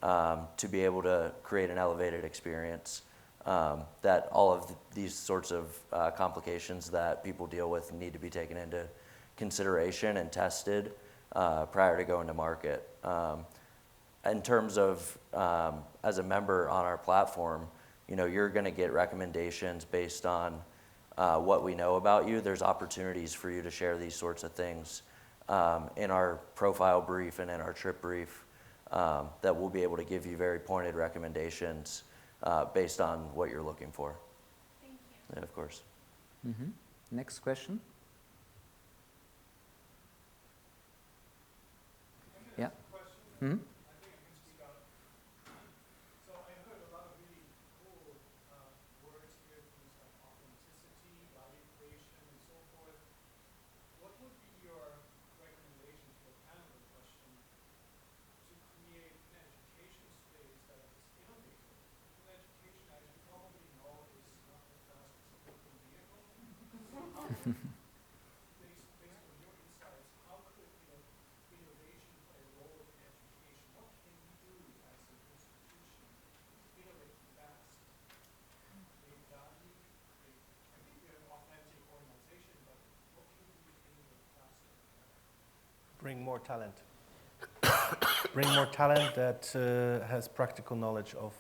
to be able to create an elevated experience that all of these sorts of complications that people deal with need to be taken into consideration and tested prior to going to market. In terms of as a member on our platform, you're going to get recommendations based on what we know about you. There's opportunities for you to share these sorts of things in our profile brief and in our trip brief that we'll be able to give you very pointed recommendations based on what you're looking for. Thank you. Yeah, of course. Mm-hmm. Next question. Yeah. Mm-hmm. Bring more talent. Bring more talent that has practical knowledge of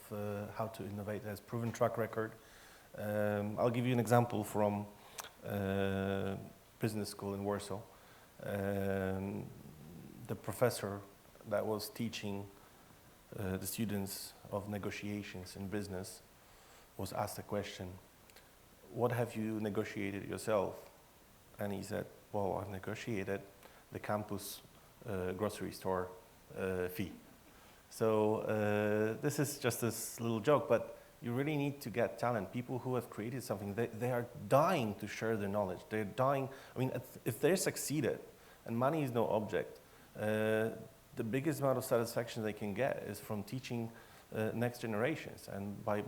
how to innovate, has proven track record. I'll give you an example from business school in Warsaw. The professor that was teaching the students of negotiations in business was asked a question, what have you negotiated yourself? And he said, well, I've negotiated the campus grocery store fee. So this is just this little joke, but You really need to get talent. People who have created something, they are dying to share their knowledge. They're dying. I mean, if they succeeded, and money is no object, the biggest amount of satisfaction they can get is from teaching next generations and by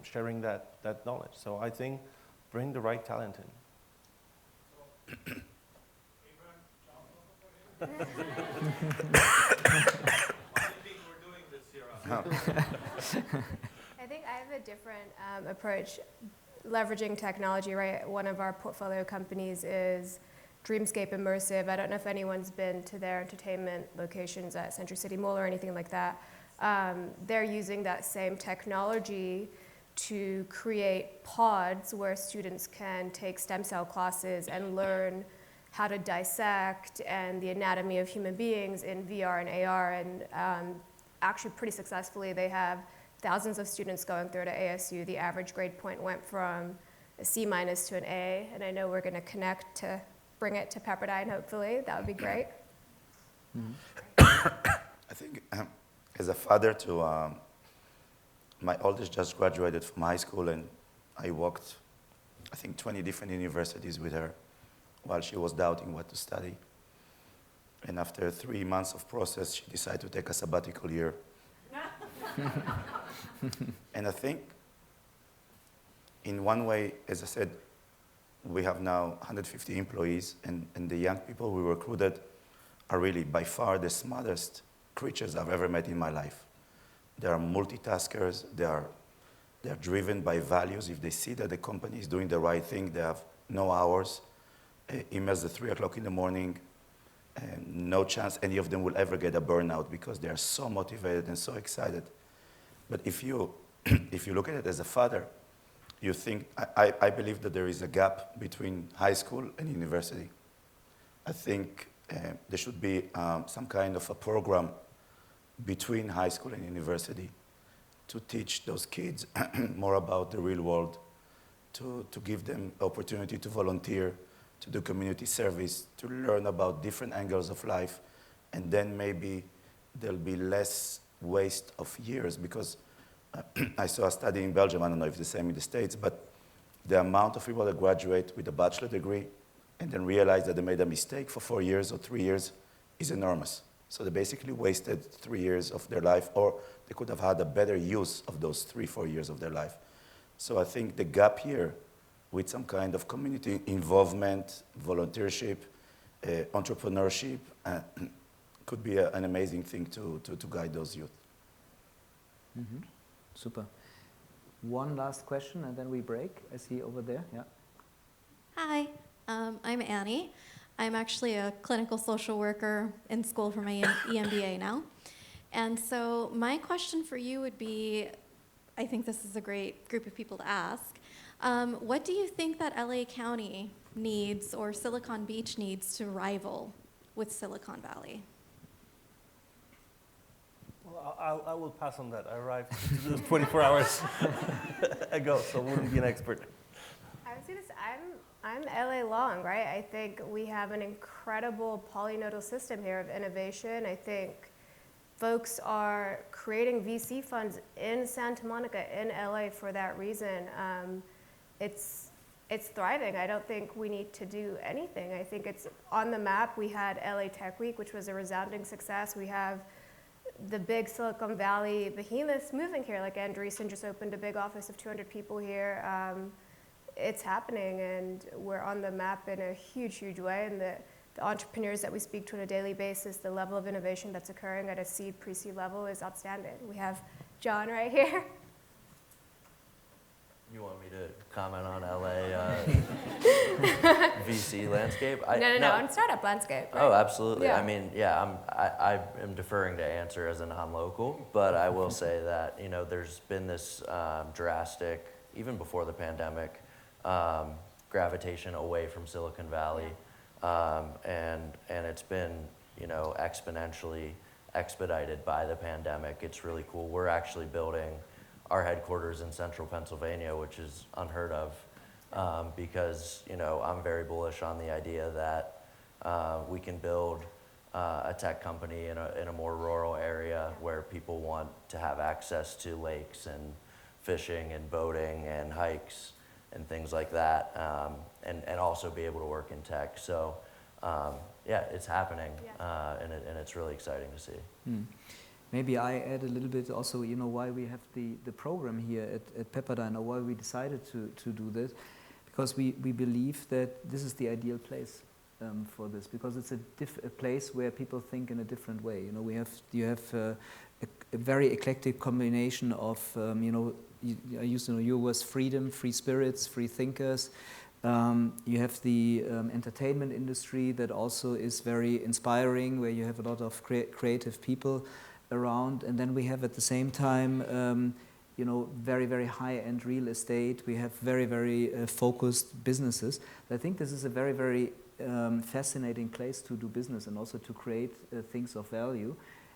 sharing that knowledge. So I think bring the right talent in. Why do you think we're doing this here? I think I have a different approach, leveraging technology, right? One of our portfolio companies is Dreamscape Immersive. I don't know if anyone's been to their entertainment locations at Century City Mall or anything like that. They're using that same technology to create pods where students can take stem cell classes and learn how to dissect and the anatomy of human beings in VR and AR. And actually pretty successfully, they have thousands of students going through to ASU. The average grade point went from a C- to an A, and I know we're going to connect to bring it to Pepperdine, hopefully. That would be great. I think as a father to my oldest just graduated from high school, and I walked, I think, 20 different universities with her while she was doubting what to study. And after 3 months of process, she decided to take a sabbatical year. And I think, in one way, as I said, we have now 150 employees, and the young people we recruited are really by far the smartest creatures I've ever met in my life. They are multitaskers, they're driven by values. If they see that the company is doing the right thing, they have no hours, emails at 3 o'clock in the morning, and no chance any of them will ever get a burnout because they are so motivated and so excited. But if you look at it as a father, you think, I believe that there is a gap between high school and university. I think there should be some kind of a program between high school and university to teach those kids more about the real world, to give them opportunity to volunteer, to do community service, to learn about different angles of life, and then maybe there'll be less waste of years, because I saw a study in Belgium, I don't know if it's the same in the States, but the amount of people that graduate with a bachelor degree and then realize that they made a mistake for 4 years or 3 years is enormous. So they basically wasted 3 years of their life, or they could have had a better use of those 3-4 years of their life. So I think the gap here, with some kind of community involvement, volunteership, entrepreneurship, could be an amazing thing to guide those youth. Mm-hmm. Super. One last question and then we break. I see over there. Yeah. Hi, I'm Annie. I'm actually a clinical social worker in school for my EMBA now. And so my question for you would be, I think this is a great group of people to ask. What do you think that LA County needs or Silicon Beach needs to rival with Silicon Valley? Well, I will pass on that. I arrived 24 hours ago, so I wouldn't be an expert. I was going to say, I'm LA long, right? I think we have an incredible polynodal system here of innovation. I think folks are creating VC funds in Santa Monica, in LA for that reason. It's thriving. I don't think we need to do anything. I think it's on the map. We had LA Tech Week, which was a resounding success. We have the big Silicon Valley behemoths moving here, like Andreessen just opened a big office of 200 people here. It's happening, and we're on the map in a huge, huge way. And the entrepreneurs that we speak to on a daily basis, the level of innovation that's occurring at a seed, pre-seed level is outstanding. We have John right here. You want me to comment on LA VC landscape? No, on startup landscape. Right? Oh, absolutely. Yeah. I mean, yeah, I am deferring to answer as a non-local, but I will say that, there's been this drastic, even before the pandemic, gravitation away from Silicon Valley, and it's been, exponentially expedited by the pandemic. It's really cool. We're actually building our headquarters in central Pennsylvania, which is unheard of, because I'm very bullish on the idea that we can build a tech company in a more rural area where people want to have access to lakes and fishing and boating and hikes and things like that, and also be able to work in tech. So yeah, it's happening, and it's really exciting to see. Maybe I add a little bit also, why we have the program here at Pepperdine, or why we decided to do this, because we believe that this is the ideal place for this, because it's a place where people think in a different way. You have a very eclectic combination of, I used to know your words, freedom, free spirits, free thinkers. You have the entertainment industry that also is very inspiring, where you have a lot of creative people around, and then we have at the same time very, very high-end real estate. We have very, very focused businesses. I think this is a very, very fascinating place to do business and also to create things of value.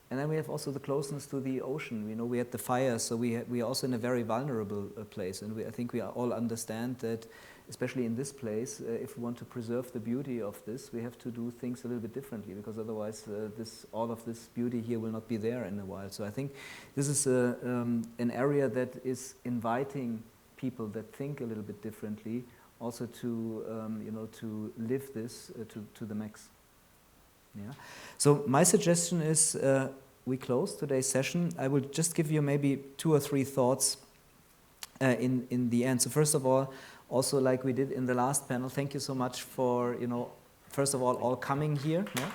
And then we have also the closeness to the ocean. We had the fire, so we are also in a very vulnerable place. And I think we all understand that, especially in this place, if we want to preserve the beauty of this, we have to do things a little bit differently, because otherwise all of this beauty here will not be there in a while. So I think this is an area that is inviting people that think a little bit differently also to live this to the max. Yeah. So my suggestion is we close today's session. I will just give you maybe 2 or 3 thoughts in the end. So first of all, also like we did in the last panel, thank you so much for, first of all coming here. Yeah?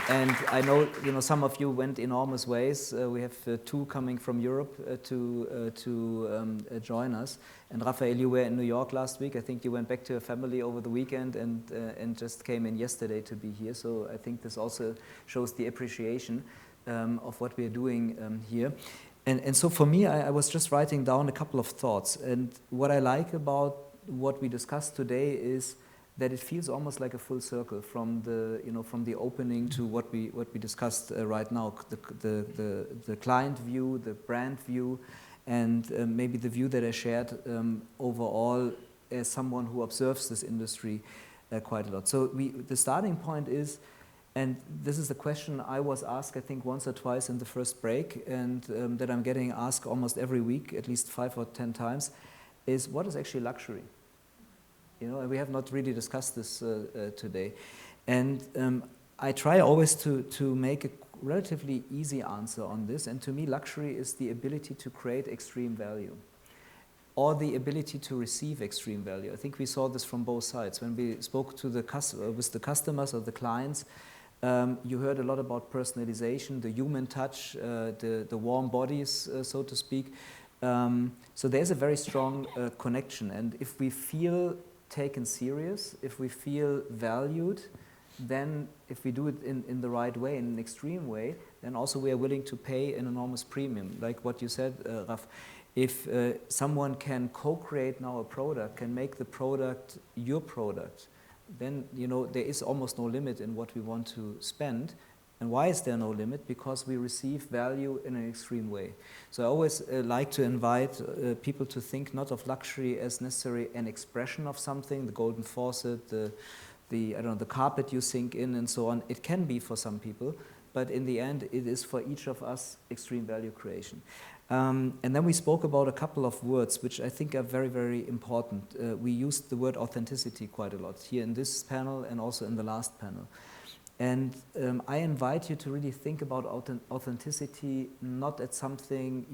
And I know, some of you went enormous ways. We have 2 coming from Europe to join us. And Raphael, you were in New York last week. I think you went back to your family over the weekend and just came in yesterday to be here. So I think this also shows the appreciation of what we are doing here. And so for me, I was just writing down a couple of thoughts. And what I like about what we discussed today is that it feels almost like a full circle from the opening to what we discussed right now, the client view, the brand view, and maybe the view that I shared overall as someone who observes this industry quite a lot. So the starting point is, and this is a question I was asked I think once or twice in the first break, and that I'm getting asked almost every week, at least 5 or 10 times, is what is actually luxury? And we have not really discussed this today. And I try always to make a relatively easy answer on this. And to me, luxury is the ability to create extreme value, or the ability to receive extreme value. I think we saw this from both sides. When we spoke with the customers or the clients, you heard a lot about personalization, the human touch, the warm bodies, so to speak. So there's a very strong connection. And if we feel taken serious, if we feel valued, then if we do it in the right way, in an extreme way, then also we are willing to pay an enormous premium. Like what you said, Raf, if someone can co-create now a product, can make the product your product, then there is almost no limit in what we want to spend. And why is there no limit? Because we receive value in an extreme way. So I always like to invite people to think not of luxury as necessarily an expression of something, the golden faucet, the carpet you sink in and so on. It can be for some people, but in the end, it is for each of us extreme value creation. And then we spoke about a couple of words which I think are very, very important. We used the word authenticity quite a lot here in this panel and also in the last panel. And I invite you to really think about authenticity not as something,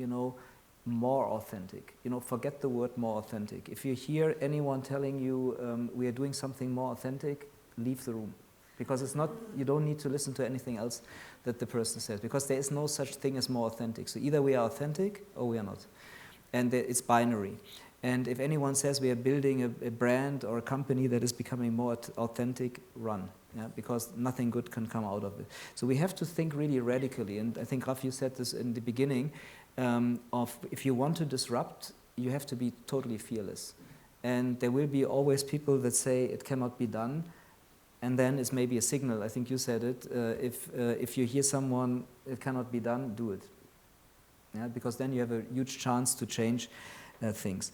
more authentic. Forget the word more authentic. If you hear anyone telling you we are doing something more authentic, leave the room. Because it's not, you don't need to listen to anything else that the person says, because there is no such thing as more authentic. So either we are authentic or we are not. And it's binary. And if anyone says we are building a brand or a company that is becoming more authentic, run. Yeah, because nothing good can come out of it. So we have to think really radically. And I think, Raf, you said this in the beginning, of if you want to disrupt, you have to be totally fearless. And there will be always people that say it cannot be done. And then it's maybe a signal, I think you said it, if you hear someone, it cannot be done, do it. Yeah, because then you have a huge chance to change things.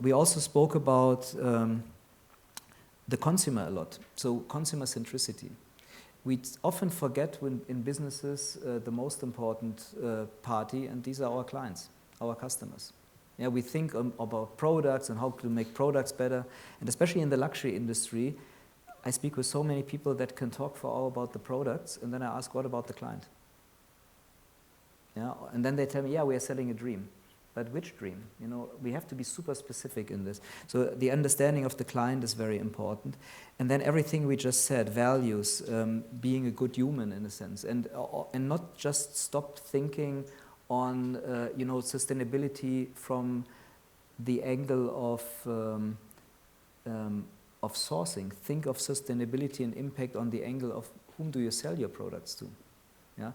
We also spoke about the consumer a lot, so consumer centricity. We often forget when in businesses the most important party, and these are our clients, our customers. Yeah, we think about products and how to make products better, and especially in the luxury industry, I speak with so many people that can talk for hours about the products, and then I ask, what about the client? Yeah, and then they tell me, yeah, we are selling a dream. But which dream? You know, we have to be super specific in this. So the understanding of the client is very important. And then everything we just said, values, being a good human in a sense, and not just stop thinking on you know, sustainability from the angle of sourcing. Think of sustainability and impact on the angle of whom do you sell your products to. Yeah.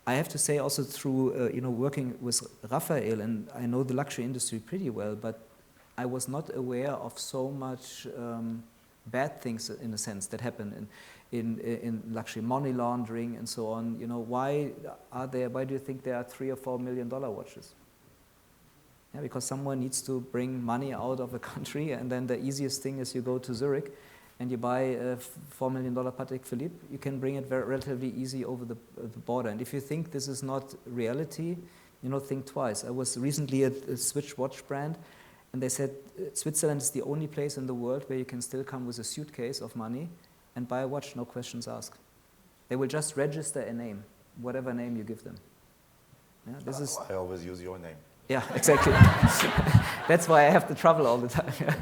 I have to say also through you know, working with Raphael, and I know the luxury industry pretty well, but I was not aware of so much bad things in a sense that happen in luxury, money laundering and so on. You know, why do you think there are $3 or $4 million watches? Yeah, because someone needs to bring money out of a country, and then the easiest thing is you go to Zurich and you buy a $4 million Patek Philippe. You can bring it relatively easy over the border. And if you think this is not reality, you know, think twice. I was recently at a Swiss watch brand, and they said Switzerland is the only place in the world where you can still come with a suitcase of money and buy a watch, no questions asked. They will just register a name, whatever name you give them. Yeah, this is. I always use your name. Yeah, exactly. That's why I have to travel all the time.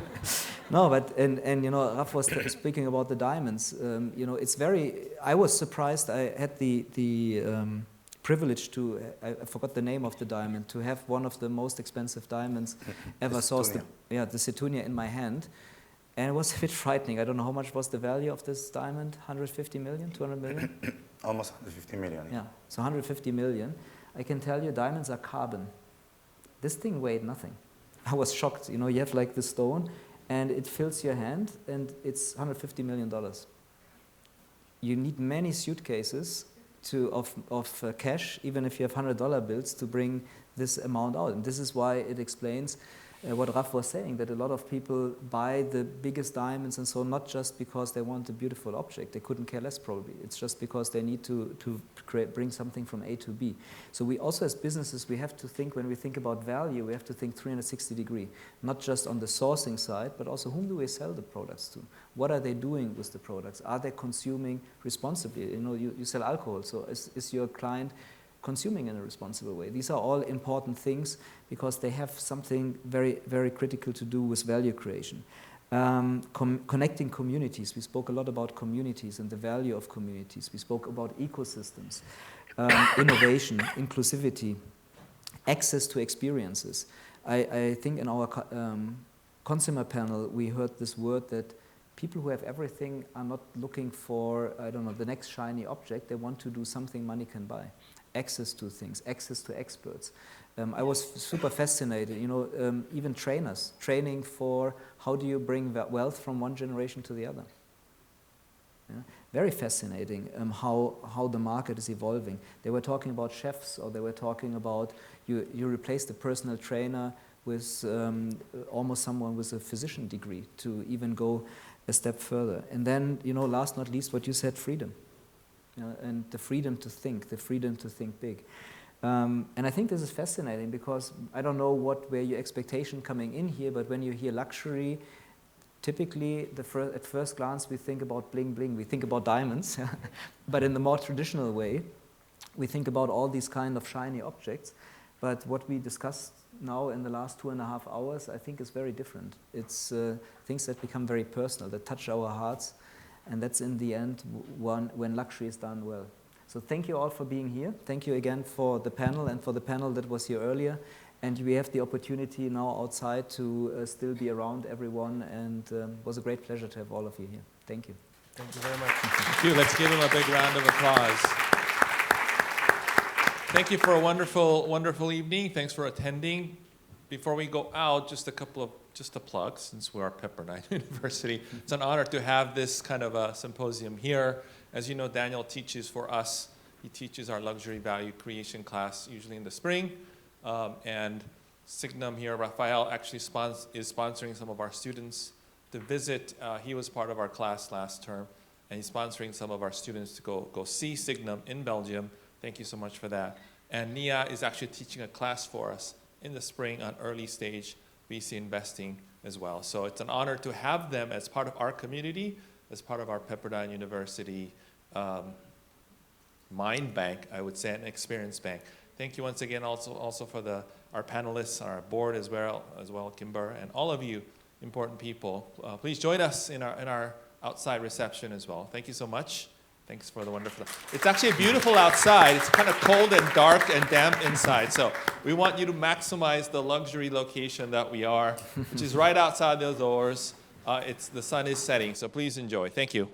No, but and you know, Raf was speaking about the diamonds. You know, it's very. I was surprised. I had the privilege to. I forgot the name of the diamond. To have one of the most expensive diamonds ever sourced. The Cetunia in my hand, and it was a bit frightening. I don't know how much was the value of this diamond. 150 million, 200 million. Almost 150 million. Yeah, so 150 million. I can tell you, diamonds are carbon. This thing weighed nothing. I was shocked. You know, you have like the stone, and it fills your hand, and it's $150 million. You need many suitcases of cash, even if you have $100 bills, to bring this amount out. And this is why it explains what Raf was saying, that a lot of people buy the biggest diamonds and so on, not just because they want a beautiful object. They couldn't care less probably. It's just because they need to bring something from A to B. So we also, as businesses, we have to think, when we think about value, we have to think 360 degree, not just on the sourcing side, but also whom do we sell the products to? What are they doing with the products? Are they consuming responsibly? You know, you sell alcohol, so is your client consuming in a responsible way? These are all important things because they have something very, very critical to do with value creation. Connecting communities. We spoke a lot about communities and the value of communities. We spoke about ecosystems, innovation, inclusivity, access to experiences. I think in our consumer panel, we heard this word that people who have everything are not looking for, I don't know, the next shiny object. They want to do something money can buy. Access to things, access to experts. I was super fascinated, you know, even trainers, training for how do you bring wealth from one generation to the other. Yeah? Very fascinating how the market is evolving. They were talking about chefs, or they were talking about you replace the personal trainer with almost someone with a physician degree to even go a step further. And then, you know, last not least, what you said, freedom. And the freedom to think big. And I think this is fascinating because I don't know what were your expectation coming in here, but when you hear luxury, typically at first glance we think about bling bling, we think about diamonds, but in the more traditional way, we think about all these kind of shiny objects. But what we discussed now in the last 2.5 hours, I think is very different. It's things that become very personal, that touch our hearts. And that's in the end when luxury is done well. So thank you all for being here. Thank you again for the panel and for the panel that was here earlier. And we have the opportunity now outside to still be around everyone. And it was a great pleasure to have all of you here. Thank you. Thank you very much. Thank you. Let's give him a big round of applause. Thank you for a wonderful, wonderful evening. Thanks for attending. Before we go out, just a plug, since we are Pepperdine University. It's an honor to have this kind of a symposium here. As you know, Daniel teaches for us. He teaches our luxury value creation class, usually in the spring. And Signum here, Raphael, actually is sponsoring some of our students to visit. He was part of our class last term. and he's sponsoring some of our students to go see Signum in Belgium. Thank you so much for that. And Nia is actually teaching a class for us in the spring on early stage VC investing as well. So it's an honor to have them as part of our community, as part of our Pepperdine University mind bank, I would say, an experience bank. Thank you once again also for our panelists, our board as well, Kimber, and all of you important people. Please join us in our outside reception as well. Thank you so much. Thanks for the wonderful. It's actually beautiful outside. It's kind of cold and dark and damp inside. So we want you to maximize the luxury location that we are, which is right outside those doors. The sun is setting, so please enjoy. Thank you.